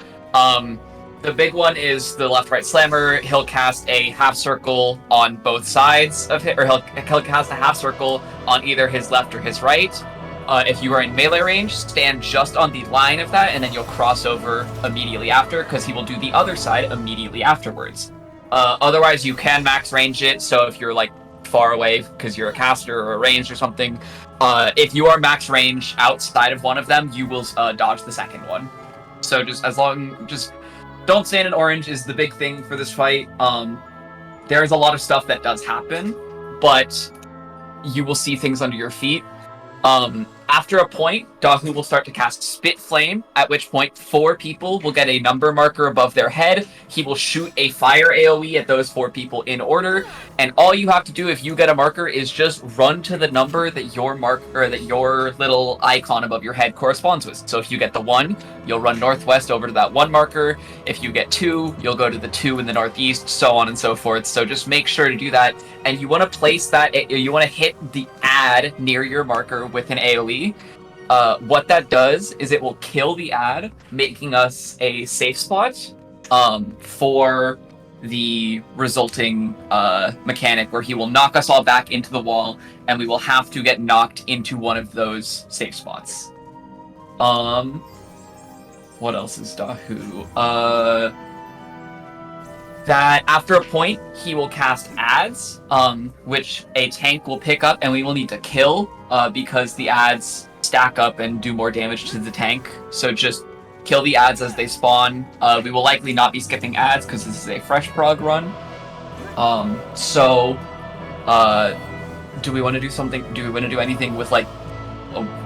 The big one is the left-right slammer. He'll cast a half circle on both sides of it, or he'll cast a half circle on either his left or his right. If you are in melee range, stand just on the line of that, and then you'll cross over immediately after, because he will do the other side immediately afterwards. Otherwise, you can max range it, so if you're far away because you're a caster or a ranged or something, if you are max range outside of one of them, you will dodge the second one. So just don't stand in orange is the big thing for this fight. There's a lot of stuff that does happen, but you will see things under your feet. After a point, Dahu will start to cast Spit Flame, at which point 4 people will get a number marker above their head. He will shoot a fire AoE at those 4 people in order, and all you have to do if you get a marker is just run to the number that your little icon above your head corresponds with. So if you get the 1, you'll run northwest over to that 1 marker. If you get 2, you'll go to the 2 in the northeast, so on and so forth. So just make sure to do that, and you want to place that, you want to hit the ad near your marker with an AoE. What that does is it will kill the ad, making us a safe spot for the resulting mechanic where he will knock us all back into the wall, and we will have to get knocked into one of those safe spots. What else is Dahu? That after a point, he will cast ads, which a tank will pick up, and we will need to kill, because the ads stack up and do more damage to the tank. So just kill the ads as they spawn. We will likely not be skipping ads, because this is a fresh prog run. Do we want to do something? Do we want to do anything with, like,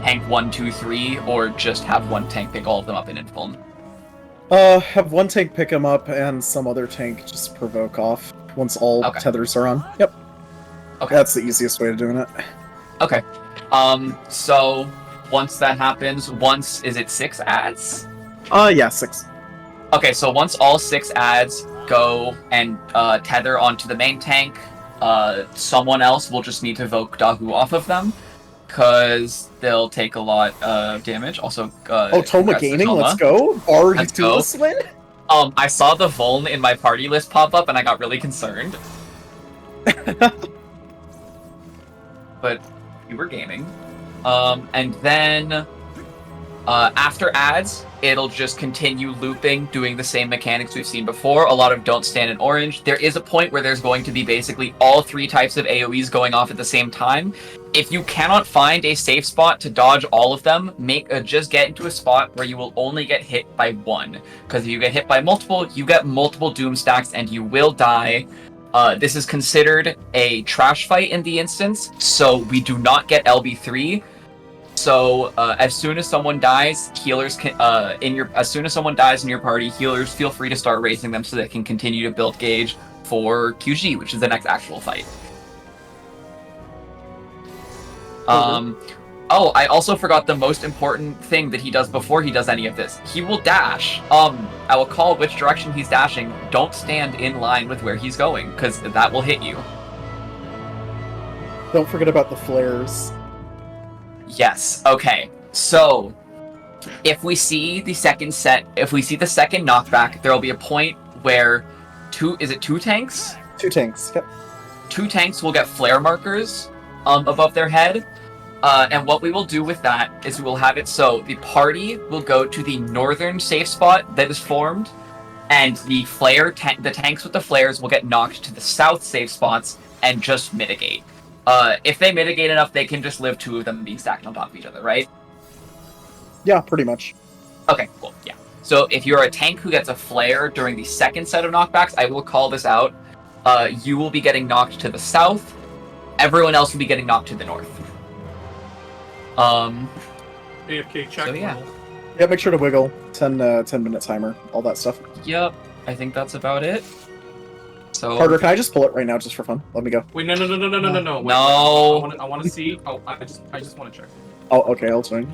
tank 1, 2, 3, or just have one tank pick all of them up in Infilm? Have one tank pick him up and some other tank just provoke off once all tethers are on. Yep. Okay. That's the easiest way of doing it. Okay. So once that happens, is it 6 ads? Yeah, 6. Okay, so once all 6 ads go and tether onto the main tank, someone else will just need to evoke Dahu off of them, because they'll take a lot of damage. Also, Toma Gaming, let's go. Already duelist win? I saw the Vuln in my party list pop up, and I got really concerned. But you were gaming. And then after ads, it'll just continue looping, doing the same mechanics we've seen before. A lot of don't stand in orange. There is a point where there's going to be basically all 3 types of AoEs going off at the same time. If you cannot find a safe spot to dodge all of them, just get into a spot where you will only get hit by 1. Because if you get hit by multiple, you get multiple doom stacks and you will die. This is considered a trash fight in the instance, so we do not get LB3. So as soon as someone dies, healers can as soon as someone dies in your party, healers feel free to start raising them so they can continue to build gauge for QG, which is the next actual fight. I also forgot the most important thing that he does before he does any of this. He will dash. I will call which direction he's dashing. Don't stand in line with where he's going, because that will hit you. Don't forget about the flares. Yes, okay. So, if we see the second knockback, there will be a point where 2 tanks? 2 tanks, yep. 2 tanks will get flare markers above their head. And what we will do with that is we will have it so the party will go to the northern safe spot that is formed, and the tanks with the flares will get knocked to the south safe spots and just mitigate. If they mitigate enough, they can just live 2 of them being stacked on top of each other, right? Yeah, pretty much. Okay, cool, yeah. So if you're a tank who gets a flare during the second set of knockbacks, I will call this out. You will be getting knocked to the south. Everyone else will be getting knocked to the north. AFK check. So, yeah. Yeah, make sure to wiggle. 10-minute timer, all that stuff. Yep, I think that's about it. So Carter, can I just pull it right now just for fun? Let me go. Wait, no. Wait, no. I want to see. Oh, I just want to check. Oh, okay, I'll join.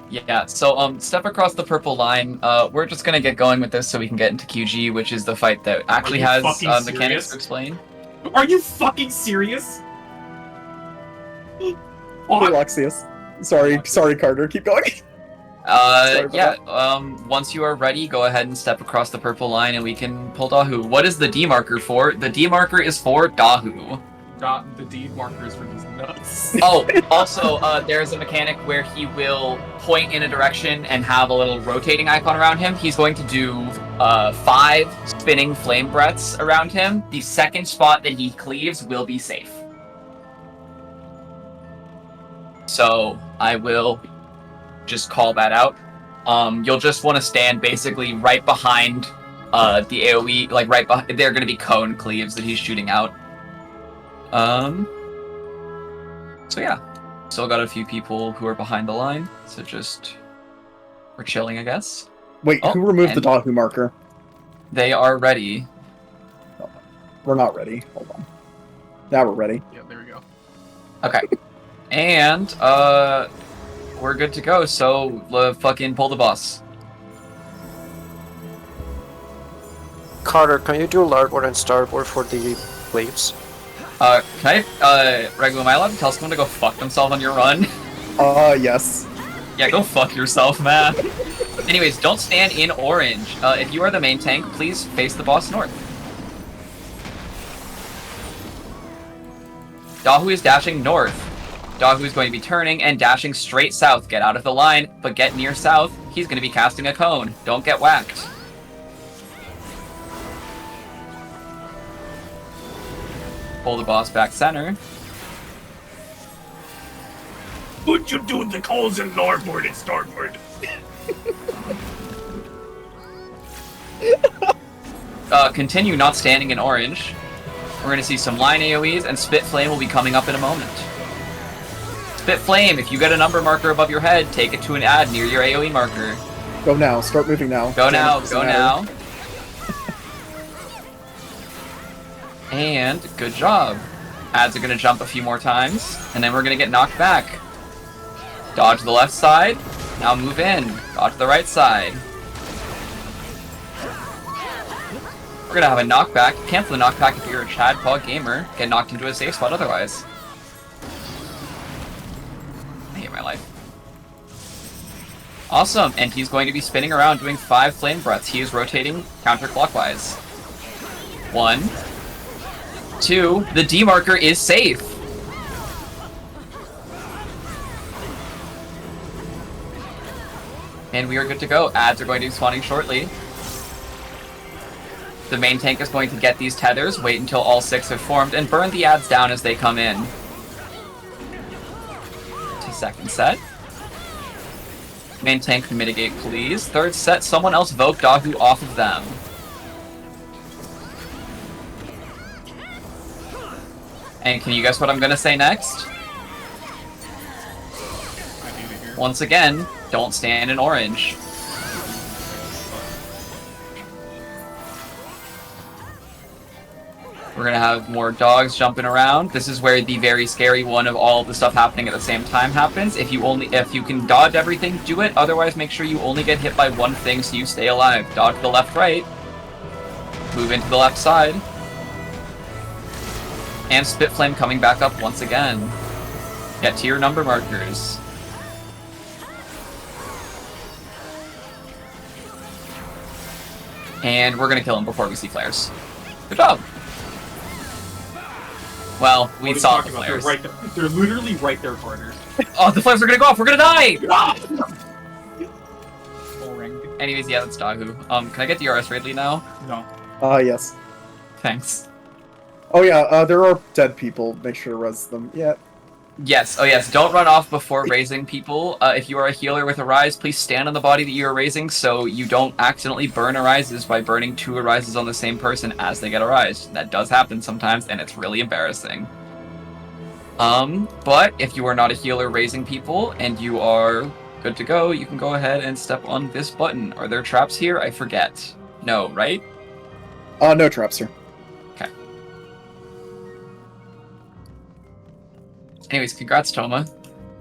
Yeah, so step across the purple line. We're just gonna get going with this so we can get into QG, which is the fight that actually has mechanics to explain. Are you fucking serious? Luxius. Sorry, Carter. Keep going. Once you are ready, go ahead and step across the purple line and we can pull Dahu. What is the D marker for? The D marker is for Dahu. The D marker is for these nuts. Oh, also, there's a mechanic where he will point in a direction and have a little rotating icon around him. He's going to do 5 spinning flame breaths around him. The second spot that he cleaves will be safe. So I will just call that out. You'll just want to stand basically right behind the AoE, like right behind. They're going to be cone cleaves that he's shooting out. So yeah. Still got a few people who are behind the line, so just we're chilling, I guess. Wait, who removed the Dahu marker? They are ready. We're not ready. Hold on. Now we're ready. Yeah, there we go. Okay. And we're good to go. So fucking pull the boss. Carter, can you do larboard and starboard for the waves? Can I, Ragu, am I allowed to tell someone to go fuck themselves on your run? Yes. Yeah, go fuck yourself, man. Anyways, don't stand in orange. If you are the main tank, please face the boss north. Dahu is dashing north. Dahu is going to be turning and dashing straight south. Get out of the line, but get near south. He's going to be casting a cone. Don't get whacked. Pull the boss back center. What you doing the calls in larboard and starboard? Continue not standing in orange. We're going to see some line AoEs, and Spit Flame will be coming up in a moment. Spit Flame, if you get a number marker above your head, take it to an ad near your AoE marker. Go now. Start moving now. Go now. Go now. And good job. Ads are going to jump a few more times, and then we're going to get knocked back. Dodge the left side. Now move in. Dodge the right side. We're going to have a knockback. Cancel the knockback if you're a Chad Pog gamer. Get knocked into a safe spot otherwise. I hate my life. Awesome, and he's going to be spinning around doing 5 flame breaths. He is rotating counterclockwise. 1, 2, the D marker is safe. And we are good to go. Ads are going to be spawning shortly. The main tank is going to get these tethers, wait until all 6 have formed, and burn the ads down as they come in. 2-second set. Main tank mitigate, please. 3rd set, someone else vote Dahu off of them. And can you guess what I'm gonna say next? Once again, don't stand in orange. We're gonna have more dogs jumping around. This is where the very scary one of all the stuff happening at the same time happens. If you can dodge everything, do it. Otherwise, make sure you only get hit by one thing so you stay alive. Dodge the left, right. Move into the left side. And Spit Flame coming back up once again. Get to your number markers. And we're gonna kill him before we see flares. Good job. Well, we saw the flares. They're literally right there, Carter. Oh, the flares are gonna go off! We're gonna die! Anyways, yeah, that's Dahu. Can I get the RS Raidley now? No. Yes. Thanks. Oh yeah, there are dead people. Make sure to res them. Yeah. Yes, oh yes, don't run off before raising people. If you are a healer with Arise, please stand on the body that you are raising so you don't accidentally burn Arises by burning 2 Arises on the same person as they get Arised. That does happen sometimes, and it's really embarrassing. But if you are not a healer raising people, and you are good to go, you can go ahead and step on this button. Are there traps here? I forget. No, right? No traps here. Okay. Anyways, congrats, Toma.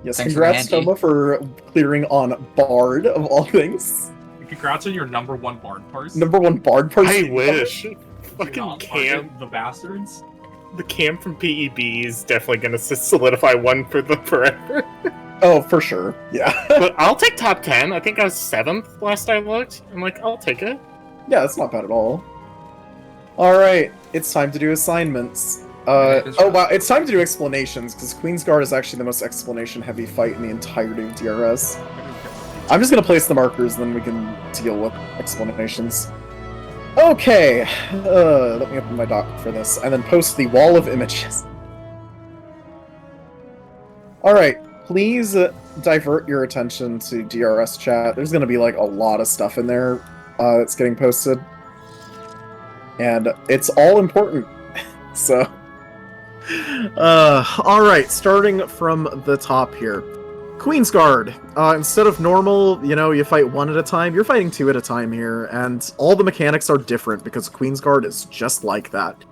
Yes, Thanks congrats, Toma, for clearing on Bard, of all things. Congrats on your number 1 Bard person. Number 1 Bard person. I wish. Fucking Cam. The bastards. The Cam from PEB is definitely gonna solidify one for the forever. Oh, for sure. Yeah. But I'll take top 10. I think I was 7th last I looked. I'm like, I'll take it. Yeah, that's not bad at all. Alright, it's time to do assignments. Oh wow, it's time to do explanations, because Queensguard is actually the most explanation-heavy fight in the entirety of DRS. I'm just gonna place the markers, then we can deal with explanations. Okay, let me open my doc for this, and then post the wall of images. Alright, please divert your attention to DRS chat. There's gonna be like a lot of stuff in there that's getting posted. And it's all important, so... Alright, starting from the top here. Queen's Guard. Instead of normal, you fight one at a time, you're fighting two at a time here, and all the mechanics are different because Queen's Guard is just like that.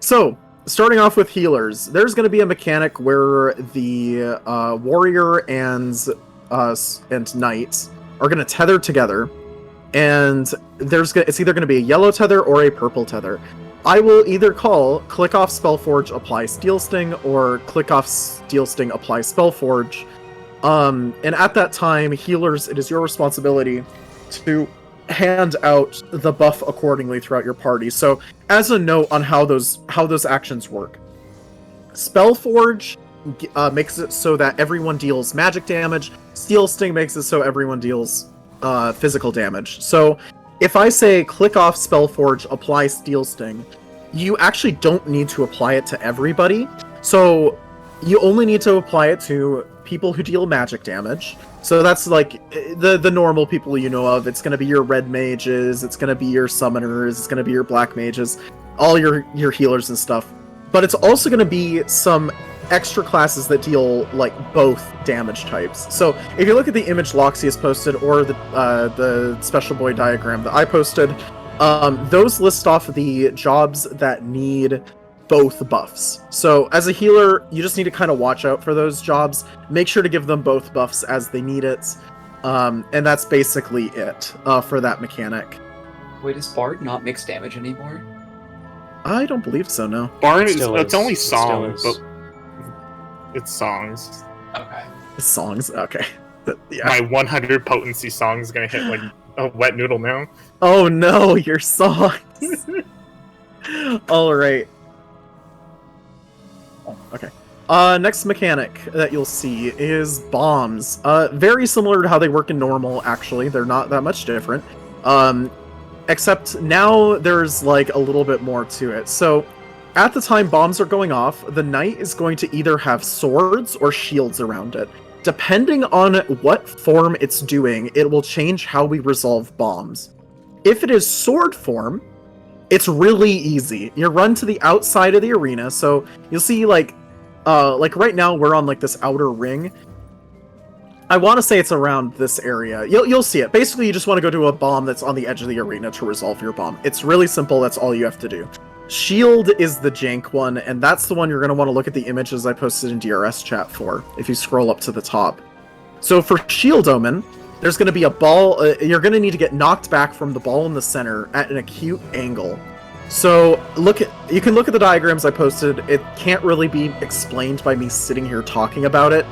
So, starting off with healers, there's going to be a mechanic where the warrior and knight are going to tether together, and it's either going to be a yellow tether or a purple tether. I will either call click off Spellforge, apply Steel Sting, or click off Steel Sting, apply Spellforge. And at that time, healers, it is your responsibility to hand out the buff accordingly throughout your party. So, as a note on how those actions work, Spellforge makes it so that everyone deals magic damage. Steel Sting makes it so everyone deals physical damage. So, if I say click off Spellforge, apply Steel Sting, you actually don't need to apply it to everybody. So you only need to apply it to people who deal magic damage. So that's like the normal people you know of. It's going to be your red mages, it's going to be your summoners, it's going to be your black mages, all your healers and stuff. But it's also going to be some extra classes that deal like both damage types. So if you look at the image Loxius posted or the Special Boy diagram that I posted, those list off the jobs that need both buffs. So as a healer, you just need to kind of watch out for those jobs. Make sure to give them both buffs as they need it. And that's basically it for that mechanic. Wait, does Bard not mix damage anymore? I don't believe so, no. Bard it's only song, but it's songs. Okay. Songs? Okay. Yeah. My 100 potency song is gonna hit like a wet noodle now. Oh no, your songs! Alright. Okay. Next mechanic that you'll see is bombs. Very similar to how they work in normal, actually. They're not that much different. Except now there's like a little bit more to it. So, at the time bombs are going off, the knight is going to either have swords or shields around it. Depending on what form it's doing, it will change how we resolve bombs. If it is sword form, it's really easy. You run to the outside of the arena, so you'll see like right now we're on like this outer ring. I want to say it's around this area. You'll see it. Basically, you just want to go to a bomb that's on the edge of the arena to resolve your bomb. It's really simple. That's all you have to do. Shield is the jank one, and that's the one you're going to want to look at the images I posted in DRS chat for, if you scroll up to the top. So for Shield Omen, there's going to be a ball, you're going to need to get knocked back from the ball in the center at an acute angle. So you can look at the diagrams I posted. It can't really be explained by me sitting here talking about it.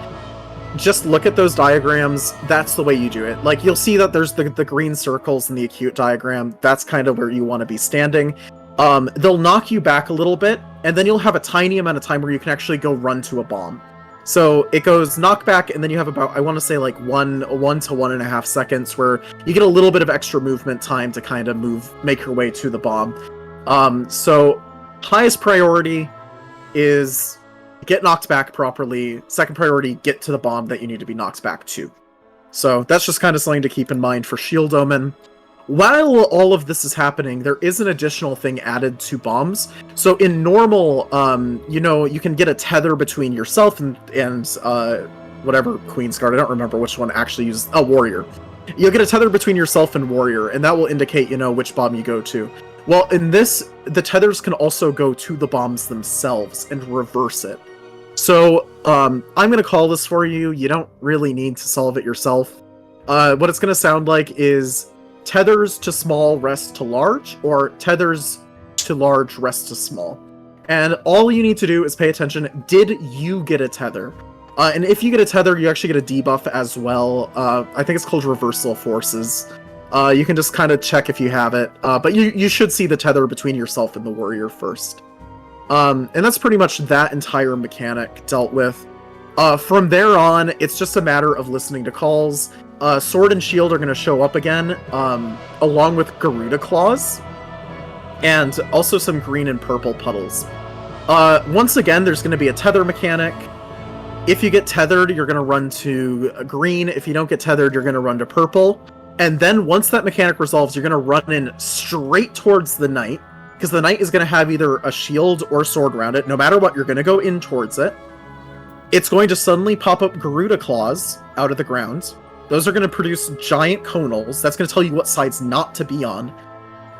Just look at those diagrams. That's the way you do it. Like, you'll see that there's the green circles in the acute diagram. That's kind of where you want to be standing. They'll knock you back a little bit, and then you'll have a tiny amount of time where you can actually go run to a bomb. So it goes knockback, and then you have about, I want to say, like 1 to 1.5 seconds where you get a little bit of extra movement time to kind of make your way to the bomb. So highest priority is get knocked back properly. Second priority, get to the bomb that you need to be knocked back to. So that's just kind of something to keep in mind for Shield Omen. While all of this is happening, there is an additional thing added to bombs. So in normal, you can get a tether between yourself and whatever Queen's Guard. I don't remember which one actually uses a warrior. You'll get a tether between yourself and warrior, and that will indicate, which bomb you go to. Well, in this, the tethers can also go to the bombs themselves and reverse it. So I'm going to call this for you. You don't really need to solve it yourself. What it's going to sound like is tethers to small rest to large, or tethers to large rest to small. And all you need to do is pay attention. Did you get a tether? And if you get a tether, you actually get a debuff as well. I think it's called Reversal Forces. You can just kind of check if you have it. But you should see the tether between yourself and the warrior first. And that's pretty much that entire mechanic dealt with. From there on, it's just a matter of listening to calls. Sword and Shield are going to show up again, along with Garuda Claws, and also some green and purple puddles. Once again, there's going to be a tether mechanic. If you get tethered, you're going to run to green. If you don't get tethered, you're going to run to purple. And then once that mechanic resolves, you're going to run in straight towards the knight. because the knight is going to have either a shield or sword around it. No matter what, you're going to go in towards it. It's going to suddenly pop up Garuda claws out of the ground. Those are going to produce giant conals. That's going to tell you what sides not to be on.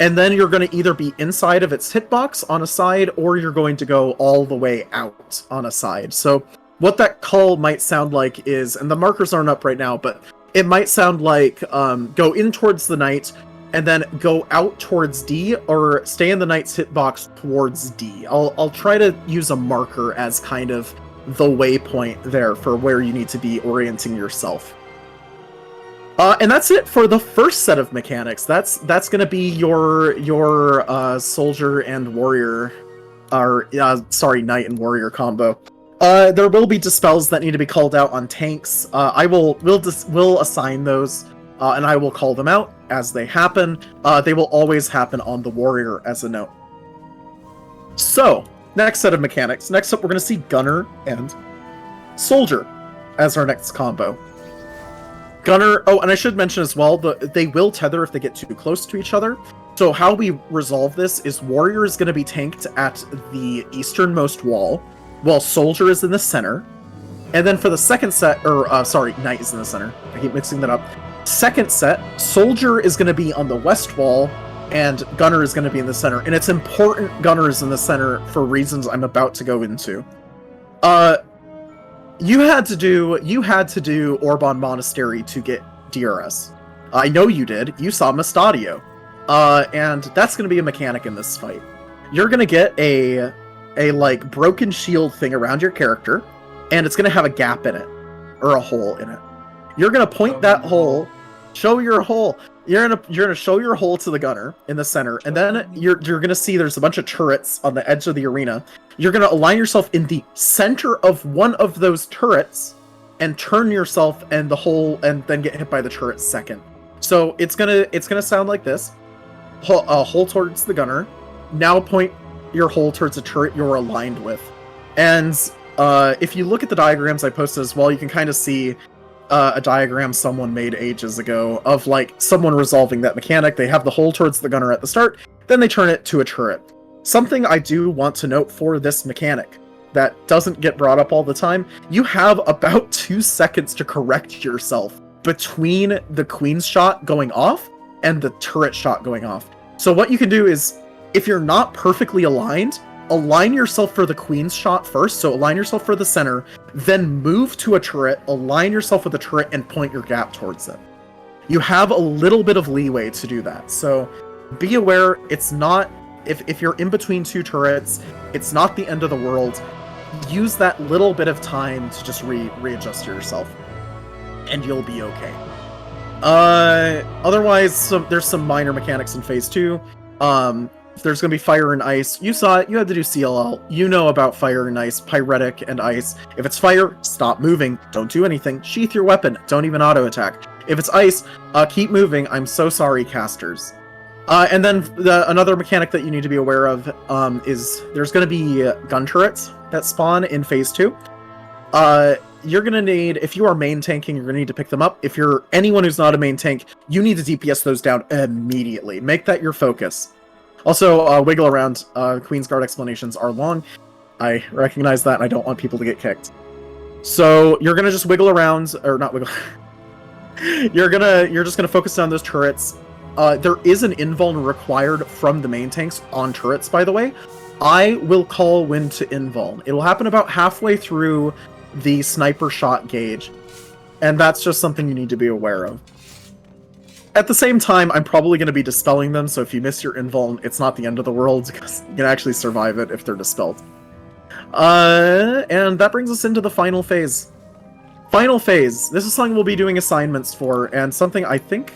And then you're going to either be inside of its hitbox on a side, or you're going to go all the way out on a side. So what that call might sound like is, and the markers aren't up right now, but it might sound like go in towards the knight, and then go out towards D, or stay in the knight's hitbox towards D. I'll try to use a marker as kind of the waypoint there for where you need to be orienting yourself. And that's it for the first set of mechanics. That's going to be your soldier and warrior, or knight and warrior combo. There will be dispels that need to be called out on tanks. We'll assign those, and I will call them out as they happen. They will always happen on the warrior as a note. So, next set of mechanics. Next up, we're going to see gunner and soldier as our next combo. Gunner, oh, and I should mention as well, they will tether if they get too close to each other. So how we resolve this is warrior is going to be tanked at the easternmost wall, while soldier is in the center. And then for the second set, knight is in the center. I keep mixing that up. Second set, soldier is going to be on the west wall, and gunner is going to be in the center. And it's important gunner is in the center for reasons I'm about to go into. You had to do Orban Monastery to get DRS. I know you did. You saw Mustadio. And that's going to be a mechanic in this fight. You're going to get a like broken shield thing around your character, and it's going to have a gap in it, or a hole in it. You're going to point that hole, show your hole. You're going to show your hole to the gunner in the center, and then you're going to see there's a bunch of turrets on the edge of the arena. You're going to align yourself in the center of one of those turrets and turn yourself and the hole, and then get hit by the turret second. So it's gonna sound like this. Hole towards the gunner. Now point your hole towards a turret you're aligned with. And if you look at the diagrams I posted as well, you can kind of see a diagram someone made ages ago of like someone resolving that mechanic. They have the hole towards the gunner at the start, then they turn it to a turret. Something I do want to note for this mechanic that doesn't get brought up all the time, you have about 2 seconds to correct yourself between the queen's shot going off and the turret shot going off. So what you can do is, if you're not perfectly aligned, align yourself for the queen's shot first, so align yourself for the center, then move to a turret, align yourself with the turret, and point your gap towards it. You have a little bit of leeway to do that, so be aware it's not, if you're in between 2 turrets, it's not the end of the world. Use that little bit of time to just readjust yourself, and you'll be okay. Otherwise, there's some minor mechanics in Phase 2. There's going to be fire and ice. You saw it. You had to do CLL. You know about fire and ice, pyretic and ice. If it's fire, stop moving. Don't do anything. Sheath your weapon. Don't even auto-attack. If it's ice, keep moving. I'm so sorry, casters. And then another mechanic that you need to be aware of is there's going to be gun turrets that spawn in Phase 2. You're going to need, if you are main tanking, you're going to need to pick them up. If you're anyone who's not a main tank, you need to DPS those down immediately. Make that your focus. Also, wiggle around. Queen's Guard explanations are long. I recognize that, and I don't want people to get kicked. So you're going to just wiggle around, or not wiggle. You're just going to focus on those turrets. There is an invuln required from the main tanks on turrets, by the way. I will call when to invuln. It will happen about halfway through the sniper shot gauge, and that's just something you need to be aware of. At the same time, I'm probably going to be dispelling them, so if you miss your invuln, it's not the end of the world, because you can actually survive it if they're dispelled. And that brings us into the final phase. Final phase. This is something we'll be doing assignments for, and something I think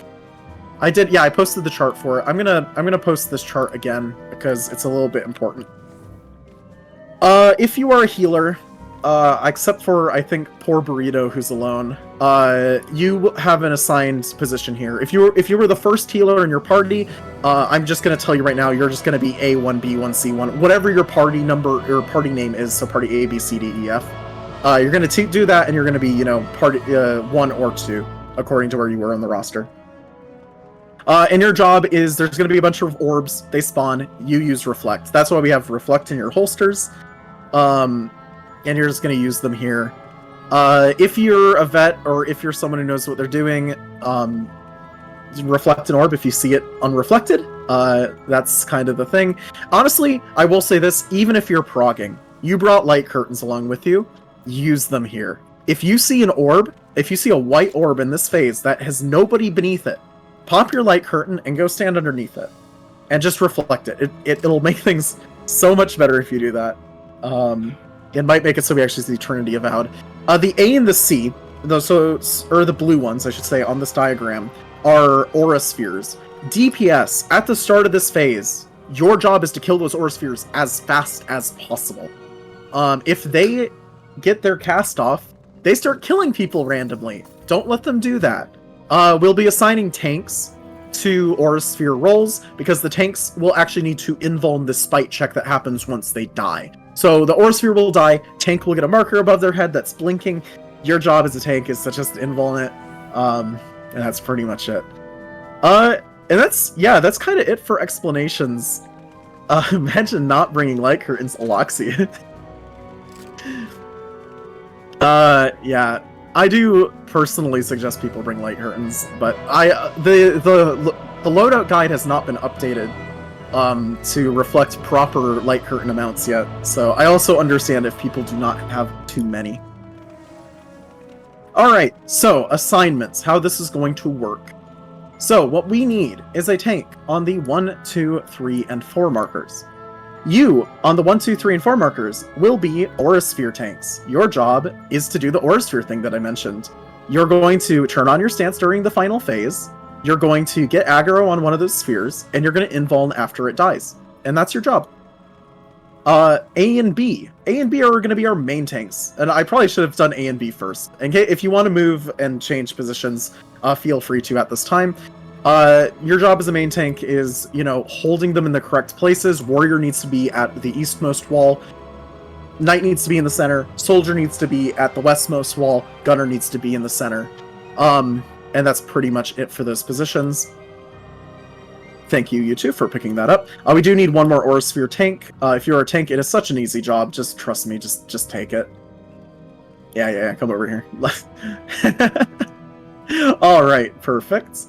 I did. Yeah, I posted the chart for it. I'm gonna post this chart again because it's a little bit important. If you are a healer, except for I think poor Burrito who's alone, you have an assigned position here. If you were the first healer in your party, I'm just gonna tell you right now, you're just gonna be A1, B1, C1, whatever your party number or party name is. So party A, B, C, D, E, F. You're gonna do that, and you're gonna be, party 1 or 2 according to where you were on the roster. And your job is there's going to be a bunch of orbs. They spawn. You use Reflect. That's why we have Reflect in your holsters. And you're just going to use them here. If you're a vet or if you're someone who knows what they're doing, reflect an orb if you see it unreflected. That's kind of the thing. Honestly, I will say this, even if you're progging, you brought light curtains along with you, use them here. If you see an orb, if you see a white orb in this phase that has nobody beneath it, pop your light curtain and go stand underneath it. And just reflect it. It'll make things so much better if you do that. It might make it so we actually see Trinity Avowed. The A and the C, or the blue ones, I should say, on this diagram, are aura spheres. DPS, at the start of this phase, your job is to kill those aura spheres as fast as possible. If they get their cast off, they start killing people randomly. Don't let them do that. We'll be assigning tanks to aura sphere rolls, because the tanks will actually need to invuln the spite check that happens once they die. So the aura sphere will die, tank will get a marker above their head that's blinking. Your job as a tank is to just invuln it. And that's pretty much it. And that's kind of it for explanations. Imagine not bringing light curtains, Aloxia. Yeah, I do personally suggest people bring light curtains, but the loadout guide has not been updated to reflect proper light curtain amounts yet, so I also understand if people do not have too many. Alright, so assignments, how this is going to work. So what we need is a tank on the 1, 2, 3, and 4 markers. You, on the 1, 2, 3, and 4 markers, will be Aura Sphere tanks. Your job is to do the Aura Sphere thing that I mentioned. You're going to turn on your stance during the final phase, you're going to get aggro on one of those spheres, and you're going to invuln after it dies. And that's your job. A and B. A and B are going to be our main tanks. And I probably should have done A and B first. And if you want to move and change positions, feel free to at this time. Your job as a main tank is, holding them in the correct places. Warrior needs to be at the eastmost wall. Knight needs to be in the center. Soldier needs to be at the westmost wall. Gunner needs to be in the center. And that's pretty much it for those positions. Thank you, you two, for picking that up. We do need one more Aura Sphere tank. If you're a tank, it is such an easy job. Just trust me, just take it. Yeah, come over here. Alright, perfect.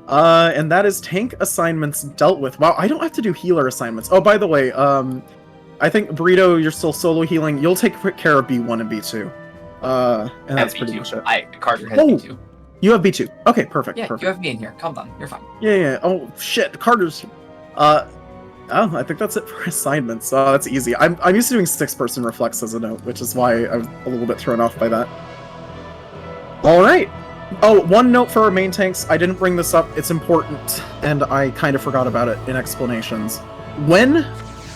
And that is tank assignments dealt with. Wow, I don't have to do healer assignments. Oh, by the way, I think, Burrito, you're still solo healing. You'll take care of B1 and B2. And that's pretty much it. Carter has B2. You have B2. Okay, perfect. Yeah, perfect. you have me in here. Calm down. You're fine. Yeah. Oh, shit. Carter's... I think that's it for assignments. That's easy. I'm used to doing 6-person reflex as a note, which is why I'm a little bit thrown off by that. Alright. Oh, one note for our main tanks. I didn't bring this up. It's important, and I kind of forgot about it in explanations. When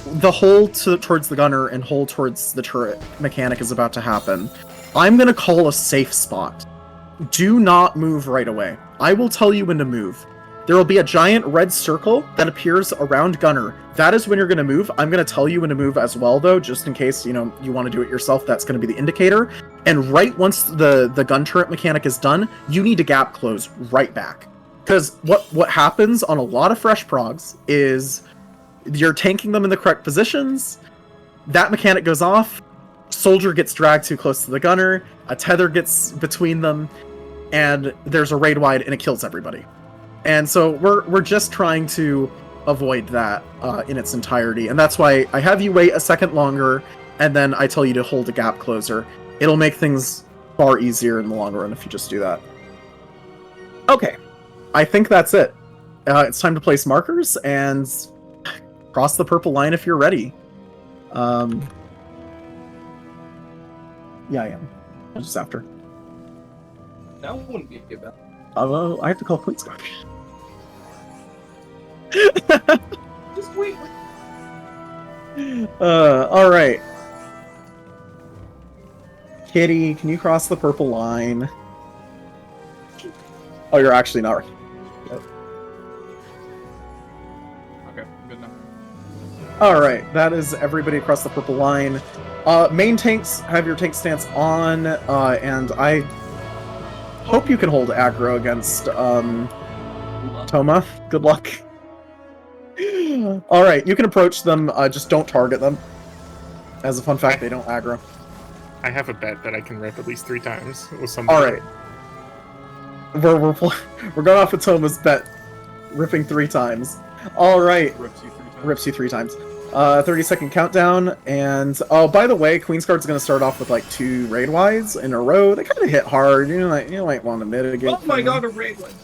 the hold towards the gunner and hold towards the turret mechanic is about to happen, I'm going to call a safe spot. Do not move right away. I will tell you when to move. There will be a giant red circle that appears around gunner. That is when you're going to move. I'm going to tell you when to move as well, though, just in case, you want to do it yourself. That's going to be the indicator. And right once the gun turret mechanic is done, you need to gap close right back. Because what happens on a lot of fresh progs is you're tanking them in the correct positions, that mechanic goes off, soldier gets dragged too close to the gunner, a tether gets between them, and there's a raid wide and it kills everybody. And so we're just trying to avoid that in its entirety. And that's why I have you wait a second longer, and then I tell you to hold a gap closer. It'll make things far easier in the long run if you just do that. Okay, I think that's it. It's time to place markers and cross the purple line if you're ready. Yeah, I am. Just after. That wouldn't be bad. I have to call Queen's Guard. Just wait. Alright. Kitty, can you cross the purple line? Oh, you're actually not ready. Yep. Okay, good enough. Alright, that is everybody across the purple line. Main tanks, have your tank stance on, and I hope you can hold aggro against, Toma, good luck. Alright, you can approach them, just don't target them. As a fun fact, they don't aggro. I have a bet that I can rip at least 3 times with somebody. Alright. We're going off of Toma's bet. Ripping 3 times. Alright. Rips you 3 times. 30-second countdown, and oh, by the way, Queen's Guard's gonna start off with like 2 raid wides in a row. They kind of hit hard. You might want to mitigate. Oh my god, a raid wide.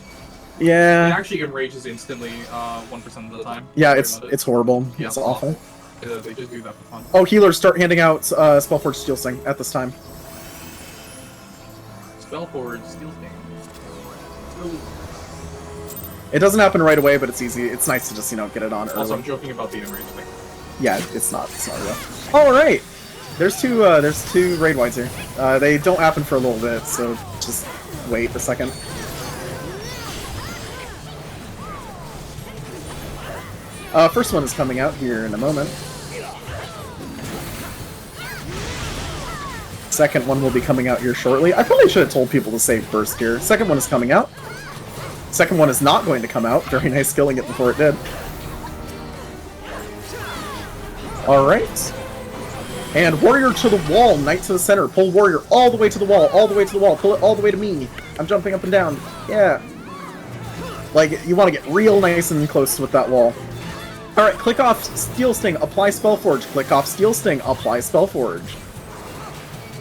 Yeah. It actually enrages instantly 1% of the time. Yeah, it's horrible. Yeah, it's awful. They just do that for fun. Oh, healers, start handing out Spellforge Steel Sting at this time. Spellforge Steel Sting. Ooh. It doesn't happen right away, but it's easy. It's nice to just, get it on early. Also, I'm joking about the enrage thing. Yeah, it's not real. Alright! There's two raid wides here. They don't happen for a little bit, so just wait a second. First one is coming out here in a moment. Second one will be coming out here shortly. I probably should have told people to save burst gear. Second one is coming out. Second one is not going to come out. Very nice killing it before it did. Alright. And warrior to the wall, knight to the center. Pull warrior all the way to the wall, all the way to the wall. Pull it all the way to me. I'm jumping up and down. Yeah. Like, you want to get real nice and close with that wall. Alright, click off Steel Sting, apply Spellforge. Click off Steel Sting, apply Spellforge.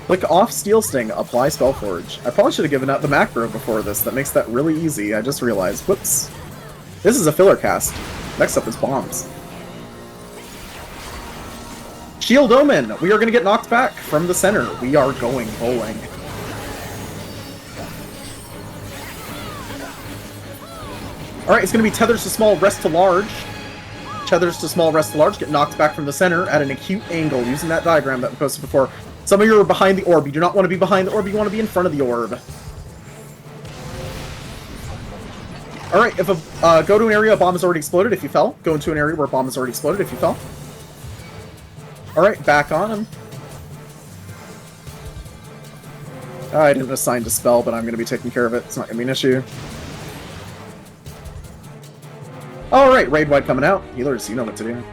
Click off Steel Sting, apply Spellforge. I probably should have given out the macro before this. That makes that really easy. I just realized. Whoops. This is a filler cast. Next up is bombs. Shield Omen! We are going to get knocked back from the center. We are going bowling. Alright, it's going to be Tethers to Small, Rest to Large. Tethers to Small, Rest to Large, get knocked back from the center at an acute angle, using that diagram that we posted before. Some of you are behind the orb. You do not want to be behind the orb, you want to be in front of the orb. Alright, if go to an area a bomb has already exploded if you fell. Go into an area where a bomb has already exploded if you fell. Alright, back on him. I didn't assign Dispel, but I'm going to be taking care of it. It's not going to be an issue. Alright, raid wide coming out. Healers, you know what to do.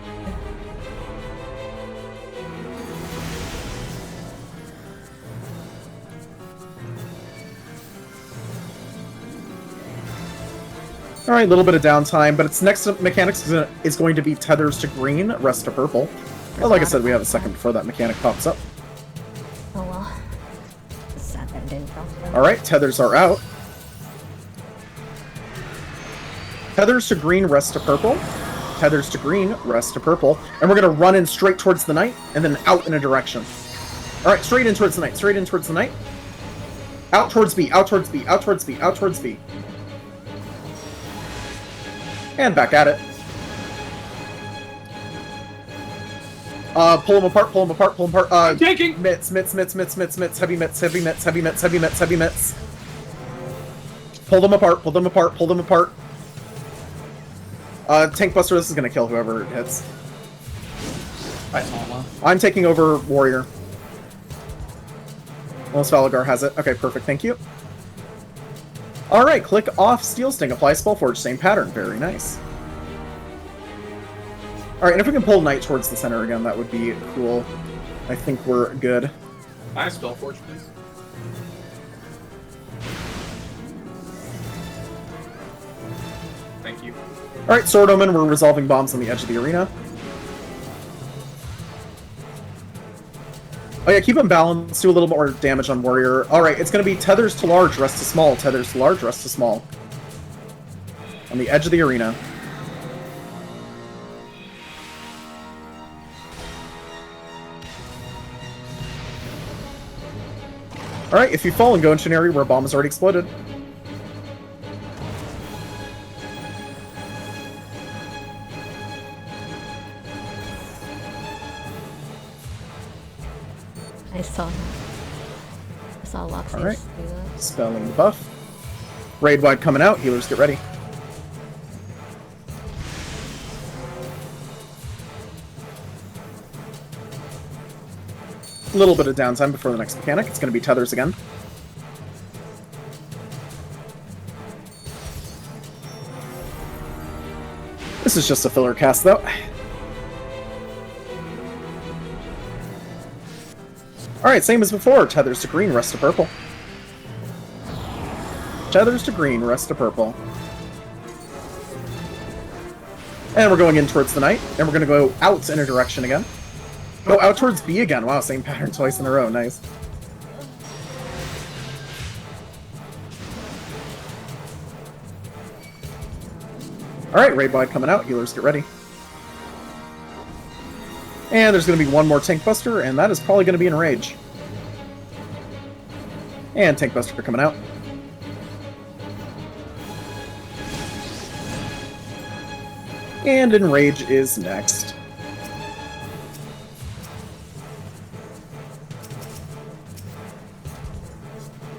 Alright, a little bit of downtime, but its next mechanics is going to be Tethers to Green, Rest to Purple. Well, like I said, we have a second before that mechanic pops up. Oh well. Sad that didn't drop them. Alright, Tethers are out. Tethers to Green, Rest to Purple. Tethers to Green, Rest to Purple. And we're going to run in straight towards the knight, and then out in a direction. Alright, straight in towards the knight, straight in towards the knight. Out towards B, out towards B, out towards B, out towards B. And back at it. Pull them apart, pull them apart, pull them apart. Taking! Mitts, heavy mitts, heavy mitts, heavy mitts, heavy mitts. Pull them apart, pull them apart, pull them apart. Tank Buster, this is gonna kill whoever it hits. I'm taking over Warrior. Unless Valagar has it. Okay, perfect, thank you. Alright, click off Steel Sting, apply Spellforge, same pattern, very nice. Alright, and if we can pull Knight towards the center again, that would be cool. I think we're good. I have Spellforge, please. Thank you. Alright, Sword Omen, we're resolving bombs on the edge of the arena. Oh yeah, keep them balanced, do a little more damage on Warrior. Alright, it's gonna be Tethers to Large, Rest to Small, Tethers to Large, Rest to Small. On the edge of the arena. Alright, if you fall and go into an area where a bomb has already exploded. I saw Loxley Alright, do that. spelling the buff. Raid wide coming out, healers get ready. A little bit of downtime before the next mechanic. It's going to be Tethers again. This is just a filler cast, though. Alright, same as before. Tethers to green, rest to purple. Tethers to green, rest to purple. And we're going in towards the night, and we're going to go out in a direction again. Go out towards B again. Wow, same pattern twice in a row. Nice. Alright, raid wide coming out. Healers, get ready. And there's going to be one more Tank Buster, and that is probably going to be Enrage. And Tank Buster coming out. And Enrage is next.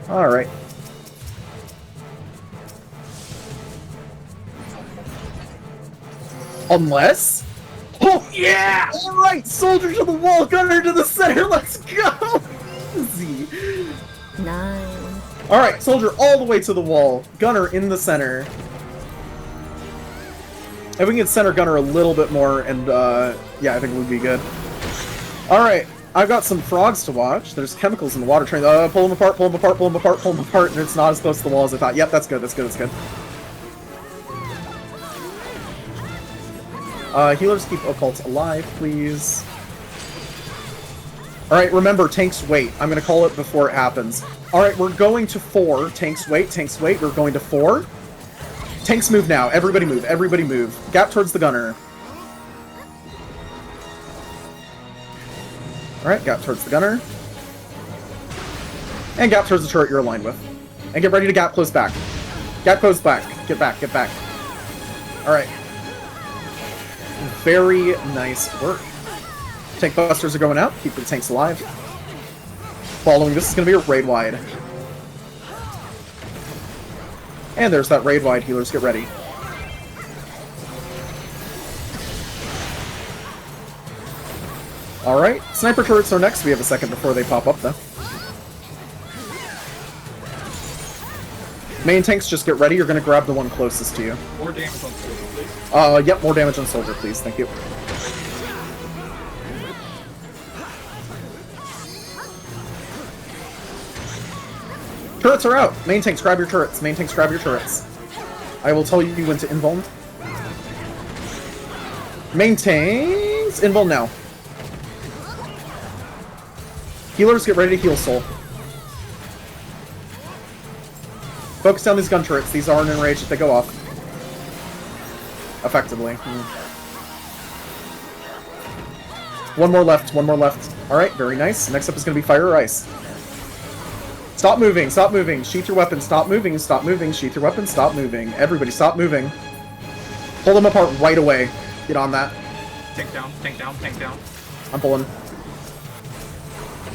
Alright. Unless... Oh, yeah! Alright, soldier to the wall, gunner to the center, let's go! Easy. 9. Alright, soldier all the way to the wall, gunner in the center. If we can get center gunner a little bit more, and yeah, I think we'll be good. Alright, I've got some frogs to watch. There's chemicals in the water train. Pull them apart, pull them apart, pull them apart, pull them apart, and it's not as close to the wall as I thought. Yep, that's good, that's good, that's good. Healers keep occults alive, please. Alright, remember, tanks wait. I'm gonna call it before it happens. Alright, we're going to 4. Tanks wait, we're going to 4. Tanks move now. Everybody move, everybody move. Gap towards the gunner. Alright, gap towards the gunner. And gap towards the turret you're aligned with. And get ready to gap close back. Gap close back. Get back, get back. Alright. Very nice work. Tank busters are going out. Keep the tanks alive. Following this is going to be a raid wide. And there's that raid wide. Healers, get ready. Alright, sniper turrets are next. We have a second before they pop up, though. Main tanks, just get ready. You're going to grab the one closest to you. More damage on soldier, please. Yep, more damage on soldier, please. Thank you. Turrets are out! Main tanks, grab your turrets. Main tanks, grab your turrets. I will tell you when to invuln. Main tanks, invuln now. Healers, get ready to heal soul. Focus down these gun turrets. These aren't enraged if they go off. Effectively. One more left, one more left. Alright, very nice. Next up is going to be fire or ice. Stop moving, stop moving. Sheath your weapon, stop moving, stop moving. Sheath your weapon, stop moving. Everybody stop moving. Pull them apart right away. Get on that. Tank down, tank down, tank down. I'm pulling.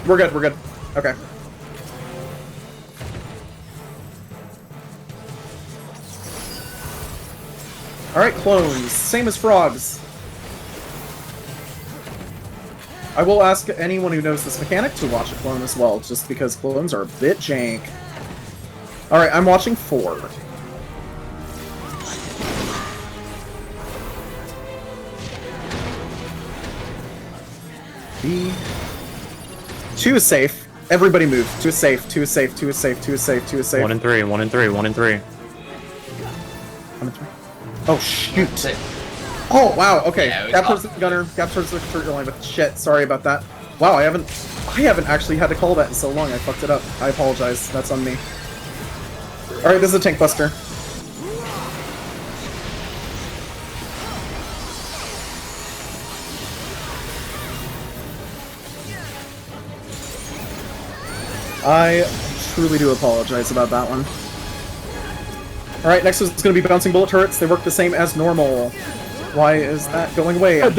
We're good, we're good. Okay. Alright, clones. Same as frogs. I will ask anyone who knows this mechanic to watch a clone as well, just because clones are a bit jank. Alright, I'm watching 4. B. 2 is safe. Everybody move. 2 is safe, 2 is safe, 2 is safe, 2 is safe, 2 is safe. 1 and 3, 1 and 3, 1 and 3. 1 and 3. Oh, shoot. Oh, wow, okay. Yeah, gap towards the gunner, gap towards the turret line with shit. Sorry about that. Wow, I haven't actually had to call that in so long. I fucked it up. I apologize. That's on me. Alright, this is a tank buster. I truly do apologize about that one. Alright, next is going to be bouncing bullet turrets. They work the same as normal. Why is that going away? Fuck.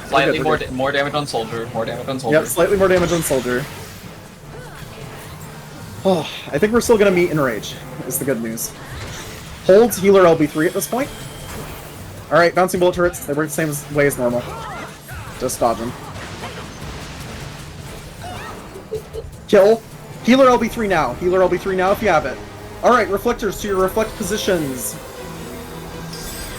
Slightly more damage on soldier. More damage on soldier. Yep, slightly more damage on soldier. Oh, I think we're still going to meet Enrage, is the good news. Holds healer LB3 at this point. Alright, bouncing bullet turrets. They work the same way as normal. Just dodge them. Kill. Healer LB3 now. Healer LB3 now if you have it. Alright, reflectors to your reflect positions.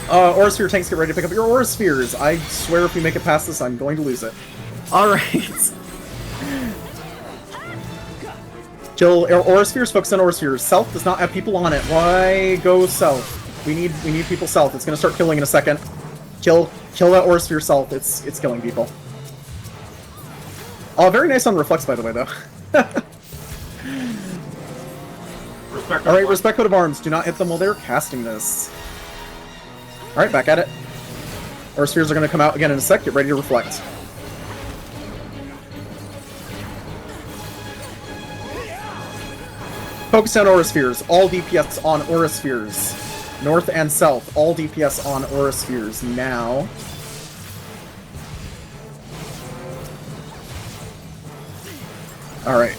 Aura Sphere tanks, get ready to pick up your Aura Spheres. I swear if we make it past this, I'm going to lose it. Alright. Kill Aura Spheres, focus on Aura Spheres. South does not have people on it. Why go south? We need people south. It's gonna start killing in a second. Kill that Aura Sphere south. It's killing people. Oh, very nice on Reflex, by the way, though. Alright, respect Coat of Arms. Do not hit them while they're casting this. Alright, back at it. Aura Spheres are gonna come out again in a sec. Get ready to reflect. Focus on Aura Spheres. All DPS on Aura Spheres. North and south. All DPS on Aura Spheres. Now. Alright.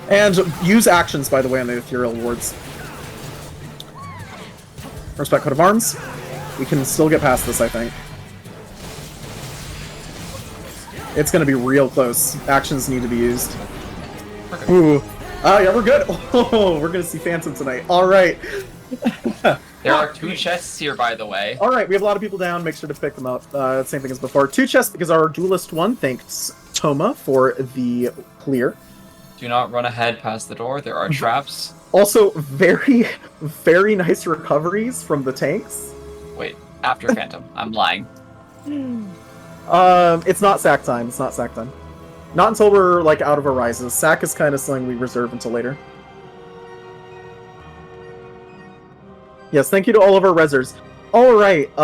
And use actions, by the way, on the Ethereal Wards. Respect Coat of Arms. We can still get past this, I think. It's gonna be real close. Actions need to be used. Ooh. Yeah, we're good. Oh, we're gonna see Phantom tonight. Alright. There are 2 chests here, by the way. Alright, we have a lot of people down. Make sure to pick them up. Same thing as before. 2 chests because our Duelist 1 thanks Toma for the clear. Do not run ahead past the door. There are traps. Also, very, very nice recoveries from the tanks. Wait, after Phantom. I'm lying. It's not sack time. It's not sack time. Not until we're, like, out of Arises. Sack is kind of something we reserve until later. Yes, thank you to all of our rezzers. Alright,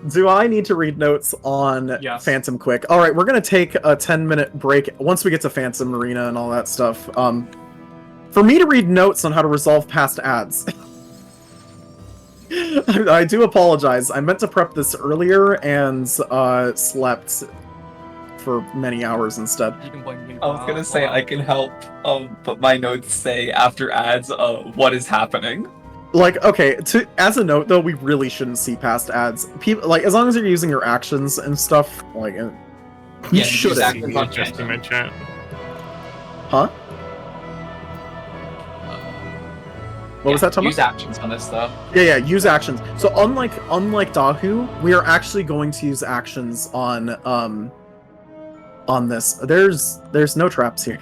do I need to read notes on Phantom quick? Alright, we're gonna take a 10-minute break once we get to Phantom Arena and all that stuff. For me to read notes on how to resolve past ads. I do apologize. I meant to prep this earlier and slept for many hours instead. I was gonna say I can help, but my notes say after ads, what is happening? Like, okay, as a note though, we really shouldn't see past ads. People, like, as long as you're using your actions and stuff, like, you should have. Huh? What was that, Thomas? Use actions on this though. Yeah, use actions. So unlike Dahu, we are actually going to use actions on this. There's no traps here.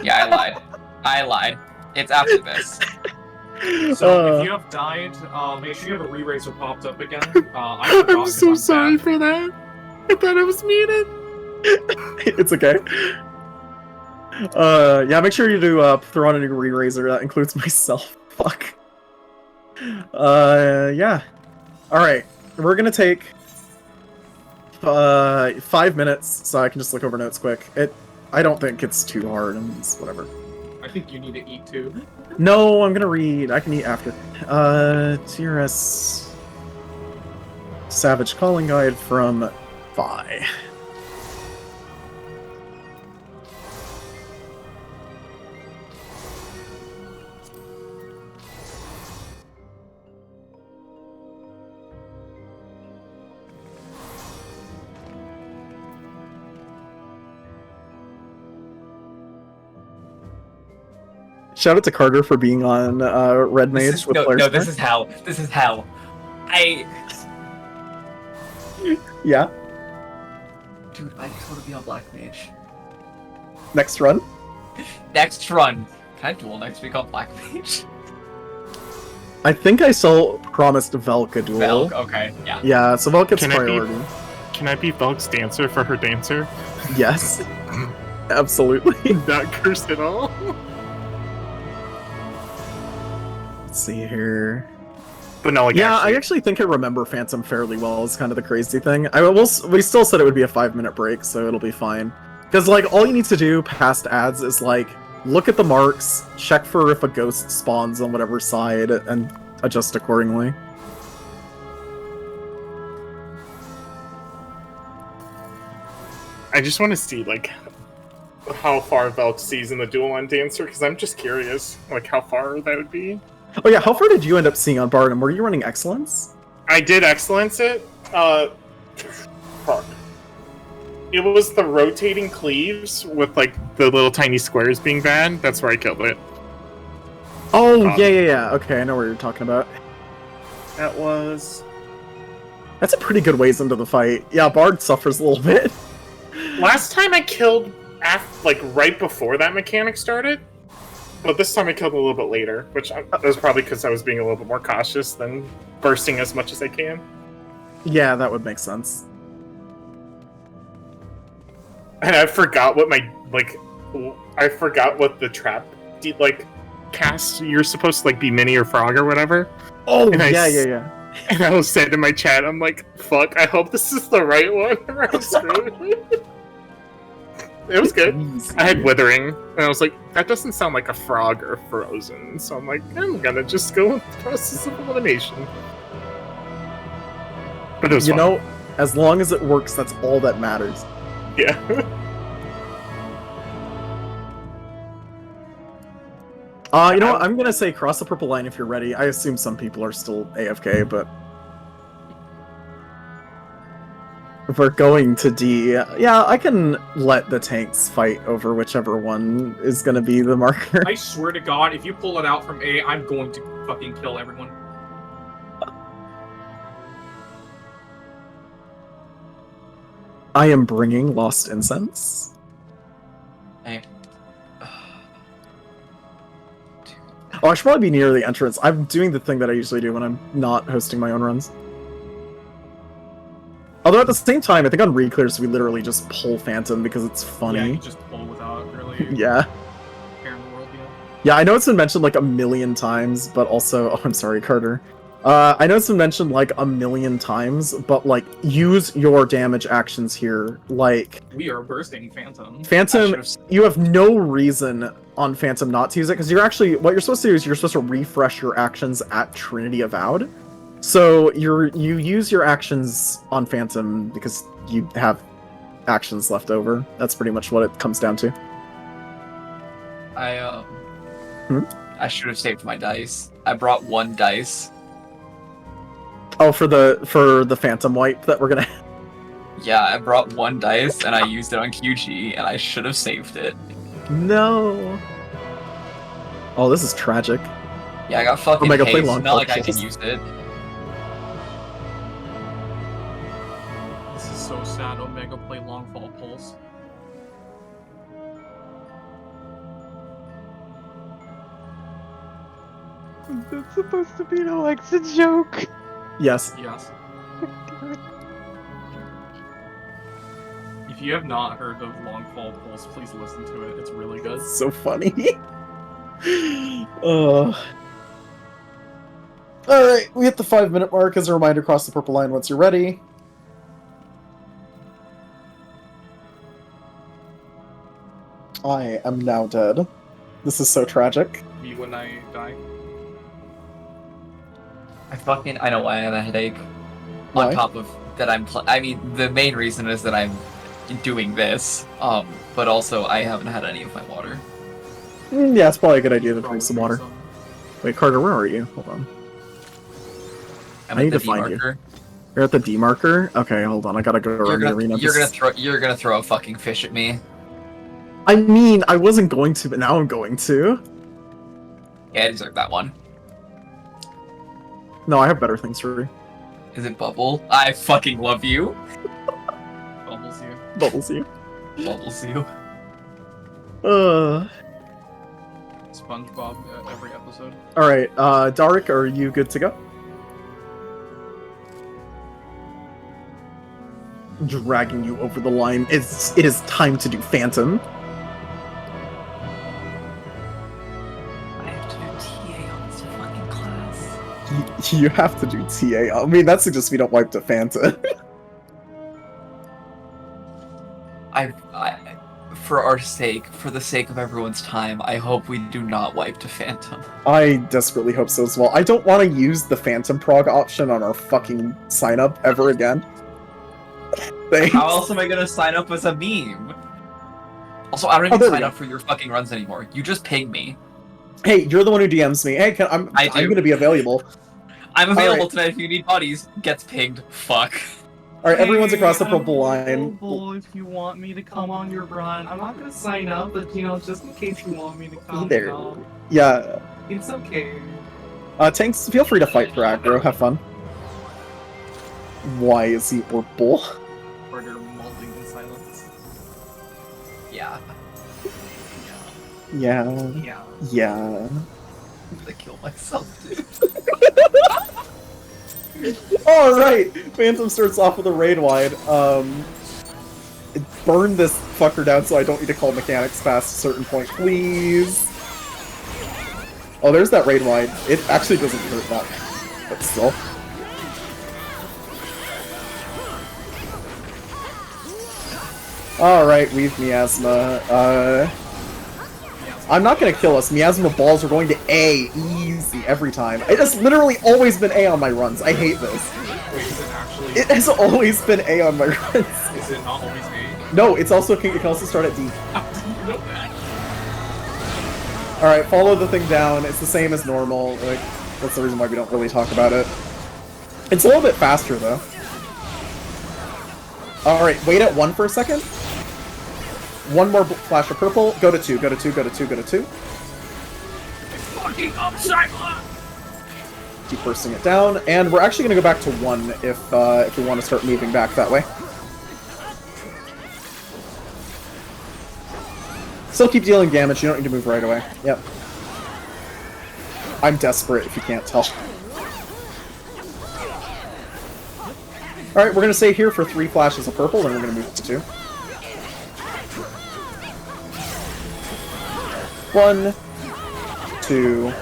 Yeah, I lied. It's after this. So if you have died, make sure you have a re-raiser popped up again. I'm so sorry for that. I thought I was muted. It's okay. Yeah, make sure you do throw on a new re-raiser. That includes myself. Fuck. Yeah. Alright, we're gonna take 5 minutes, so I can just look over notes quick. I don't think it's too hard, and it's whatever. I think you need to eat too. No, I'm gonna read. I can eat after. TRS Savage Calling Guide from Vi. Shout out to Carter for being on Red Mage with Blair's this is hell. This is hell. Yeah. Dude, I just want to be on Black Mage. Next run? Next run. Can I duel next week on Black Mage? I think I still promised Velk a duel. Velk, okay, yeah. Yeah, so Velk gets priority. Can I be Velk's dancer for her dancer? Yes. Absolutely. Not cursed at all. Let's see here. But no, like, yeah, I actually think I remember Phantom fairly well. Is kind of the crazy thing. We still said it would be a 5-minute break, so it'll be fine. Because like all you need to do past ads is like look at the marks, check for if a ghost spawns on whatever side, and adjust accordingly. I just want to see like how far Velk sees in the duel on dancer, because I'm just curious, like how far that would be. Oh yeah, how far did you end up seeing on Bardom? Were you running Excellence? I did Excellence it. Prog. It was the rotating cleaves with like the little tiny squares being bad. That's where I killed it. Oh, yeah. Okay, I know what you're talking about. That was... That's a pretty good ways into the fight. Yeah, Bard suffers a little bit. Last time I killed like right before that mechanic started, but this time I killed a little bit later, which was probably because I was being a little bit more cautious than bursting as much as I can. Yeah, that would make sense. And I forgot what I forgot what the trap cast. You're supposed to be Mini or Frog or whatever. Oh, and yeah. And I was saying in my chat, I'm like, fuck, I hope this is the right one, or I'm screwed. It was good. I had Withering, and I was like, that doesn't sound like a frog or frozen, so I'm like, I'm gonna just go with the process of elimination. But it was fun. You know, as long as it works, that's all that matters. Yeah. You know what? I'm gonna say cross the purple line if you're ready. I assume some people are still AFK, but if we're going to D, yeah, I can let the tanks fight over whichever one is gonna be the marker. I swear to God, if you pull it out from A, I'm going to fucking kill everyone. I am bringing Lost Incense. Hey. Oh, I should probably be near the entrance. I'm doing the thing that I usually do when I'm not hosting my own runs. Although at the same time, I think on reclears we literally just pull Phantom because it's funny. Yeah, you just pull without really yeah. caring the world, Yeah, I know it's been mentioned like a million times, but also... Oh, I'm sorry, Carter. I know it's been mentioned like a million times, but like, use your damage actions here. Like... We are bursting Phantom. Phantom, you have no reason on Phantom not to use it, because you're actually... What you're supposed to do is you're supposed to refresh your actions at Trinity Avowed. So you use your actions on Phantom because you have actions left over. That's pretty much what it comes down to. I should have saved my dice. I brought one dice. Oh, for the Phantom wipe that we're gonna... Yeah, I brought one dice and I used it on QG, and I should have saved it. No. Oh, this is tragic. Yeah, I got fucking Omega, play haste. long Not like I pulses. can use it. This is so sad. Omega play Longfall Pulse. That's supposed to be an Alexa joke. Yes. Yes. If you have not heard of Longfall Pulse, please listen to it. It's really good. It's so funny. Alright, we hit the 5-minute mark. As a reminder, cross the purple line once you're ready. I am now dead. This is so tragic. Me when I die. I know why I have a headache. Why? On top of that, I mean, the main reason is that I'm doing this, but also I haven't had any of my water. Yeah, it's probably a good idea to drink some water. Wait, Carter, where are you? Hold on. I'm I at need the to find you. D-marker. You're at the D marker? Okay, hold on. I gotta go around the arena. You're gonna throw a fucking fish at me. I mean, I wasn't going to, but now I'm going to. Yeah, I deserve that one. No, I have better things for you. Is it Bubble? I fucking love you. Bubbles you. Bubbles you. Bubbles you. SpongeBob every episode. Alright, Darik, are you good to go? Dragging you over the line. It is time to do Phantom. I have to do TA on this fucking class. You have to do TA. I mean, that suggests we don't wipe to Phantom. For the sake of everyone's time, I hope we do not wipe to Phantom. I desperately hope so as well. I don't want to use the Phantom Prog option on our fucking sign-up ever again. Thanks. How else am I gonna sign up as a meme? Also, I don't even sign up for your fucking runs anymore. You just ping me. Hey, you're the one who DMs me. Hey, I'm gonna be available. I'm available Alright. tonight if you need bodies. Gets pinged. Fuck. Alright, everyone's across the purple line. If you want me to come on your run, I'm not gonna sign up, but just in case you want me to come. There. Yeah. It's okay. Tanks, feel free to fight for aggro. Have fun. Why is he purple? Order molding in silence. Yeah. Yeah. Yeah. Yeah. I'm gonna kill myself, dude. Alright! Phantom starts off with a raid wide. Burn this fucker down so I don't need to call mechanics past a certain point, please. Oh, there's that raid wide. It actually doesn't hurt that, but still. Alright, we've Miasma. I'm not gonna kill us. Miasma balls are going to A. Easy, every time. It has literally always been A on my runs. I hate this. Wait, is it actually? It has always been A on my runs. Is it not always A? No, it can also start at D. Nope. Alright, follow the thing down. It's the same as normal. Like, that's the reason why we don't really talk about it. It's a little bit faster, though. Alright, wait at 1 for a second. One more flash of purple. Go to 2, go to 2, go to 2, go to 2. Fucking upside down. Keep bursting it down. And we're actually going to go back to 1 if we want to start moving back that way. Still keep dealing damage, you don't need to move right away. Yep. I'm desperate, if you can't tell. Alright, we're gonna stay here for 3 flashes of purple, then we're gonna move to 2. 1, 2,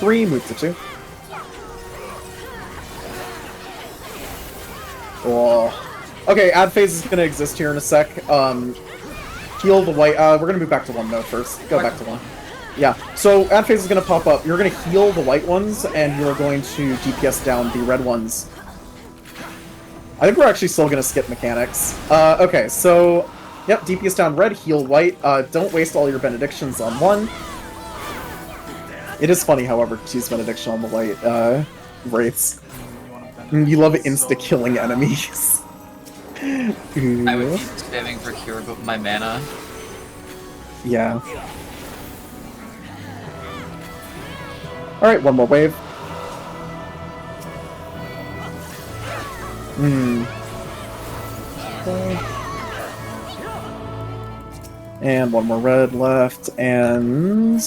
3, move to 2. Oh. Okay, ad phase is gonna exist here in a sec. Heal the white. We're gonna move back to 1 though first. Go back to 1. Yeah. So ad phase is gonna pop up. You're gonna heal the white ones, and you're going to DPS down the red ones. I think we're actually still gonna skip mechanics. Okay. So, yep. DPS down red, heal white. Don't waste all your benedictions on 1. It is funny, however, to use benediction on the white wraiths. You love insta-killing enemies. I would keep spamming for cure, but my mana. Yeah. Alright, one more wave. And one more red left, and...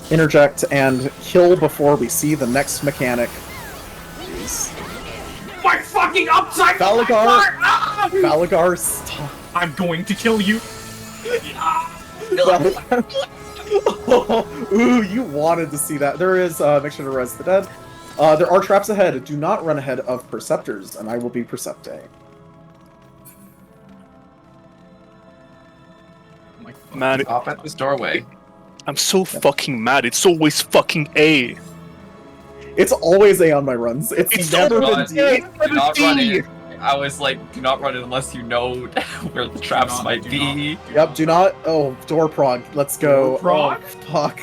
interject and kill before we see the next mechanic. Jeez. My fucking upside Valagar! Valagar, stop. I'm going to kill you! Ooh, you wanted to see that. There is, make sure to res the dead. There are traps ahead. Do not run ahead of Perceptors, and I will be Percepting. Man, Stop at this doorway. I'm so fucking mad. It's always fucking A. It's always A on my runs. It's never been D. Do not run in. I was like, do not run in unless you know where the traps might be. Yep, do not. Oh, door prog. Let's go. Door prog? Oh, fuck.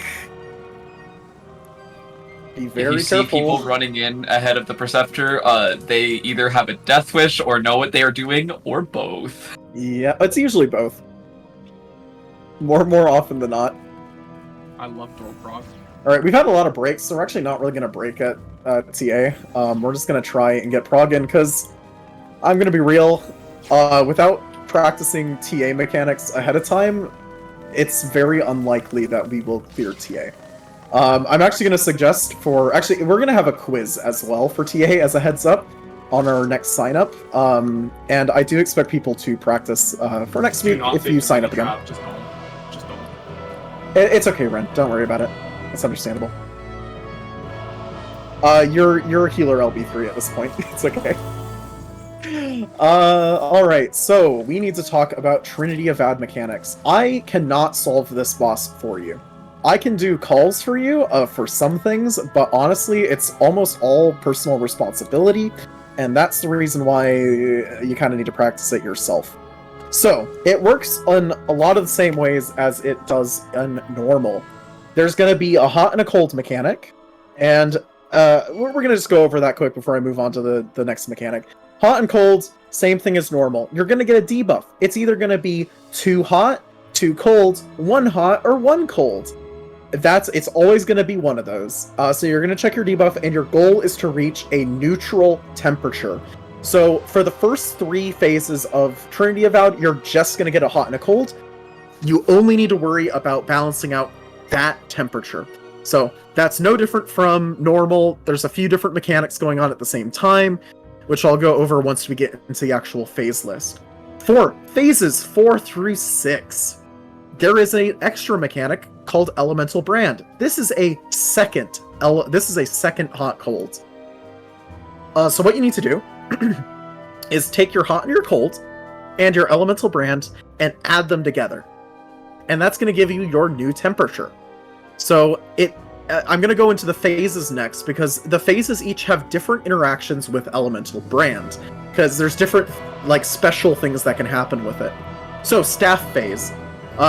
Be very if you careful. see people running in ahead of the Preceptor, they either have a death wish or know what they are doing, or both. Yeah, it's usually both. More often than not. I love door prog. Alright, we've had a lot of breaks, so we're actually not really going to break at TA. We're just going to try and get prog in, because I'm going to be real. Without practicing TA mechanics ahead of time, it's very unlikely that we will clear TA. I'm actually going to suggest for... Actually, we're going to have a quiz as well for TA as a heads up on our next sign-up. And I do expect people to practice for next week if you sign up again. Just don't. It's okay, Ren. Don't worry about it. It's understandable. You're a healer LB3 at this point. It's okay. Alright, so we need to talk about Trinity of Ad mechanics. I cannot solve this boss for you. I can do calls for you for some things, but honestly, it's almost all personal responsibility, and that's the reason why you kind of need to practice it yourself. So, it works in a lot of the same ways as it does in normal. There's going to be a hot and a cold mechanic, and we're going to just go over that quick before I move on to the next mechanic. Hot and cold, same thing as normal. You're going to get a debuff. It's either going to be 2 hot, 2 cold, 1 hot, or 1 cold. It's always going to be one of those. So you're going to check your debuff, and your goal is to reach a neutral temperature. So for the first 3 phases of Trinity Avowed, you're just going to get a hot and a cold. You only need to worry about balancing out that temperature. So that's no different from normal. There's a few different mechanics going on at the same time, which I'll go over once we get into the actual phase list. For phases 4 through 6, there is an extra mechanic called Elemental Brand. This is a second hot cold. So what you need to do is take your hot and your cold and your Elemental Brand and add them together. And that's going to give you your new temperature. So I'm going to go into the phases next, because the phases each have different interactions with Elemental Brand, because there's different special things that can happen with it. So Staff Phase.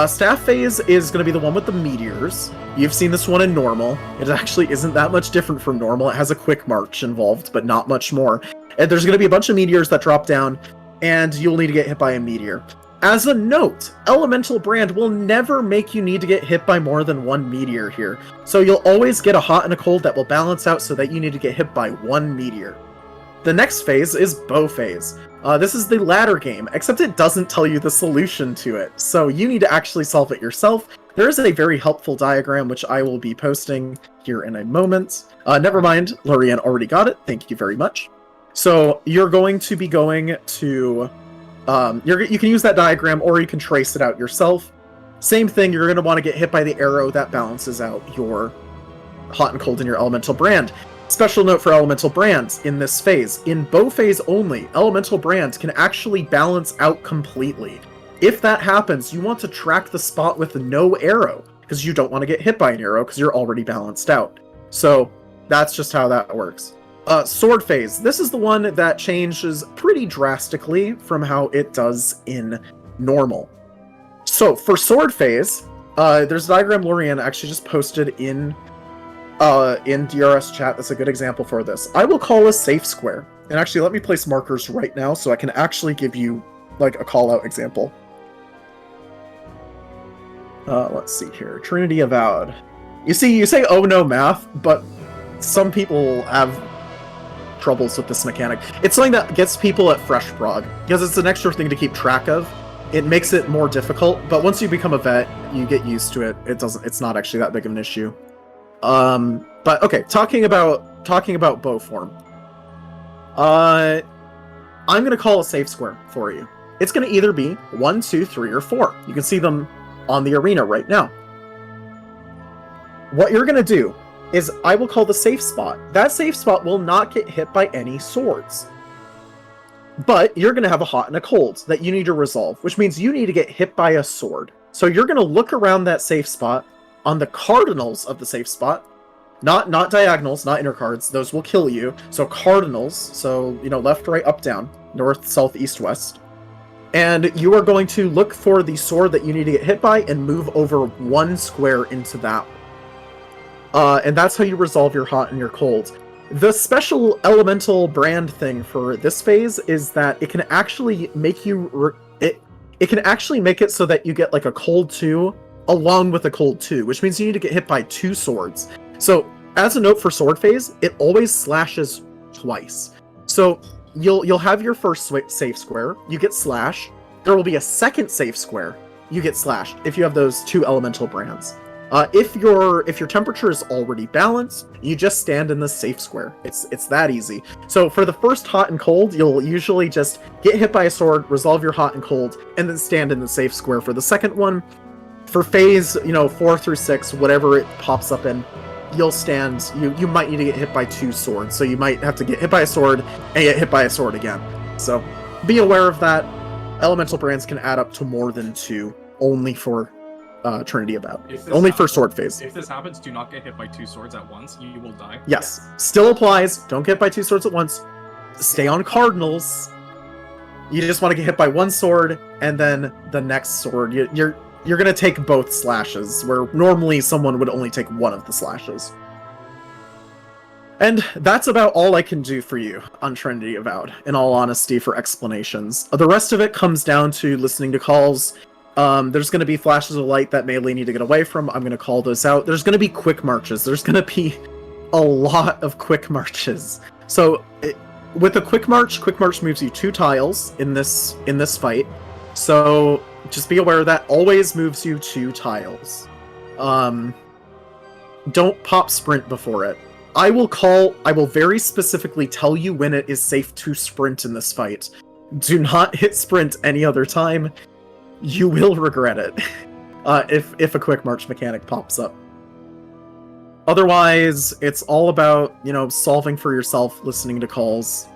Staff Phase is going to be the one with the meteors. You've seen this one in normal. It actually isn't that much different from normal. It has a quick march involved, but not much more. And there's going to be a bunch of meteors that drop down, and you'll need to get hit by a meteor. As a note, Elemental Brand will never make you need to get hit by more than 1 meteor here. So you'll always get a hot and a cold that will balance out so that you need to get hit by 1 meteor. The next phase is Bow Phase. This is the ladder game, except it doesn't tell you the solution to it, so you need to actually solve it yourself. There is a very helpful diagram, which I will be posting here in a moment. Never mind, Lorianne already got it, thank you very much. So you're going to be going to... you can use that diagram, or you can trace it out yourself. Same thing, you're going to want to get hit by the arrow that balances out your hot and cold and your Elemental Brand. Special note for Elemental Brands in this phase. In Bow Phase only, Elemental Brands can actually balance out completely. If that happens, you want to track the spot with no arrow, because you don't want to get hit by an arrow, because you're already balanced out. So, that's just how that works. Sword Phase. This is the one that changes pretty drastically from how it does in normal. So, for Sword Phase, there's a diagram Lorianne actually just posted in DRS chat. That's a good example for this. I will call a safe square. And actually, let me place markers right now so I can actually give you, a call-out example. Let's see here. Trinity Avowed. You say, oh no, math, but some people have troubles with this mechanic. It's something that gets people at fresh Prog, because it's an extra thing to keep track of. It makes it more difficult, but once you become a vet, you get used to it. It's not actually that big of an issue. But okay, talking about bow form. I'm gonna call a safe square for you. It's gonna either be 1, 2, 3, or 4. You can see them on the arena right now. What you're gonna do is I will call the safe spot. That safe spot will not get hit by any swords. But you're gonna have a hot and a cold that you need to resolve, which means you need to get hit by a sword. So you're gonna look around that safe spot on the cardinals of the safe spot, not diagonals, not inner cards, those will kill you. So cardinals, so left, right, up, down, north, south, east, west. And you are going to look for the sword that you need to get hit by and move over 1 square into that. And that's how you resolve your hot and your cold. The special Elemental Brand thing for this phase is that it can actually make it can actually make it so that you get a cold 2 along with a cold 2, which means you need to get hit by 2 swords. So, as a note for Sword Phase, it always slashes twice. So, you'll have your first safe square, you get slash. There will be a second safe square, you get slashed, if you have those 2 Elemental Brands. If your temperature is already balanced, you just stand in the safe square. It's that easy. So for the first hot and cold, you'll usually just get hit by a sword, resolve your hot and cold, and then stand in the safe square for the second one. For phase, 4 through 6, whatever it pops up in, you'll stand. You might need to get hit by 2 swords, so you might have to get hit by a sword and get hit by a sword again. So be aware of that. Elemental Brands can add up to more than 2, only for Trinity Avowed. Only for Sword Phase. If this happens, do not get hit by 2 swords at once. You will die. Yes. Still applies. Don't get hit by 2 swords at once. Stay on cardinals. You just want to get hit by 1 sword, and then the next sword. You're going to take both slashes, where normally someone would only take one of the slashes. And that's about all I can do for you on Trinity Avowed, in all honesty, for explanations. The rest of it comes down to listening to calls. There's going to be flashes of light that melee need to get away from. I'm going to call those out. There's going to be quick marches. There's going to be a lot of quick marches. So, with a quick march moves you 2 tiles in this fight. So, just be aware of that. Always moves you 2 tiles. Don't pop sprint before it. I will very specifically tell you when it is safe to sprint in this fight. Do not hit sprint any other time. You will regret it if a quick march mechanic pops up. Otherwise, it's all about, solving for yourself, listening to calls.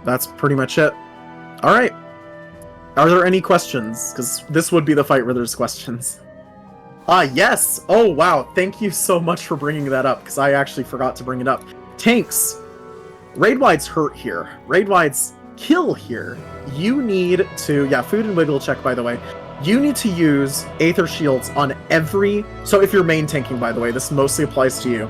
That's pretty much it. Alright. Are there any questions? Because this would be the fight where there's questions. Yes! Oh, wow. Thank you so much for bringing that up, because I actually forgot to bring it up. Tanks. Raid Wide's hurt here. Raid Wide's kill here. You need to... Yeah, food and wiggle check, by the way. You need to use Aether Shields on every... So if you're main tanking, by the way, this mostly applies to you.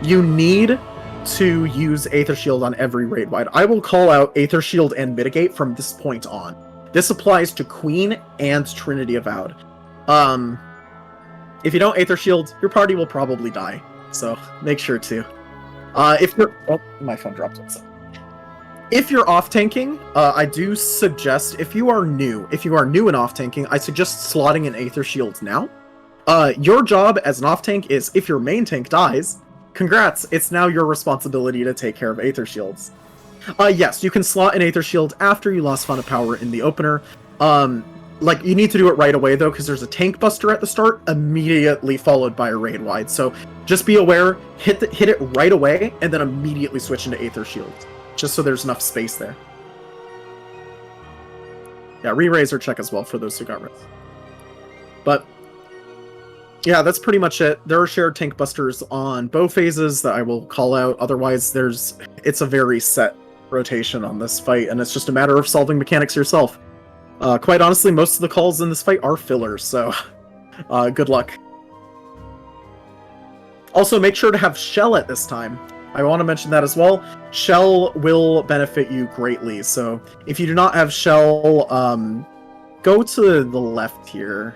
You need to use Aether Shield on every Raid Wide. I will call out Aether Shield and Mitigate from this point on. This applies to Queen and Trinity Avowed. If you don't Aether Shield, your party will probably die. So, make sure to. If you're... Oh, my phone dropped. If you're off-tanking, I do suggest, if you are new in off-tanking, I suggest slotting in Aether Shields now. Your job as an off-tank is, if your main tank dies, congrats, it's now your responsibility to take care of Aether Shields. Yes, you can slot an Aether Shield after you lost Font of Power in the opener. You need to do it right away, though, because there's a Tank Buster at the start, immediately followed by a Raid Wide. So just be aware, hit it right away, and then immediately switch into Aether Shields, just so there's enough space there. Yeah, re-razor check as well for those who got rid. But yeah, that's pretty much it. There are shared Tank Busters on bow phases that I will call out. Otherwise, it's a very set rotation on this fight, and it's just a matter of solving mechanics yourself. Quite honestly, most of the calls in this fight are fillers, so good luck. Also, make sure to have Shell at this time. I want to mention that as well. Shell will benefit you greatly, so if you do not have Shell, go to the left here.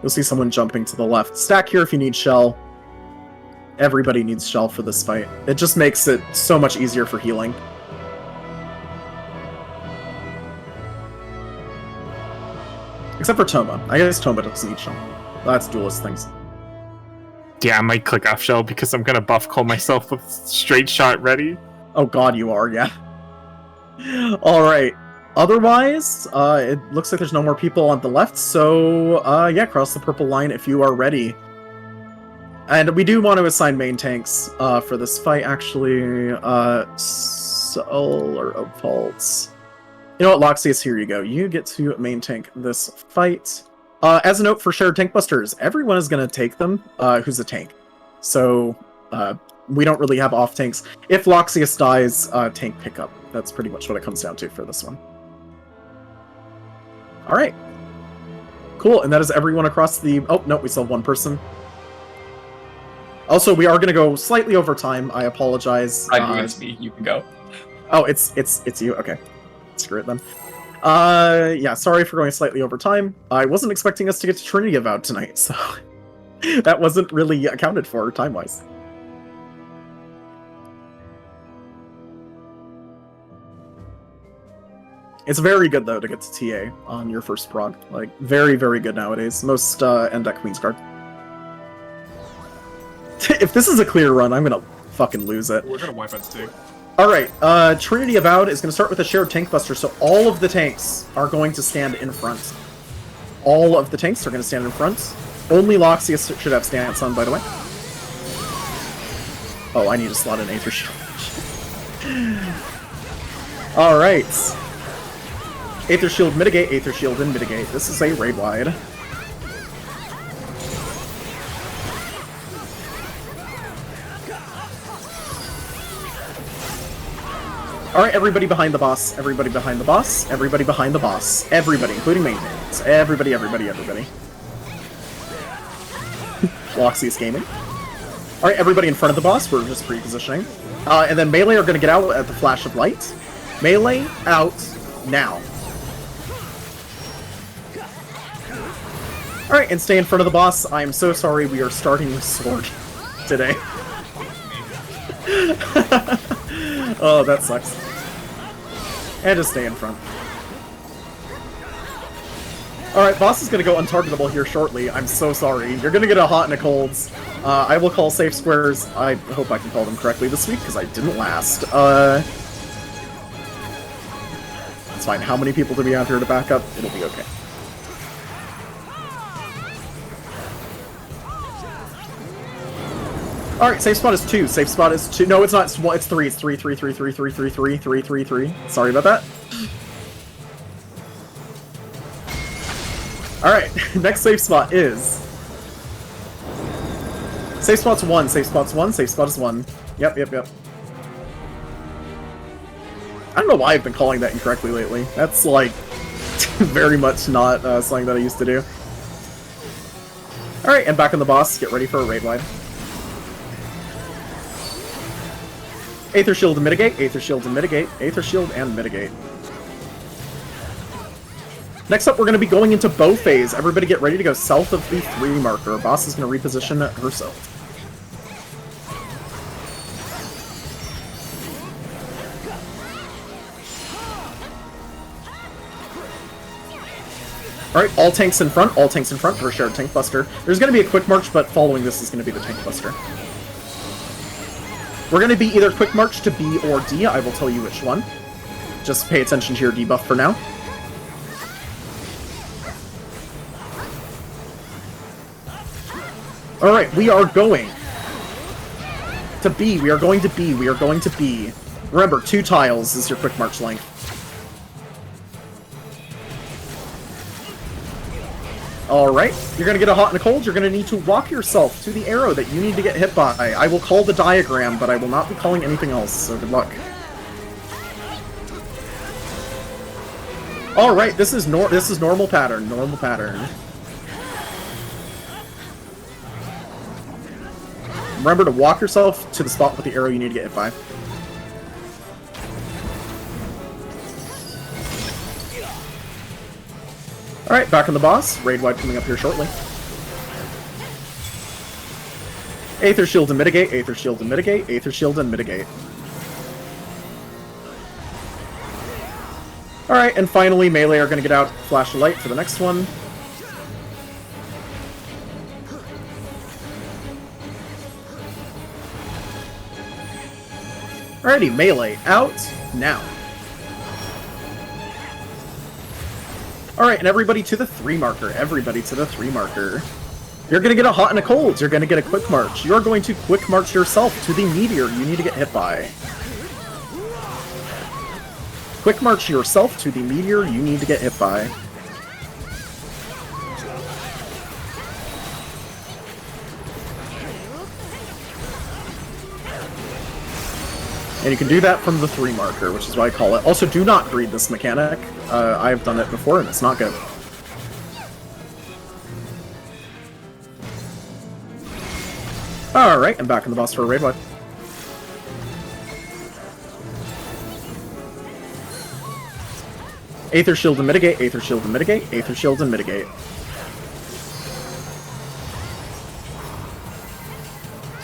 You'll see someone jumping to the left. Stack here if you need Shell. Everybody needs Shell for this fight. It just makes it so much easier for healing. Except for Toma. I guess Toma doesn't need Shell. That's duelist things. Yeah, I might click off Shell because I'm gonna buff call myself with straight shot ready. Oh god, you are, yeah. Alright. Otherwise, it looks like there's no more people on the left, so yeah, cross the purple line if you are ready. And we do want to assign main tanks for this fight, actually. Solar Opals. You know what, Loxius, here you go. You get to main tank this fight. As a note for shared tank busters, everyone is going to take them who's a tank. So, we don't really have off tanks. If Loxius dies, tank pickup. That's pretty much what it comes down to for this one. Alright. Cool, and that is everyone across the... Oh, no, we still have one person. Also, we are going to go slightly over time. I apologize. Ragu, it's me. You can go. Oh, it's you? Okay. Screw it then. Yeah, sorry for going slightly over time. I wasn't expecting us to get to Trinity Avowed tonight, so that wasn't really accounted for time-wise. It's very good, though, to get to TA on your first prog. Like, very, very good nowadays. Most end deck Queensguard. If this is a clear run, I'm gonna fucking lose it. We're gonna wipe it too. Alright, Trinity Avowed is going to start with a shared tank buster, so all of the tanks are going to stand in front. All of the tanks are going to stand in front. Only Loxius should have stance on, by the way. Oh, I need to slot an Aether Shield. Alright. Aether Shield mitigate, Aether Shield and mitigate. This is a raid wide. Alright, everybody behind the boss. Everybody behind the boss. Everybody behind the boss. Everybody, including maintainers. Everybody. Loxius Gaming. Alright, everybody in front of the boss, we're just pre-positioning. And then melee are going to get out at the flash of light. Melee, out, now. Alright, and stay in front of the boss. I am so sorry, we are starting with sword today. Oh, that sucks. And just stay in front. Alright, boss is gonna go untargetable here shortly. I'm so sorry. You're gonna get a hot and a colds. I will call safe squares. I hope I can call them correctly this week, because I didn't last. It's fine. How many people do we have here to back up? It'll be okay. Alright, safe spot is 2. Safe spot is 2. No, it's not. It's 3. It's 3, 3, 3, 3, 3, 3, 3, 3, 3, 3. Sorry about that. Alright, next safe spot is... Safe spot's 1. Safe spot's 1. Safe spot is 1. Yep. I don't know why I've been calling that incorrectly lately. That's, like, very much not something that I used to do. Alright, and back on the boss. Get ready for a raid wide. Aether Shield to mitigate, Aether Shield to mitigate, Aether Shield and mitigate. Next up, we're going to be going into bow phase. Everybody get ready to go south of the 3 marker. Boss is going to reposition herself. Alright, all tanks in front for a shared tank buster. There's going to be a quick march, but following this is going to be the tank buster. We're going to be either quick march to B or D. I will tell you which one. Just pay attention to your debuff for now. Alright, we are going to B. We are going to B. We are going to B. Remember, 2 tiles is your quick march length. Alright, you're gonna get a hot and a cold. You're gonna need to walk yourself to the arrow that you need to get hit by. I will call the diagram, but I will not be calling anything else, so good luck. Alright, this is normal pattern. Normal pattern. Remember to walk yourself to the spot with the arrow you need to get hit by. Alright, back on the boss. Raid wipe coming up here shortly. Aether Shield and mitigate, Aether Shield and mitigate, Aether Shield and mitigate. Alright, and finally, melee are going to get out Flash of Light for the next one. Alrighty, melee out now. Alright, and everybody to the 3 marker. Everybody to the 3 marker. You're gonna get a hot and a cold. You're gonna get a quick march. You're going to quick march yourself to the meteor you need to get hit by. Quick march yourself to the meteor you need to get hit by. And you can do that from the 3 marker, which is why I call it. Also, do not greed this mechanic. I've done it before, and it's not good. Alright, I'm back on the boss for a raid wipe. Aether Shield and mitigate, Aether Shield and mitigate, Aether Shield and mitigate.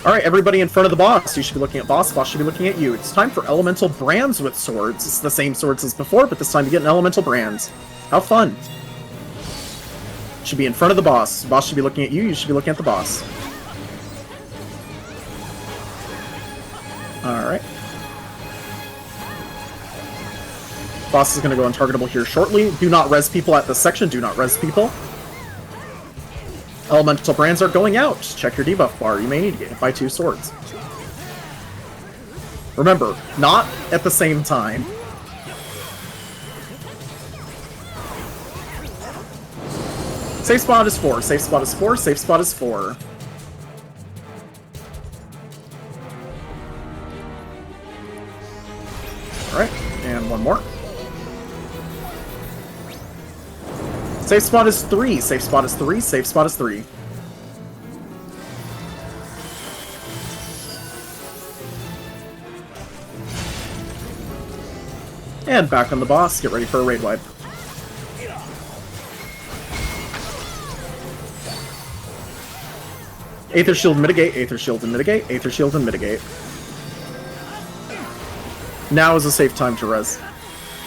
Alright, everybody in front of the boss. You should be looking at boss. Boss should be looking at you. It's time for elemental brands with swords. It's the same swords as before, but this time you get an elemental brand. How fun. Should be in front of the boss. Boss should be looking at you. You should be looking at the boss. Alright. Boss is going to go untargetable here shortly. Do not res people at this section. Do not res people. Elemental brands are going out. Just check your debuff bar. You may need to get hit by 2 swords. Remember, not at the same time. Safe spot is 4. Safe spot is 4. Safe spot is 4. Alright, and one more. Safe spot is 3. Safe spot is 3. Safe spot is 3. And back on the boss, get ready for a raid wide. Aether Shield mitigate, Aether Shield and mitigate, Aether Shield and mitigate. Now is a safe time to res.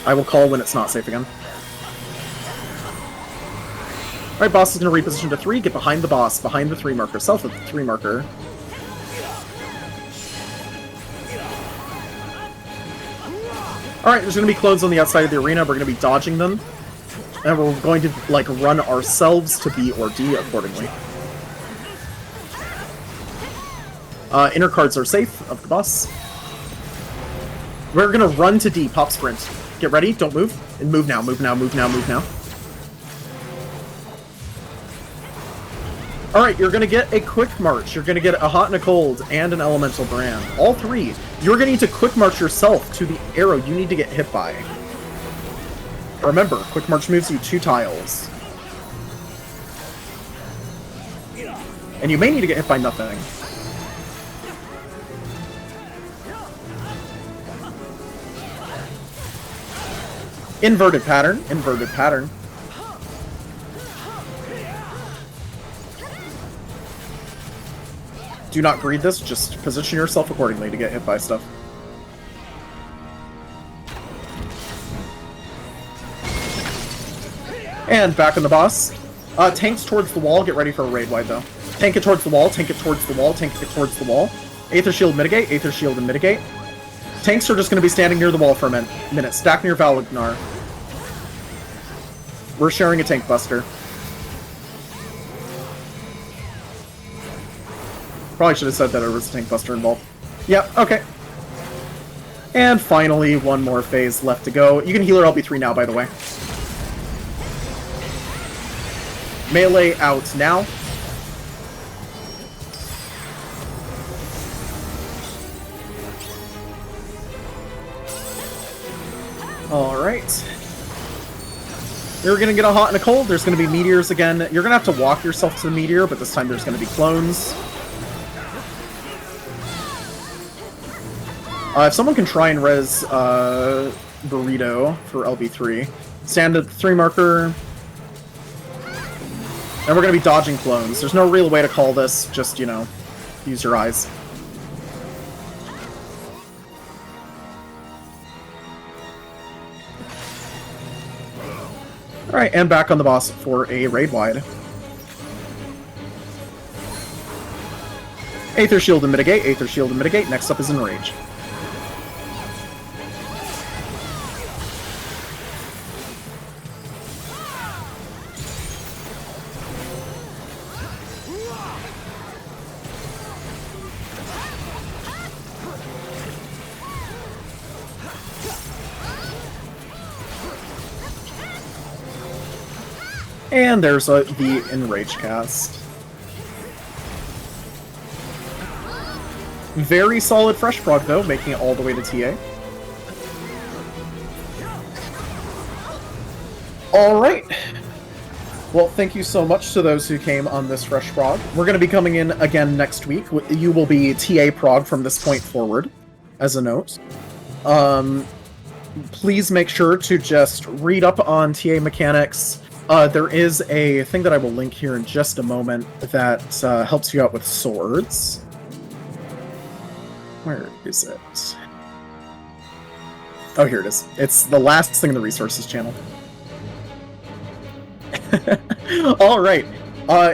I will call when it's not safe again. Alright, boss is going to reposition to 3, get behind the boss, behind the 3 marker, self at the 3 marker. Alright, there's going to be clones on the outside of the arena, we're going to be dodging them. And we're going to, like, run ourselves to B or D accordingly. Inner cards are safe of the boss. We're gonna run to D, pop sprint. Get ready, don't move. And move now, move now, move now, move now. Alright, you're gonna get a quick march. You're gonna get a hot and a cold and an elemental brand. All 3. You're gonna need to quick march yourself to the arrow you need to get hit by. Remember, quick march moves you 2 tiles. And you may need to get hit by nothing. Inverted pattern, inverted pattern. Do not greed this, just position yourself accordingly to get hit by stuff. And back on the boss. Tanks towards the wall, get ready for a raid wide though. Tank it towards the wall, tank it towards the wall, tank it towards the wall. Aether Shield mitigate, Aether Shield and mitigate. Tanks are just going to be standing near the wall for a minute. Stack near Valagnar. We're sharing a tank buster. Probably should have said that there was a tank buster involved. Yeah, okay. And finally, one more phase left to go. You can heal her LB3 now, by the way. Melee out now. Alright. You're gonna get a hot and a cold. There's gonna be meteors again. You're gonna have to walk yourself to the meteor, but this time there's gonna be clones. If someone can try and res Burrito for LB3, stand at the 3 marker. And we're gonna be dodging clones. There's no real way to call this, just, you know, use your eyes. Alright, and back on the boss for a raid wide. Aether Shield and mitigate, Aether Shield and mitigate. Next up is Enrage. And there's the Enrage cast. Very solid fresh prog though, making it all the way to TA. Alright. Well, thank you so much to those who came on this fresh prog. We're going to be coming in again next week. You will be TA prog from this point forward, as a note. Please make sure to just read up on TA mechanics. There is a thing that I will link here in just a moment that helps you out with swords. Where is it? Oh, here it is. It's the last thing in the resources channel. Alright.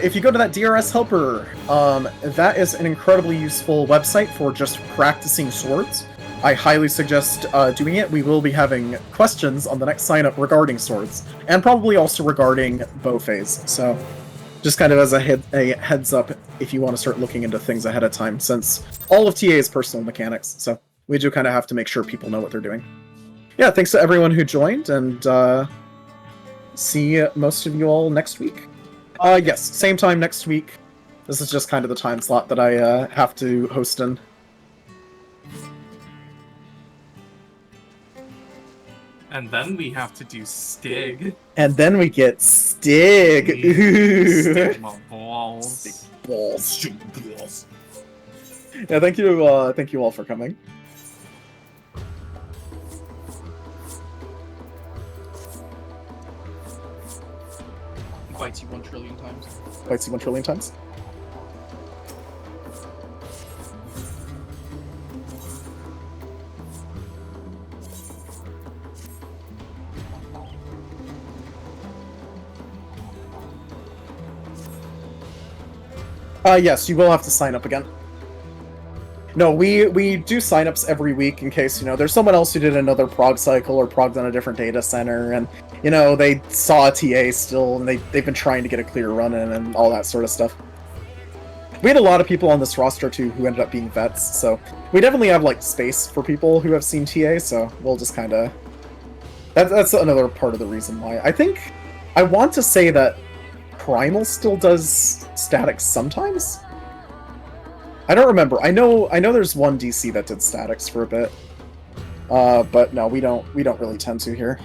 If you go to that DRS helper, that is an incredibly useful website for just practicing swords. I highly suggest doing it. We will be having questions on the next sign-up regarding swords, and probably also regarding bow phase, so just kind of as a heads up if you want to start looking into things ahead of time, since all of TA is personal mechanics, so we do kind of have to make sure people know what they're doing. Yeah, thanks to everyone who joined, and see most of you all next week. Yes, same time next week. This is just kind of the time slot that I have to host in. And then we have to do Stig. And then we get Stig. Ooh. Stig my balls. Stig balls. Stig balls. Yeah, thank you all for coming. bites you 1 trillion times. Bites you 1 trillion times? Yes, you will have to sign up again. No, we do signups every week in case, you know, there's someone else who did another prog cycle or progged on a different data center, and, you know, they saw a TA still, and they've been trying to get a clear run in and all that sort of stuff. We had a lot of people on this roster, too, who ended up being vets, so we definitely have, like, space for people who have seen TA, so we'll just kind of... That's another part of the reason why. I want to say that Primal still does statics sometimes? I don't remember. I know there's one DC that did statics for a bit. But no, we don't really tend to here.